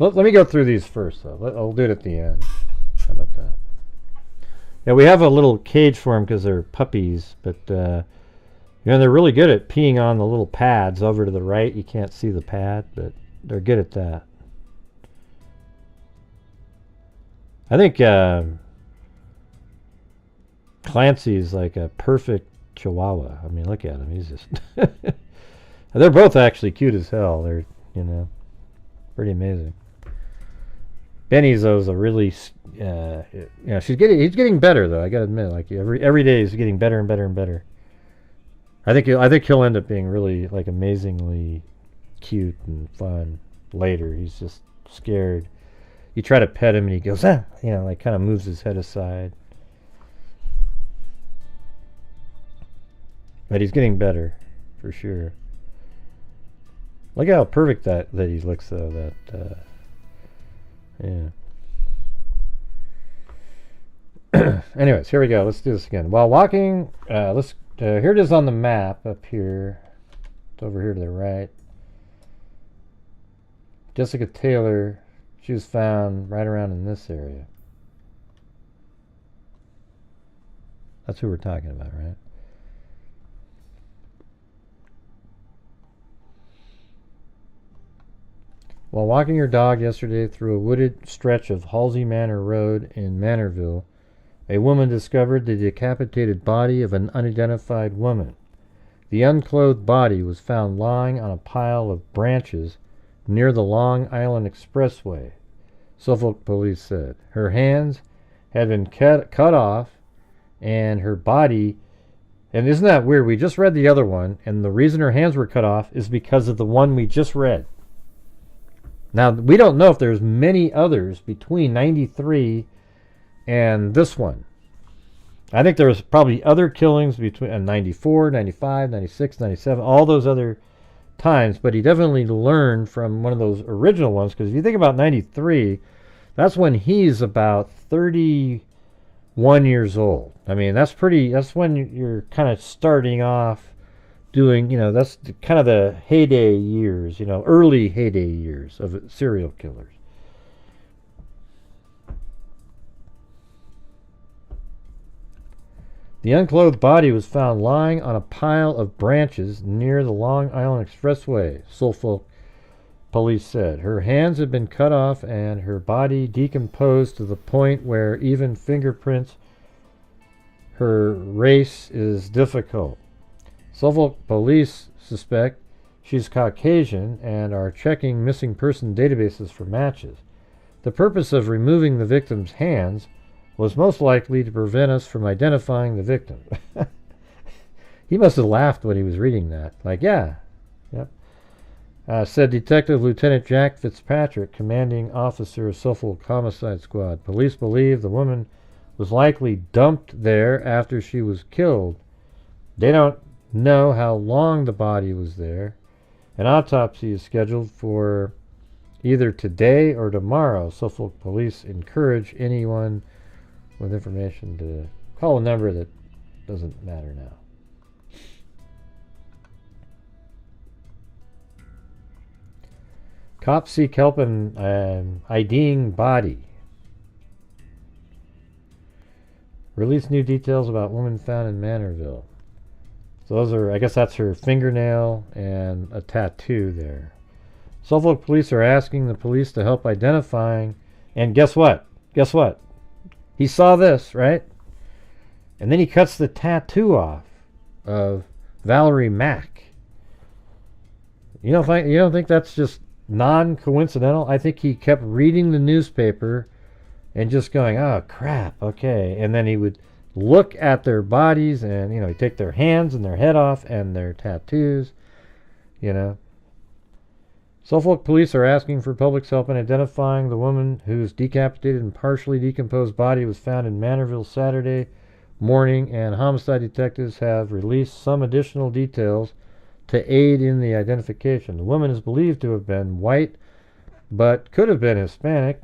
Let me go through these first, though. I'll do it at the end. How about that? Yeah, we have a little cage for them because they're puppies, but they're really good at peeing on the little pads over to the right. You can't see the pad, but they're good at that. I think Clancy's like a perfect Chihuahua. I mean, look at him. He's just... They're both actually cute as hell. They're, pretty amazing. Benny's though is a really, he's getting better though. I gotta admit, like every day he's getting better and better and better. I think he'll end up being really like amazingly cute and fun later. He's just scared. You try to pet him and he goes, like kind of moves his head aside. But he's getting better, for sure. Look how perfect that he looks, though. Yeah. Anyways, here we go. Let's do this again. While walking, here it is on the map up here. It's over here to the right. Jessica Taylor, she was found right around in this area. That's who we're talking about, right? While walking your dog yesterday through a wooded stretch of Halsey Manor Road in Manorville, a woman discovered the decapitated body of an unidentified woman. The unclothed body was found lying on a pile of branches near the Long Island Expressway, Suffolk police said. Her hands had been cut off, and her body... And isn't that weird? We just read the other one, and the reason her hands were cut off is because of the one we just read. Now, we don't know if there's many others between 93 and this one. I think there was probably other killings between 94, 95, 96, 97, all those other times, but he definitely learned from one of those original ones, because if you think about 93, that's when he's about 31 years old. I mean, that's when you're kind of starting off doing, that's kind of the heyday years, early heyday years of serial killers. The unclothed body was found lying on a pile of branches near the Long Island Expressway, Suffolk police said. Her hands had been cut off and her body decomposed to the point where even fingerprints, her race is difficult. Suffolk police suspect she's Caucasian and are checking missing person databases for matches. The purpose of removing the victim's hands was most likely to prevent us from identifying the victim. He must have laughed when he was reading that. Like, yeah. Yep. Said Detective Lieutenant Jack Fitzpatrick, commanding officer of Suffolk Homicide Squad. Police believe the woman was likely dumped there after she was killed. They don't know how long the body was there. An autopsy is scheduled for either today or tomorrow. Suffolk police encourage anyone with information to call a number that doesn't matter now. Cops seek help in IDing body. Release new details about woman found in Manorville. So those are, I guess that's her fingernail and a tattoo there. Suffolk police are asking the police to help identifying, and guess what? Guess what? He saw this, right? And then he cuts the tattoo off of Valerie Mack. You don't think that's just non-coincidental? I think he kept reading the newspaper and just going, oh crap, okay. And then he would look at their bodies and, he'd take their hands and their head off and their tattoos, Suffolk police are asking for public's help in identifying the woman whose decapitated and partially decomposed body was found in Manorville Saturday morning, and homicide detectives have released some additional details to aid in the identification. The woman is believed to have been white, but could have been Hispanic,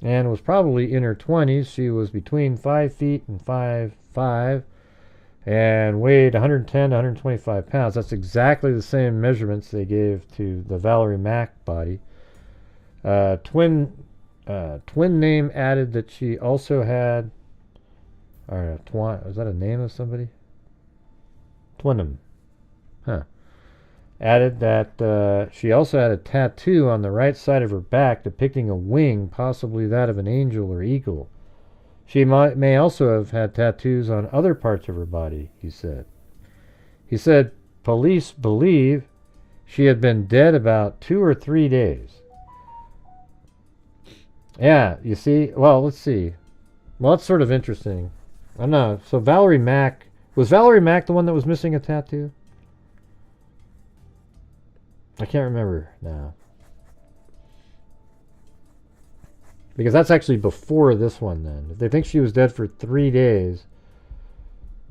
and was probably in her 20s. She was between 5 feet and 5'5", and weighed 110 to 125 pounds. That's exactly the same measurements they gave to the Valerie Mack body. Twin name added that she also had, is that a name of somebody? Twinem. Huh. Added that she also had a tattoo on the right side of her back depicting a wing, possibly that of an angel or eagle. She may also have had tattoos on other parts of her body, he said. He said police believe she had been dead about 2 or 3 days. Yeah, you see? Well, let's see. Well, that's sort of interesting. I don't know. So Valerie Mack, was Valerie Mack the one that was missing a tattoo? I can't remember now. Because that's actually before this one then. If they think she was dead for 3 days,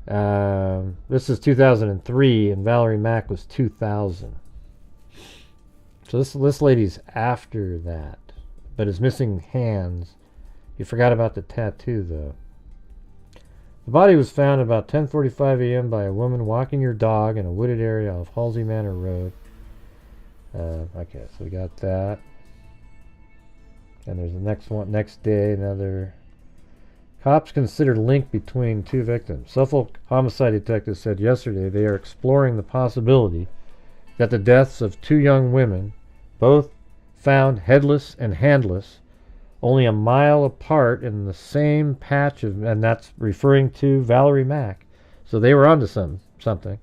this is 2003 and Valerie Mack was 2000. So this lady's after that, but is missing hands. You forgot about the tattoo though. The body was found about 10:45 a.m. by a woman walking her dog in a wooded area off Halsey Manor Road. Okay, so we got that. And there's the next day, another. Cops considered link between 2 victims. Suffolk homicide detectives said yesterday they are exploring the possibility that the deaths of 2 young women, both found headless and handless, only a mile apart in the same patch of, and that's referring to Valerie Mack. So they were onto something.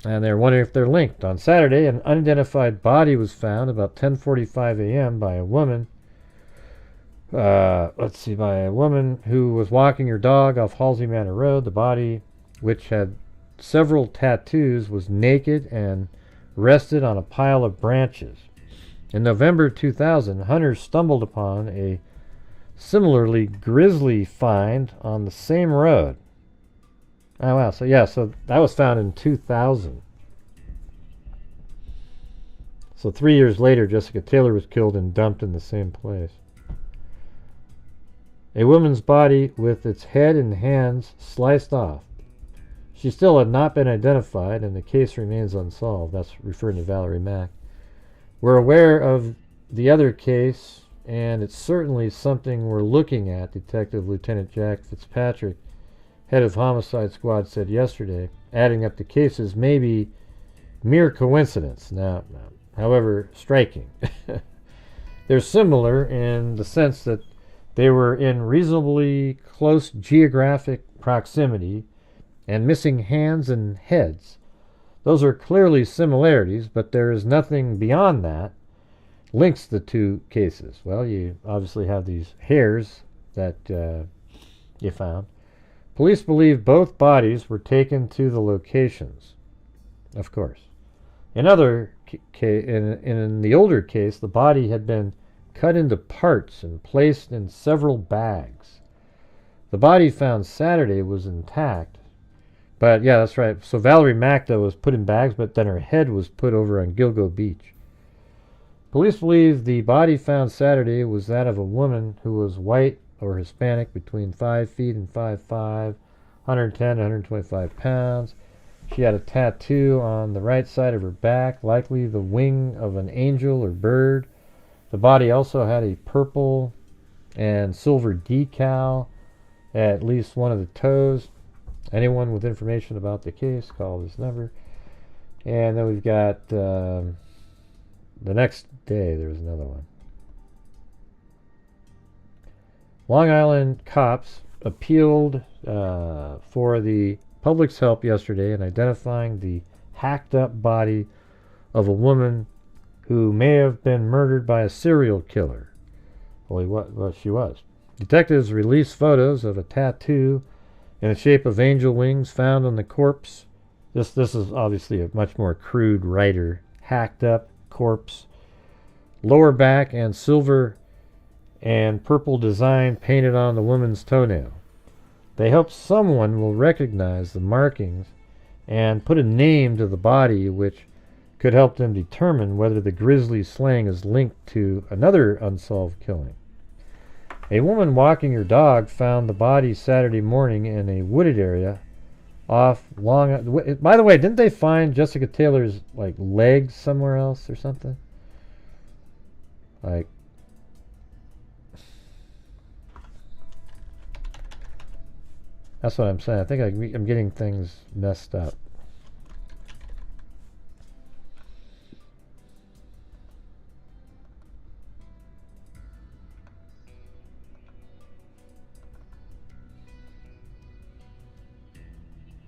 And they're wondering if they're linked. On Saturday, an unidentified body was found about 10:45 a.m. by a woman. By a woman who was walking her dog off Halsey Manor Road. The body, which had several tattoos, was naked and rested on a pile of branches. In November 2000, hunters stumbled upon a similarly grisly find on the same road. Oh wow, so that was found in 2000. So 3 years later, Jessica Taylor was killed and dumped in the same place. A woman's body with its head and hands sliced off. She still had not been identified and the case remains unsolved. That's referring to Valerie Mack. We're aware of the other case and it's certainly something we're looking at, Detective Lieutenant Jack Fitzpatrick, head of Homicide Squad, said yesterday, adding up the cases may be mere coincidence. Now, however striking. They're similar in the sense that they were in reasonably close geographic proximity and missing hands and heads. Those are clearly similarities, but there is nothing beyond that links the 2 cases. Well, you obviously have these hairs that you found. Police believe both bodies were taken to the locations. Of course. In the older case, the body had been cut into parts and placed in several bags. The body found Saturday was intact. But yeah, that's right. So Valerie Mack, though, was put in bags, but then her head was put over on Gilgo Beach. Police believe the body found Saturday was that of a woman who was white, or Hispanic, between 5 feet and 5'5", 110 to 125 pounds. She had a tattoo on the right side of her back, likely the wing of an angel or bird. The body also had a purple and silver decal at least one of the toes. Anyone with information about the case, call this number. And then we've got the next day, there was another one. Long Island cops appealed for the public's help yesterday in identifying the hacked up body of a woman who may have been murdered by a serial killer. Well, what she was. Detectives released photos of a tattoo in the shape of angel wings found on the corpse. This is obviously a much more crude writer. Hacked up corpse. Lower back and silver and purple design painted on the woman's toenail. They hope someone will recognize the markings and put a name to the body, which could help them determine whether the grisly slaying is linked to another unsolved killing. A woman walking her dog found the body Saturday morning in a wooded area off Long. By the way, didn't they find Jessica Taylor's legs somewhere else or something? That's what I'm saying. I think I'm getting things messed up.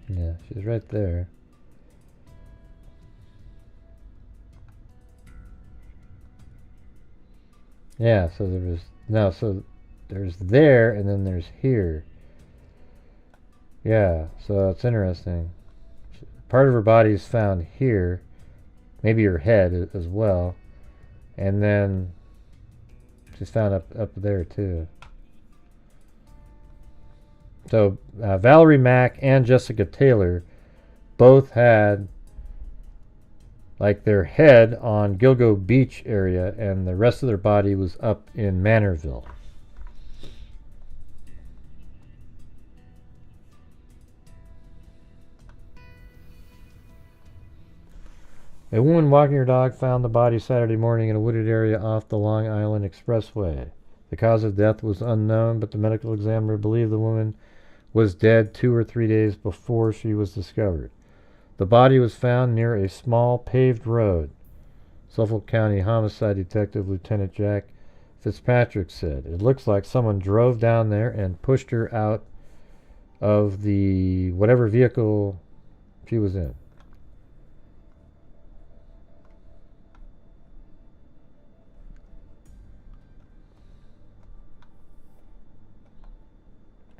Yeah, she's right there. Yeah, so there's there and then there's here. Yeah, so it's interesting. Part of her body is found here, maybe her head as well, and then she's found up there too. So Valerie Mack and Jessica Taylor both had their head on Gilgo Beach area, and the rest of their body was up in Manorville. A woman walking her dog found the body Saturday morning in a wooded area off the Long Island Expressway. The cause of death was unknown, but the medical examiner believed the woman was dead 2 or 3 days before she was discovered. The body was found near a small paved road. Suffolk County Homicide Detective Lieutenant Jack Fitzpatrick said, "It looks like someone drove down there and pushed her out of the whatever vehicle she was in."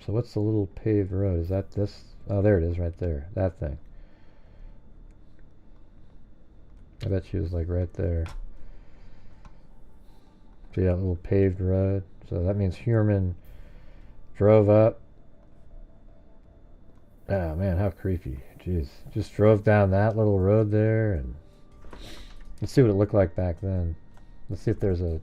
So what's the little paved road? Is that this? Oh, there it is right there. That thing. I bet she was right there. See that little paved road? So that means Heuermann drove up. Oh man, how creepy. Jeez. Just drove down that little road there, and let's see what it looked like back then. Let's see if there's a...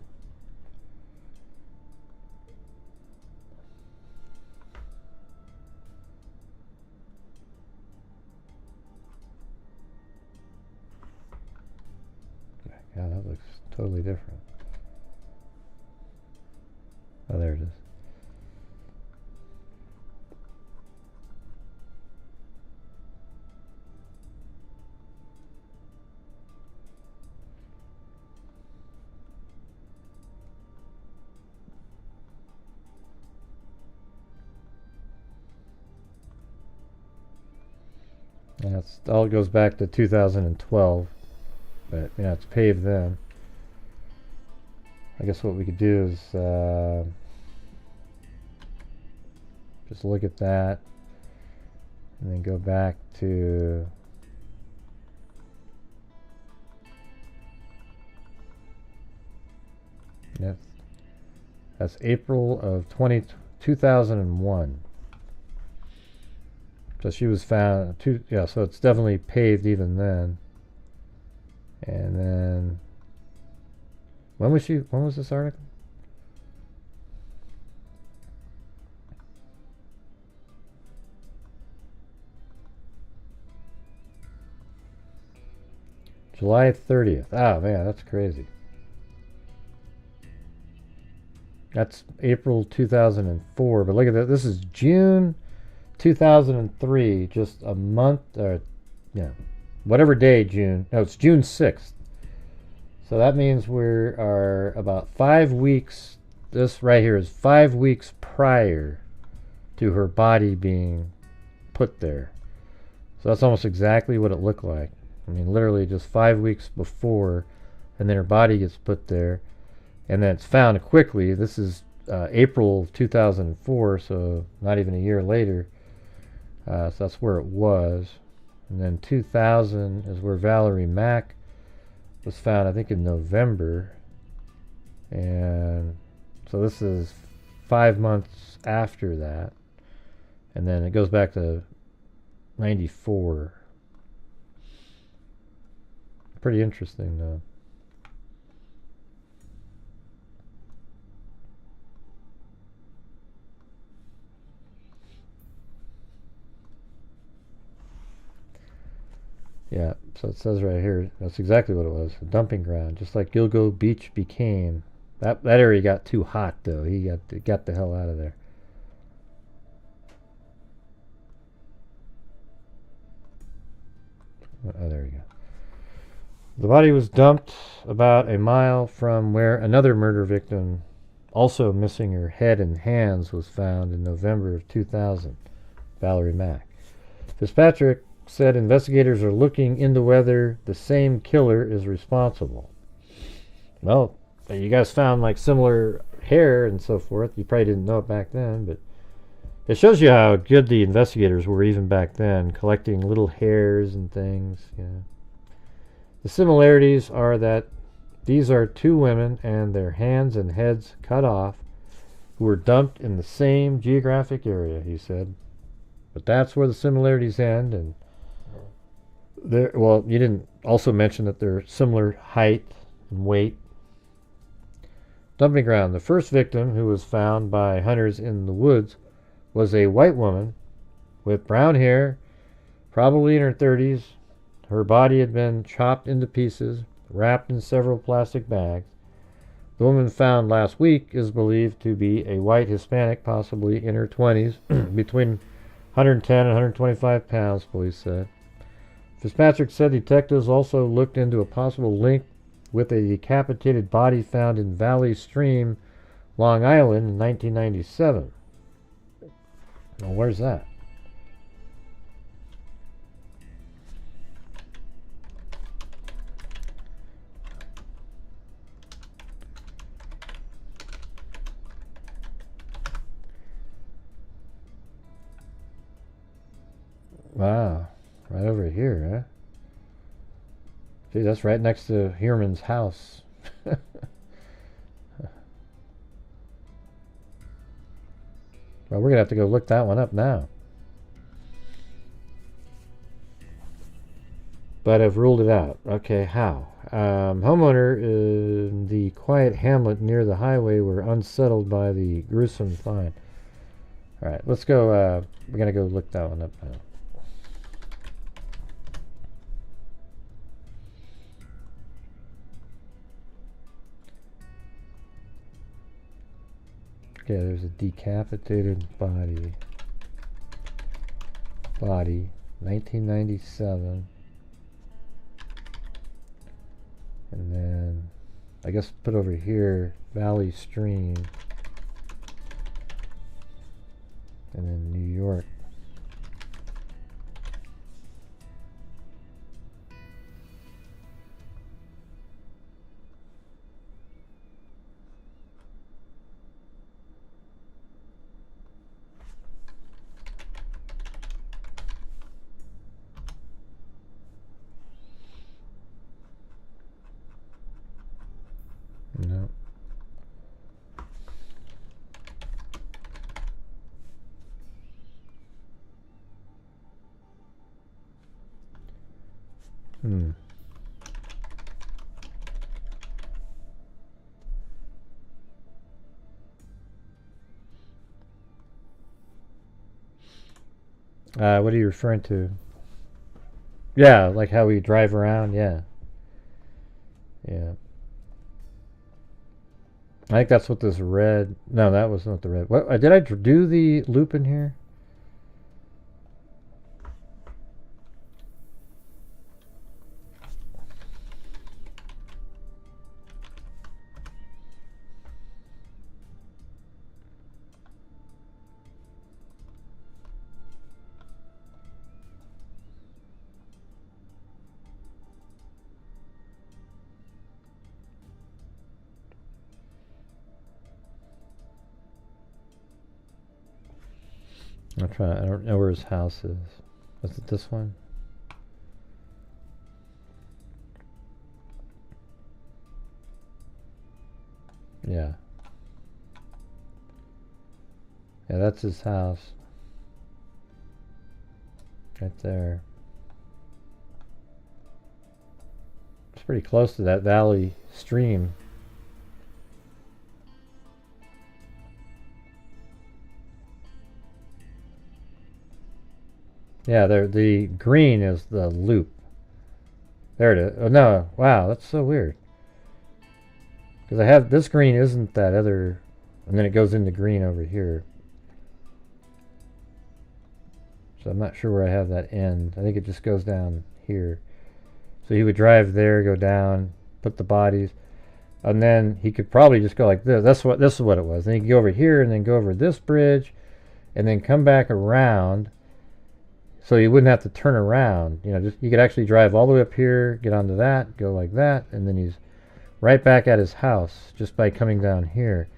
Yeah, that looks totally different. Oh, there it is. Yeah, it all goes back to 2012. But yeah, it's paved then. I guess what we could do is just look at that and then go back to that's April of 2001. So she was found so it's definitely paved even then. And then, when was this article? July 30th. Oh, man, that's crazy. That's April 2004. But look at that. This is June 2003. Just a month, whatever day, June. No, it's June 6th. So that means we are about 5 weeks. This right here is 5 weeks prior to her body being put there. So that's almost exactly what it looked like. I mean, literally just 5 weeks before, and then her body gets put there, and then it's found quickly. This is April 2004, so not even a year later. So that's where it was. And then 2000 is where Valerie Mack was found, I think in November. And so this is 5 months after that. And then it goes back to 94. Pretty interesting, though. Yeah, so it says right here, that's exactly what it was, a dumping ground, just like Gilgo Beach became. That area got too hot, though. He got the hell out of there. Oh, there you go. The body was dumped about a mile from where another murder victim, also missing her head and hands, was found in November of 2000, Valerie Mack. Fitzpatrick said investigators are looking into whether the same killer is responsible. Well, you guys found like similar hair and so forth. You probably didn't know it back then, but it shows you how good the investigators were even back then, collecting little hairs and things. You know. The similarities are that these are two women and their hands and heads cut off who were dumped in the same geographic area, he said. But that's where the similarities end. And well, you didn't also mention that they're similar height and weight. Dumping ground. The first victim, who was found by hunters in the woods, was a white woman with brown hair, probably in her 30s. Her body had been chopped into pieces, wrapped in several plastic bags. The woman found last week is believed to be a white Hispanic, possibly in her 20s, between 110 and 125 pounds, police said. Fitzpatrick said detectives also looked into a possible link with a decapitated body found in Valley Stream, Long Island in 1997. Well, where's that? Wow, right over here, huh? See, that's right next to Heuermann's house. Well, we're going to have to go look that one up now. But I've ruled it out. Okay, how? Homeowner in the quiet hamlet near the highway were unsettled by the gruesome find. All right, let's go. We're going to go look that one up now. Okay, there's a decapitated body. 1997. And then, I guess put over here, Valley Stream. And then New York. No. Hmm. What are you referring to? Yeah, like how we drive around, yeah. Yeah. I think that's what this red... No, that was not the red. What, did I do the loop in here? I'm trying. I don't know where his house is. Was it this one? Yeah. Yeah, that's his house. Right there. It's pretty close to that valley stream. Yeah, there. The green is the loop. There it is. Oh no! Wow, that's so weird. Because I have this green isn't that other, and then it goes into green over here. So I'm not sure where I have that end. I think it just goes down here. So he would drive there, go down, put the bodies, and then he could probably just go like this. This is what it was. Then he could go over here and then go over this bridge, and then come back around. So you wouldn't have to turn around. You know, just you could actually drive all the way up here, get onto that, go like that, and then he's right back at his house just by coming down here.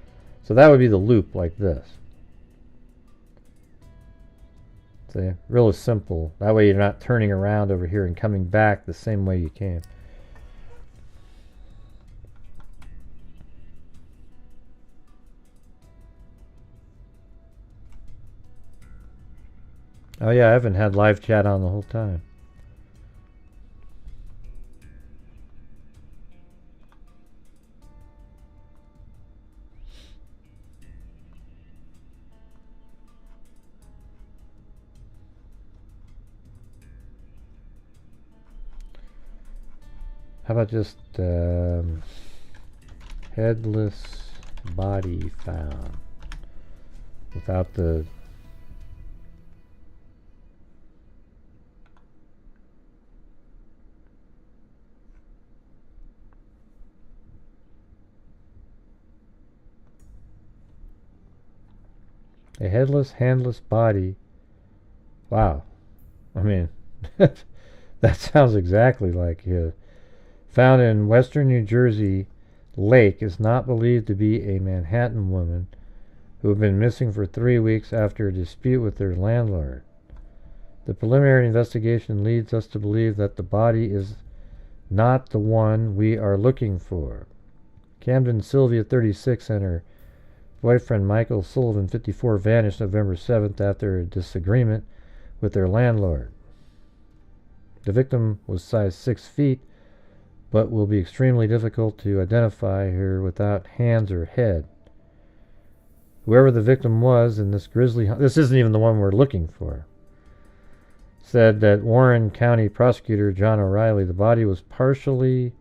So that would be the loop like this. See, really simple. That way you're not turning around over here and coming back the same way you came. Oh yeah, I haven't had live chat on the whole time. How about just headless body found without the... A headless, handless body. Wow. I mean, that sounds exactly like his. Found in western New Jersey lake is not believed to be a Manhattan woman who had been missing for 3 weeks after a dispute with their landlord. The preliminary investigation leads us to believe that the body is not the one we are looking for. Camden Sylvia, 36, and her boyfriend Michael Sullivan, 54, vanished November 7th after a disagreement with their landlord. The victim was size 6 feet, but will be extremely difficult to identify her without hands or head. Whoever the victim was in this grisly... This isn't even the one we're looking for. Said that Warren County Prosecutor John O'Reilly, the body was partially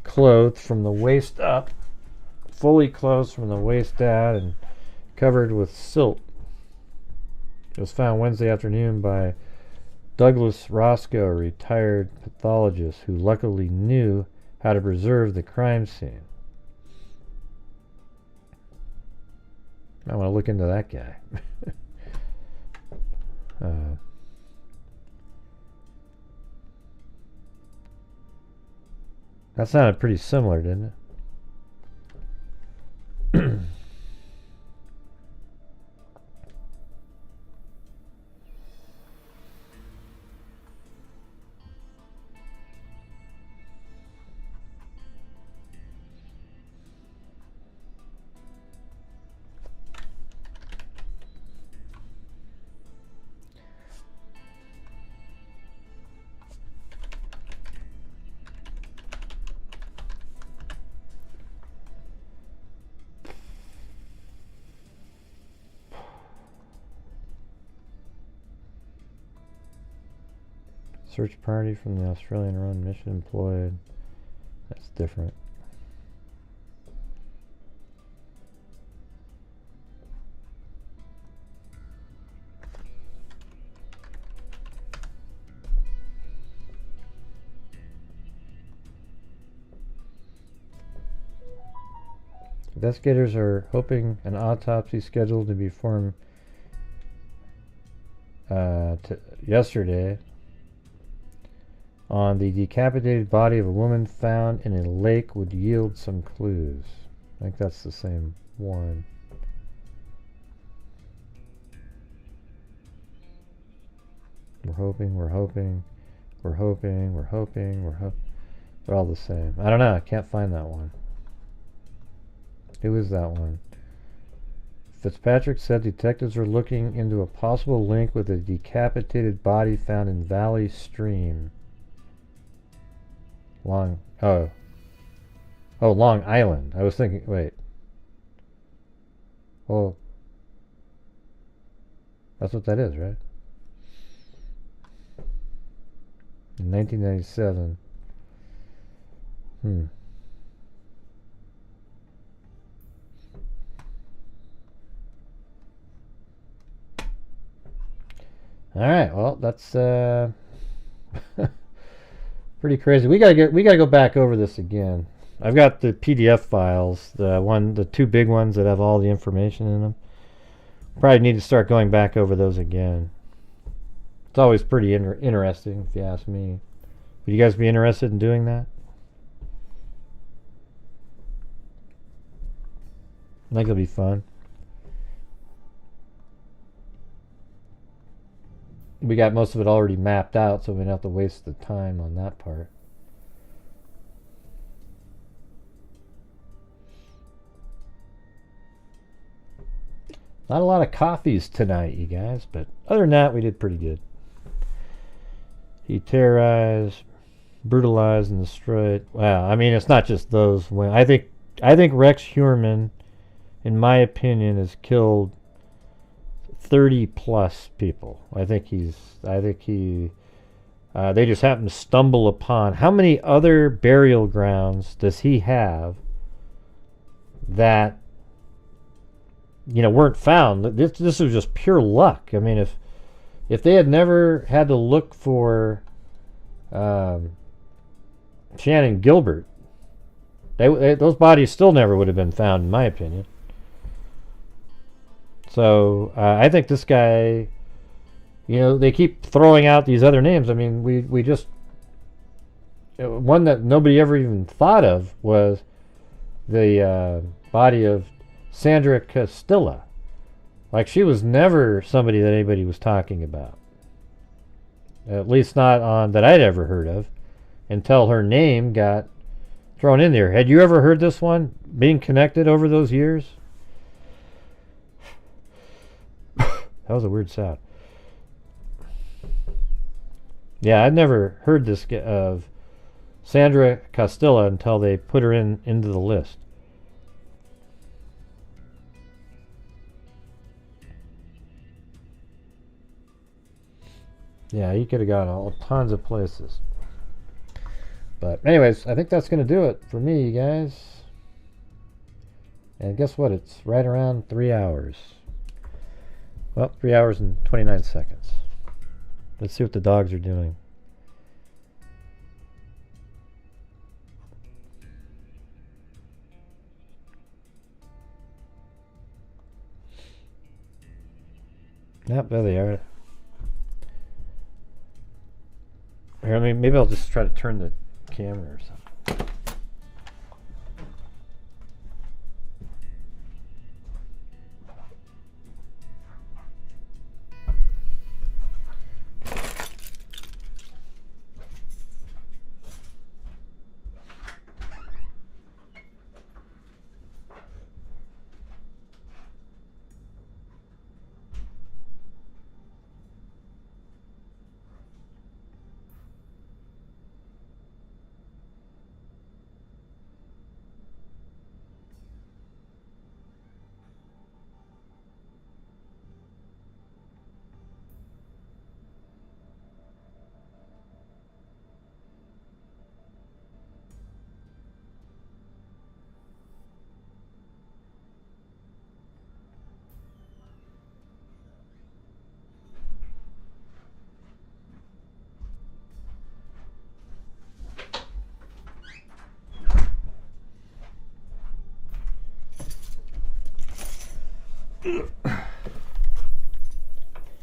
clothed from the waist up, fully clothed from the waist down, and covered with silt. It was found Wednesday afternoon by Douglas Roscoe, a retired pathologist who luckily knew how to preserve the crime scene. I want to look into that guy. That sounded pretty similar, didn't it? Search party from the Australian-run mission employed. That's different. Investigators are hoping an autopsy scheduled to be performed yesterday on the decapitated body of a woman found in a lake would yield some clues. I think that's the same one. We're hoping. They're all the same. I don't know. I can't find that one. Who is that one? Fitzpatrick said detectives are looking into a possible link with a decapitated body found in Valley Stream. Long Island. I was thinking, wait. Well, that's what that is, right? In 1997. All right. Well, that's pretty crazy. We gotta go back over this again. I've got the PDF files, the two big ones that have all the information in them. Probably need to start going back over those again. It's always pretty interesting, if you ask me. Would you guys be interested in doing that? I think it'll be fun. We got most of it already mapped out, so we don't have to waste the time on that part. Not a lot of coffees tonight, you guys, but other than that, we did pretty good. He terrorized, brutalized, and destroyed. Wow, I mean, it's not just those. I think Rex Heuermann, in my opinion, has killed 30 plus people. They just happen to stumble upon. How many other burial grounds does he have that weren't found? This was just pure luck. I mean, if they had never had to look for Shannon Gilbert, those bodies still never would have been found, in my opinion. So I think this guy, they keep throwing out these other names. I mean, we just, one that nobody ever even thought of was the body of Sandra Castilla. Like, she was never somebody that anybody was talking about. At least not on that I'd ever heard of, until her name got thrown in there. Had you ever heard this one being connected over those years? That was a weird sound. Yeah, I'd never heard this of Sandra Castilla until they put her into the list. Yeah, you could have gone all tons of places. But anyways, I think that's going to do it for me, you guys. And guess what? It's right around 3 hours. Well, 3 hours and 29 seconds. Let's see what the dogs are doing. Yep, there they are. Here, I mean, maybe I'll just try to turn the camera or something.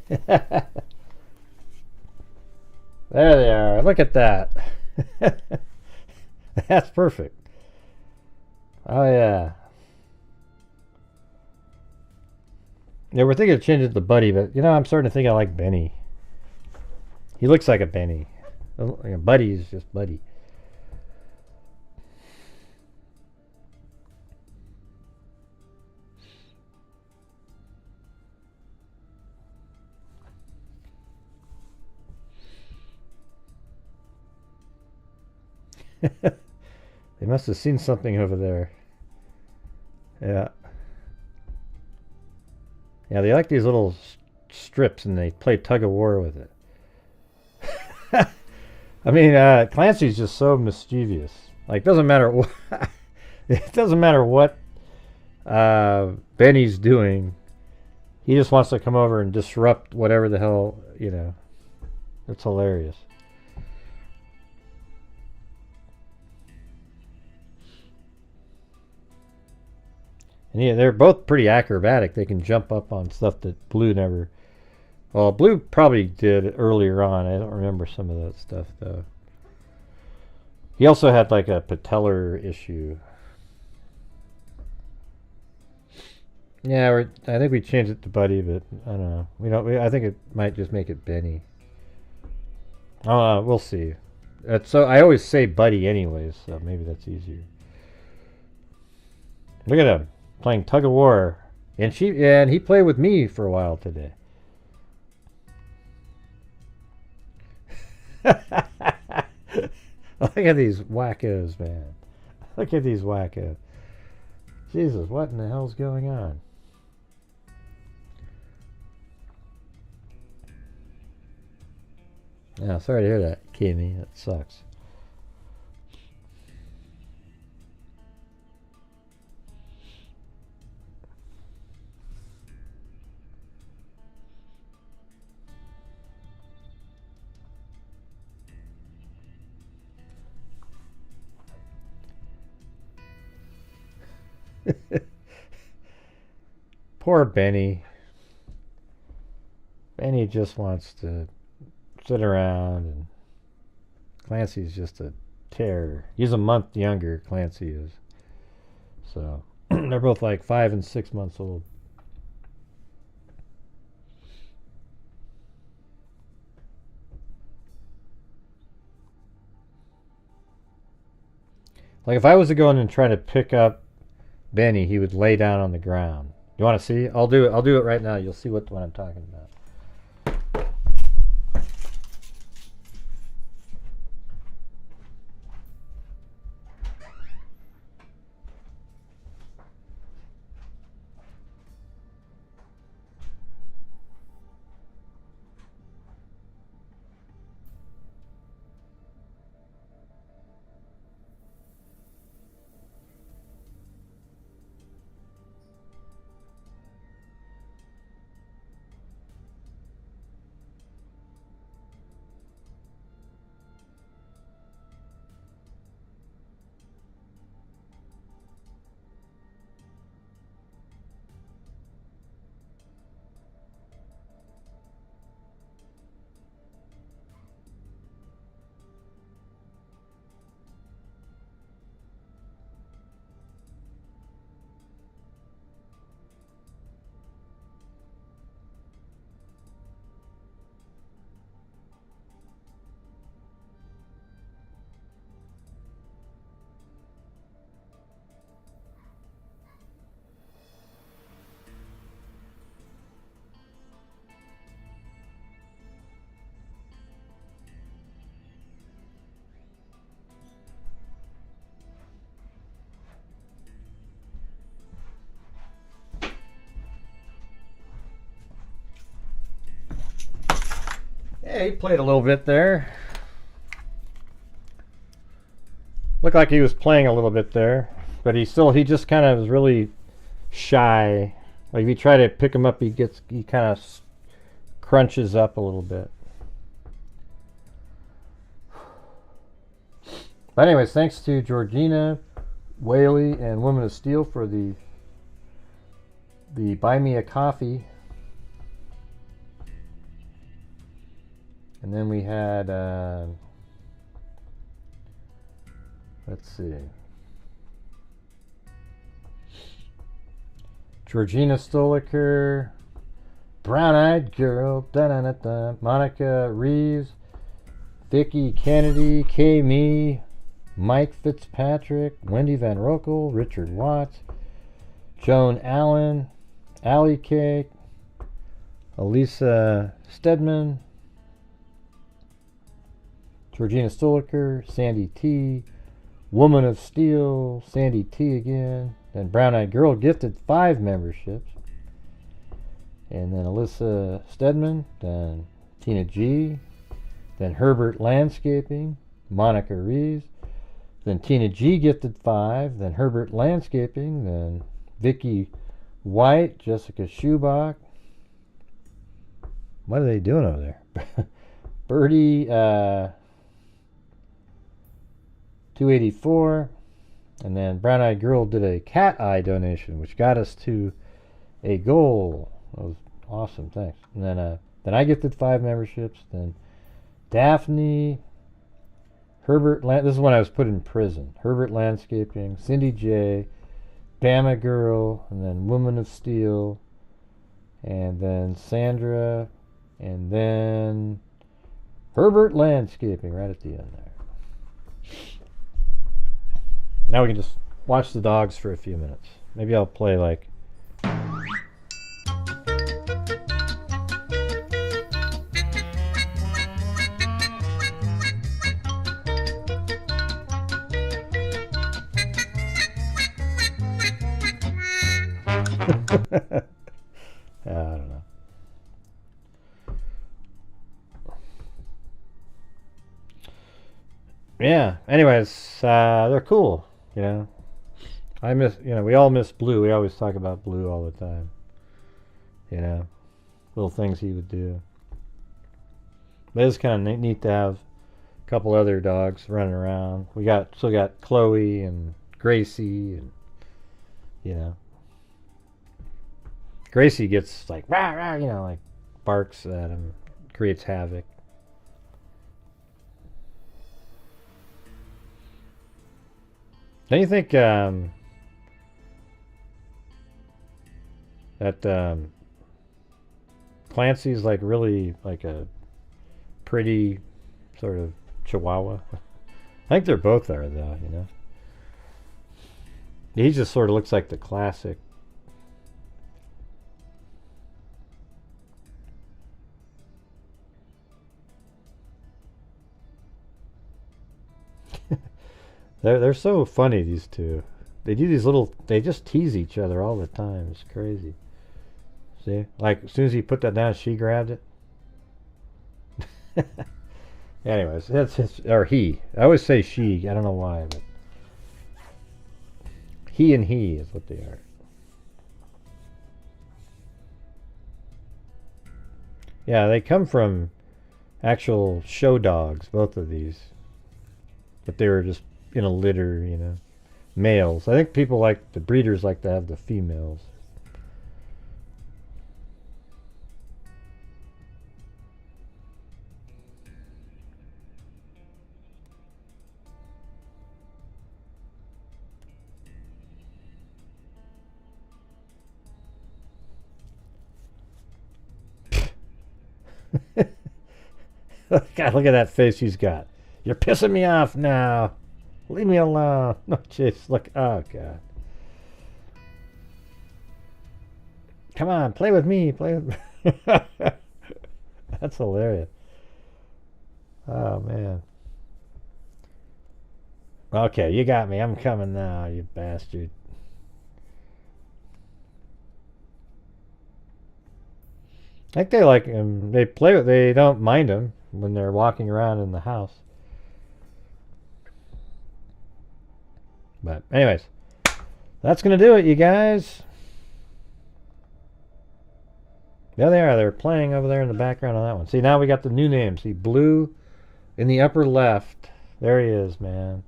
There they are. Look at that. That's perfect. Oh, yeah. Yeah, we're thinking of changing it to Buddy, but, you know, I'm starting to think I like Benny. He looks like a Benny. Buddy is just Buddy. They must have seen something over there. Yeah. Yeah, they like these little strips and they play tug of war with it. I mean, Clancy's just so mischievous. Like, doesn't matter what it doesn't matter what Benny's doing. He just wants to come over and disrupt whatever the hell, you know. It's hilarious. And yeah, they're both pretty acrobatic. They can jump up on stuff that Blue never... Well, Blue probably did earlier on. I don't remember some of that stuff, though. He also had, like, a patellar issue. Yeah, I think we changed it to Buddy, but I don't know. I think it might just make it Benny. We'll see. So I always say Buddy anyways, so maybe that's easier. Look at him. Playing tug of war, and he played with me for a while today. Look at these wackos, man. Look at these wackos. Jesus, what in the hell's going on? Yeah, sorry to hear that, Kimmy. That sucks. Poor Benny. Benny just wants to sit around, and Clancy's just a terror. He's a month younger, Clancy is. So they're both like 5 and 6 months old. Like if I was to go in and try to pick up Benny, he would lay down on the ground. You want to see? I'll do it right now. You'll see what I'm talking about. Yeah, he played a little bit there. Looked like he was playing a little bit there, but he just kind of was really shy. Like if you try to pick him up, he kind of crunches up a little bit. But anyways, thanks to Georgina, Whaley, and Women of Steel for the Buy Me a Coffee And then we had, let's see, Georgina Stoliker, Brown-Eyed Girl, da-da-da-da, Monica Reeves, Vicky Kennedy, Kay Me, Mike Fitzpatrick, Wendy Van Rokel, Richard Watts, Joan Allen, Allie K, Elisa Stedman, Georgina Stoliker, Sandy T, Woman of Steel, Sandy T again. Then Brown Eyed Girl gifted 5 memberships. And then Alyssa Stedman, then Tina G, then Herbert Landscaping, Monica Reeves, then Tina G gifted 5, then Herbert Landscaping, then Vicky White, Jessica Schubach. What are they doing over there? Birdie 284, and then Brown Eyed Girl did a cat eye donation, which got us to a goal. That was awesome, thanks. And then I gifted 5 memberships. Then Daphne, this is when I was put in prison. Herbert Landscaping, Cindy J, Bama Girl, and then Woman of Steel, and then Sandra, and then Herbert Landscaping right at the end there. Now we can just watch the dogs for a few minutes. Maybe I'll play like... I don't know. Yeah, anyways, they're cool, you know. I miss, you know, we all miss Blue. We always talk about Blue all the time. You know, little things he would do. But it's kind of neat to have a couple other dogs running around. We still got Chloe and Gracie, and, you know. Gracie gets like, rah, rah, you know, like barks at him, creates havoc. Don't you think that Clancy's like really like a pretty sort of Chihuahua? I think they're both are though, you know. He just sort of looks like the classic. They're so funny, these two. They do these little... They just tease each other all the time. It's crazy. See? Like, as soon as he put that down, she grabbed it. Anyways, that's his... Or he. I always say she. I don't know why, but... He and he is what they are. Yeah, they come from actual show dogs, both of these. But they were just in a litter, you know. Males. I think people like, the breeders like to have the females. God, look at that face he's got. You're pissing me off now. Leave me alone. No, jeez, look. Oh, God. Come on, play with me. Play with me. That's hilarious. Oh, man. Okay, you got me. I'm coming now, you bastard. I think they like him. They play with, they don't mind him when they're walking around in the house. But anyways, that's going to do it, you guys. There they are. They're playing over there in the background on that one. See, now we got the new name. See, Blue in the upper left. There he is, man.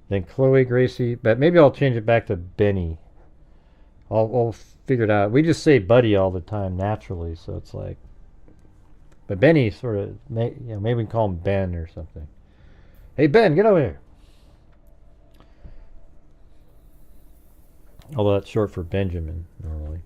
Then Chloe, Gracie. But maybe I'll change it back to Benny. I'll figure it out. We just say Buddy all the time naturally, so it's like... But Benny sort of, maybe we can call him Ben or something. Hey, Ben, get over here. Although that's short for Benjamin, normally.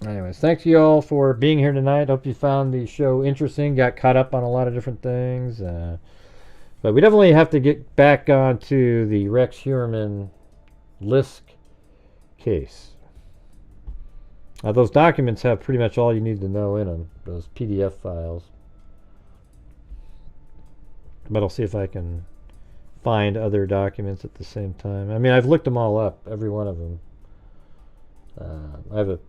Anyways, thanks you all for being here tonight. Hope you found the show interesting. Got caught up on a lot of different things. But we definitely have to get back onto the Rex Heuermann Lisk case. Those documents have pretty much all you need to know in them, those PDF files. But I'll see if I can find other documents at the same time. I mean, I've looked them all up, every one of them. I have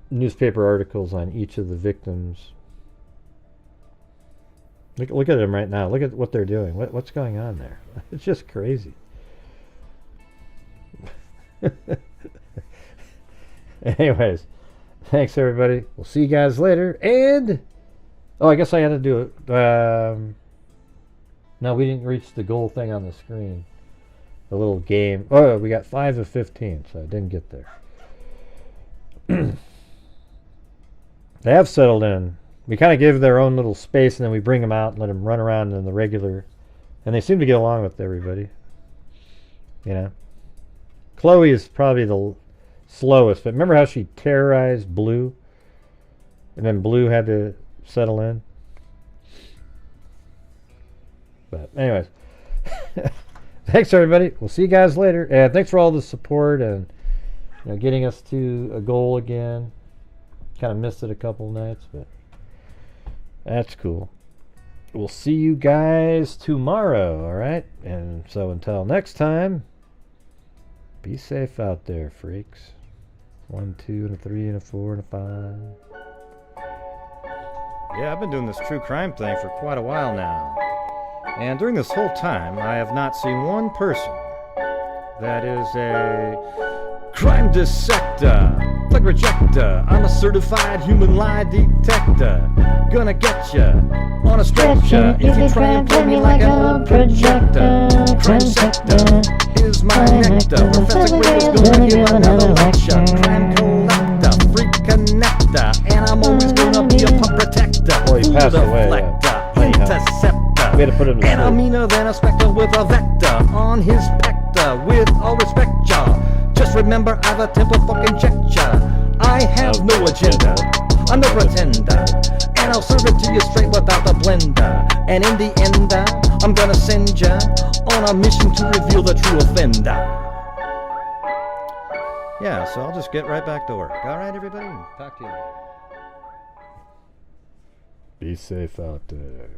newspaper articles on each of the victims. Look at them right now. Look at what they're doing. What's going on there? It's just crazy. Anyways, thanks everybody. We'll see you guys later. And I guess I had to do it. No, we didn't reach the goal thing on the screen. The little game. Oh, we got 5 of 15, so I didn't get there. They have settled in. We kind of give their own little space, and then we bring them out and let them run around in the regular. And they seem to get along with everybody. You know? Chloe is probably the slowest, but remember how she terrorized Blue? And then Blue had to settle in? But anyways, thanks everybody. We'll see you guys later. And thanks for all the support and getting us to a goal again. Kind of missed it a couple nights, but that's cool. We'll see you guys tomorrow, all right? And so until next time, be safe out there, freaks. 1, 2, and a 3, and a 4, and a 5. Yeah, I've been doing this true crime thing for quite a while now. And during this whole time, I have not seen one person that is a crime dissector, plug rejector. I'm a certified human lie detector. Gonna get ya on a stretcher if you try and play me like an old projector. Crime sector is my nectar. Professor Gray is gonna give another lecture. Crime collector, freak connector, and I'm always gonna be a pump protector. Oh, he passed away. Interceptor. We had to put him and I'm meaner than a spectre with a vector on his pector. With all respect, y'all, just remember I've a temper fucking check ya. I have no agenda, I'm no pretender, and I'll serve it to you straight without the blender. And in the end, I'm gonna send ya on a mission to reveal the true offender. Yeah, so I'll just get right back to work. All right, everybody, talk to you later. Be safe out there.